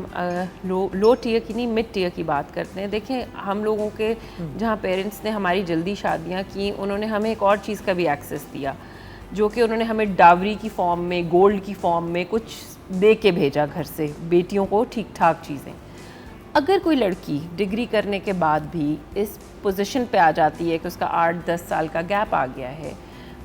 लो टियर की नहीं, मिड टियर की बात करते हैं। देखें, हम लोगों के जहाँ पेरेंट्स ने हमारी जल्दी शादियाँ की, उन्होंने हमें एक और चीज़ का भी एक्सेस दिया, जो कि उन्होंने हमें डावरी की फॉर्म में, गोल्ड की फॉर्म में कुछ दे के भेजा घर से, बेटियों को ठीक ठाक चीज़ें। अगर कोई लड़की डिग्री करने के बाद भी इस पोजीशन पे आ जाती है कि उसका 8-10 साल का गैप आ गया है,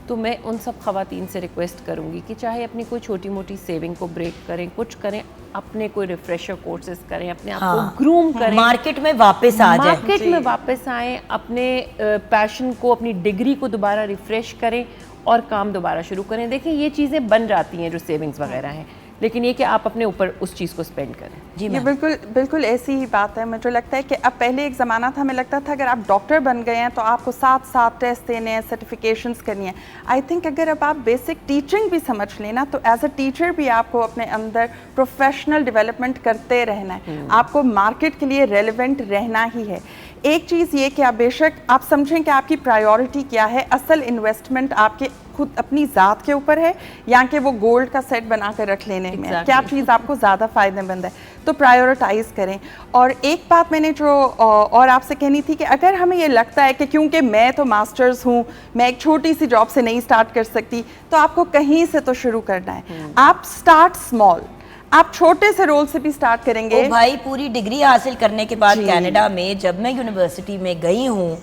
तो मैं उन सब ख़वातीन से रिक्वेस्ट करूँगी कि चाहे अपनी कोई छोटी मोटी सेविंग को ब्रेक करें, कुछ करें, अपने कोई रिफ्रेशर कोर्सेज करें, अपने आप को ग्रूम करें, मार्केट में वापस आ जाए, मार्केट में वापस आएँ, अपने पैशन को, अपनी डिग्री को दोबारा रिफ़्रेश करें और काम दोबारा शुरू करें। देखें, ये चीज़ें बन जाती हैं जो सेविंग्स वगैरह हैं, लेकिन ये कि आप अपने ऊपर उस चीज़ को स्पेंड करें। जी ये मैम। बिल्कुल ऐसी ही बात है। मुझे लगता है कि अब पहले एक ज़माना था, हमें लगता था अगर आप डॉक्टर बन गए हैं तो आपको 7 टेस्ट देने हैं, सर्टिफिकेशंस करनी है। आई थिंक अगर अब आप बेसिक टीचिंग भी समझ लेना तो एज अ टीचर भी आपको अपने अंदर प्रोफेशनल डेवलपमेंट करते रहना है, आपको मार्केट के लिए रेलिवेंट रहना ही है। एक चीज़ ये कि आप बेशक आप समझें कि आपकी प्रायोरिटी क्या है, असल इन्वेस्टमेंट आपके खुद अपनी ज़ात के ऊपर है या कि वो गोल्ड का सेट बना कर रख लेने में, क्या चीज़ आपको ज़्यादा फ़ायदेमंद है, तो प्रायोरिटाइज़ करें। और एक बात मैंने जो और आपसे कहनी थी कि अगर हमें ये लगता है कि क्योंकि मैं तो मास्टर्स हूँ, मैं एक छोटी सी जॉब से नहीं स्टार्ट कर सकती, तो आपको कहीं से तो शुरू करना है। आप स्टार्ट स्मॉल, आप छोटे से रोल से भी स्टार्ट करेंगे। ओ भाई, पूरी डिग्री हासिल करने के बाद कनाडा में जब मैं यूनिवर्सिटी में गई हूँ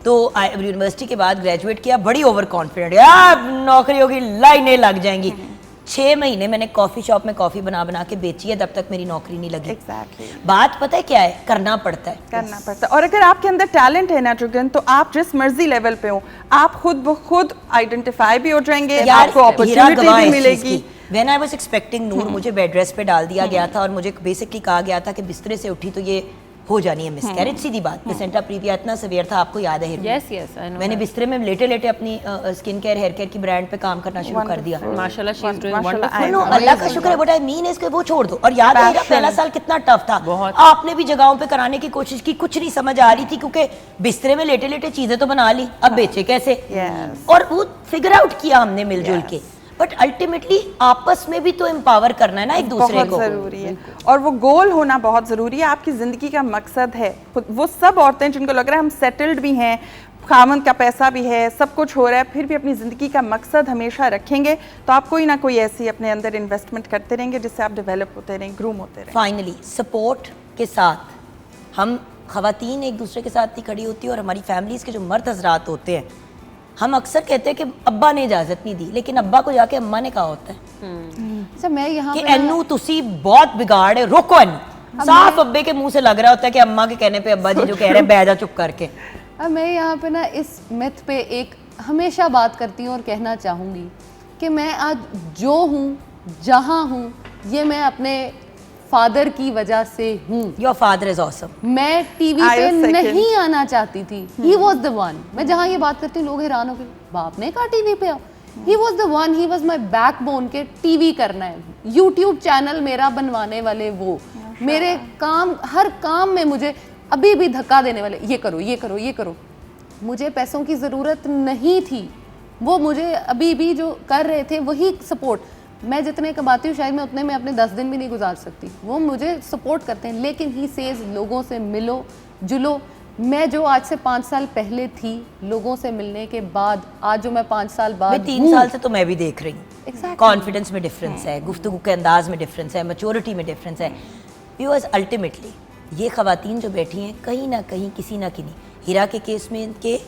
तो यूनिवर्सिटी के बाद ग्रेजुएट किया, बड़ी ओवर कॉन्फिडेंट, यार नौकरियों की लाइनें लग जाएंगी। 6 महीने मैंने कॉफ़ी शॉप में कॉफ़ी बना बना के बेची है, तब तक मेरी नौकरी नहीं लगी। Exactly. बात पता है क्या है, करना पड़ता है, करना पड़ता है। और अगर आपके अंदर टैलेंट है ना जुगन, तो आप जिस मर्जी लेवल पे हो, आप खुद ब खुद आइडेंटिफाई भी हो जाएंगे, आपको अपॉर्चुनिटी भी मिलेगी। When I was expecting नूर, मुझे बेड रेस्ट पे डाल दिया गया था और मुझे बेसिकली कहा गया था कि बिस्तरे से उठी तो ये हो जानी है मिसकैरेज, सीधी बात। प्लेसेंटा प्रीविया इतना सीवियर था, आपको याद है? Yes yes, I know. मैंने बिस्तरे में लेटे लेटे अपनी स्किन केयर, हेयर केयर की ब्रांड पे काम करना शुरू कर दिया। माशाल्लाह, शी इज डूइंग माशाल्लाह, वंडरफुल। नो, अल्लाह का शुक्र है। व्हाट आई मीन इज कि वो छोड़ दो। और याद है मेरा पहला साल कितना टफ था, आपने भी जगहों पे कराने की कोशिश की, कुछ नहीं समझ आ रही थी क्योंकि बिस्तरे में लेटे लेटे चीजें तो बना ली, अब बेचे कैसे? और वो फिगर आउट किया हमने मिलजुल के। बट अल्टीमेटली आपस में भी तो एम्पावर करना है ना एक दूसरे को, बहुत ज़रूरी है। और वो गोल होना बहुत ज़रूरी है, आपकी ज़िंदगी का मकसद है। वो सब औरतें जिनको लग रहा है हम सेटल्ड भी हैं, खामन का पैसा भी है, सब कुछ हो रहा है, फिर भी अपनी ज़िंदगी का मकसद हमेशा रखेंगे, तो आप कोई ना कोई ऐसी अपने अंदर इन्वेस्टमेंट करते रहेंगे जिससे आप डेवलप होते रहें, ग्रूम होते रहें। फाइनली सपोर्ट के साथ हम खवातीन एक दूसरे के साथ ही खड़ी होती है, और हमारी फैमिलीज़ के जो मर्द हजरात होते हैं, हम अक्सर कहते हैं कि अब्बा ने इजाज़त नहीं दी, लेकिन अब्बा को जाके अम्मा ने कहा होता है अच्छा, मैं यहाँ कि पे एनू तुसी बहुत बिगाड़ है, रोको एनू। साफ अब्बे के मुंह से लग रहा होता है कि अम्मा के कहने पे अब्बा जी जो कह रहे हैं बैठ जा चुप करके। अब मैं यहाँ पे ना इस मिथ पे एक हमेशा बात करती हूँ और कहना चाहूँगी कि मैं आज जो हूँ, जहाँ हूँ, ये मैं अपने फादर की वजह से हूँ। Your father is awesome. मैं टीवी पे नहीं आना चाहती थी, ही वॉज द वन। मैं जहाँ ये बात करती हूँ लोग हैरान हो गए, बाप ने कहा टीवी पे आओ। He was the one, he was my backbone के टीवी करना है, यूट्यूब चैनल मेरा बनवाने वाले वो, मेरे काम, हर काम में मुझे अभी भी धक्का देने वाले, ये करो ये करो ये करो। मुझे पैसों की ज़रूरत नहीं थी, वो मुझे अभी भी जो कर रहे थे वही सपोर्ट। मैं जितने कमाती हूँ शायद मैं उतने में अपने 10 दिन भी नहीं गुजार सकती, वो मुझे सपोर्ट करते हैं। लेकिन ही सेज लोगों से मिलो जुलो। मैं जो आज से 5 साल पहले थी, लोगों से मिलने के बाद आज जो मैं 5 साल बाद 3 साल से तो मैं भी देख रही हूँ, Exactly. कॉन्फिडेंस में डिफरेंस है, गुफ्तगू के अंदाज में डिफरेंस है, मैच्योरिटी में डिफरेंस है। व्यूअर्स, अल्टीमेटली ये खवातीन जो बैठी हैं, कहीं ना कहीं किसी ना किसी, हिरा के केस में इनके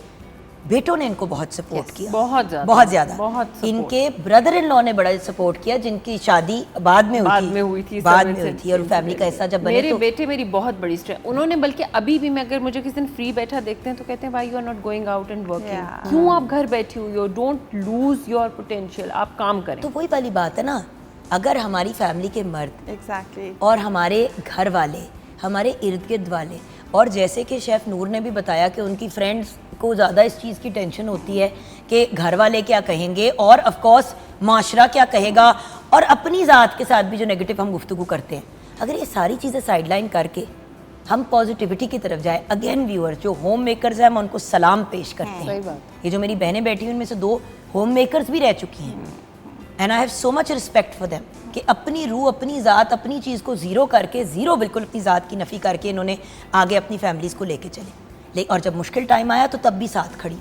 बेटों ने इनको बहुत सपोर्ट किया, बहुत ज़्यादा, बहुत ज़्यादा। बहुत support। इनके ब्रदर इन लॉ ने बड़ा सपोर्ट किया, जिनकी शादी बाद में हुई थी और फैमिली का हिस्सा जब बने। मेरे तो बेटे मेरी बहुत बड़ी स्ट्रेंथ, उन्होंने बल्कि अभी भी मैं अगर मुझे किसी दिन फ्री बैठा देखते हैं तो कहते हैं why you are not going out and working, क्यों आप घर बैठी हुई हो, डोंट लूज योर पोटेंशियल, आप काम करें। तो वही वाली बात है ना, अगर हमारी फैमिली के मर्द एग्जैक्टली और हमारे घर वाले, हमारे इर्द गिर्द वाले, और जैसे कि शेफ़ नूर ने भी बताया कि उनकी फ्रेंड्स को ज़्यादा इस चीज़ की टेंशन होती है कि घर वाले क्या कहेंगे और ऑफ कोर्स माशरा क्या कहेगा, और अपनी ज़ात के साथ भी जो नेगेटिव हम गुफ्तगू करते हैं, अगर ये सारी चीज़ें साइडलाइन करके हम पॉजिटिविटी की तरफ जाए। अगेन व्यूअर, जो होम मेकर्स हैं हम उनको सलाम पेश करते हैं। सही बात। ये जो मेरी बहनें बैठी हुई उनमें से 2 होम मेकर्स भी रह चुकी हैं, and I have so much respect for them कि अपनी रूह, अपनी ज़ात, अपनी चीज़ को ज़ीरो करके, ज़ीरो बिल्कुल अपनी ज़ात की नफ़ी करके इन्होंने आगे अपनी फैमिलीज़ को लेके चले। और जब मुश्किल टाइम आया तो तब भी साथ खड़ी।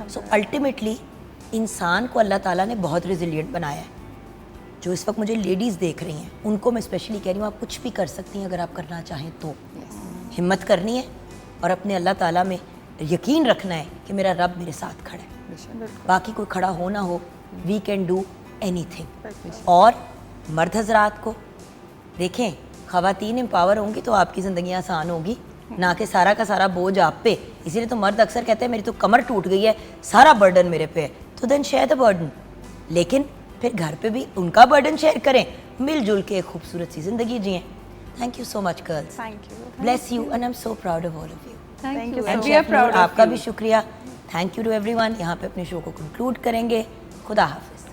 सो अल्टीमेटली इंसान को अल्लाह ताला ने बहुत रिजिलियंट बनाया है। जो इस वक्त मुझे लेडीज़ देख रही हैं उनको मैं स्पेशली कह रही हूँ, आप कुछ भी कर सकती हैं अगर आप करना चाहें तो। हिम्मत करनी है और अपने अल्लाह ताला में यकीन रखना है कि मेरा रब मेरे साथ खड़ा है, बाकी कोई खड़ा हो ना हो, वी कैन डू एनीथिंग। और मर्द हजरात को देखें, ख़वातीन एम्पावर होंगी तो आपकी ज़िंदगी आसान होगी, ना कि सारा का सारा बोझ आप पे। इसीलिए तो मर्द अक्सर कहते हैं मेरी तो कमर टूट गई है, सारा बर्डन मेरे पे है, तो देन शेयर द बर्डन। लेकिन फिर घर पे भी उनका बर्डन शेयर करें, मिलजुल के एक खूबसूरत सी ज़िंदगी जिएं। Thank you so much girls, Thank you. Bless you, and I am so proud of all of you. Thank you and chef Noor, आपका भी शुक्रिया। Thank you to everyone. यहाँ पे अपने शो को कंक्लूड करेंगे। खुदा हाफिज़।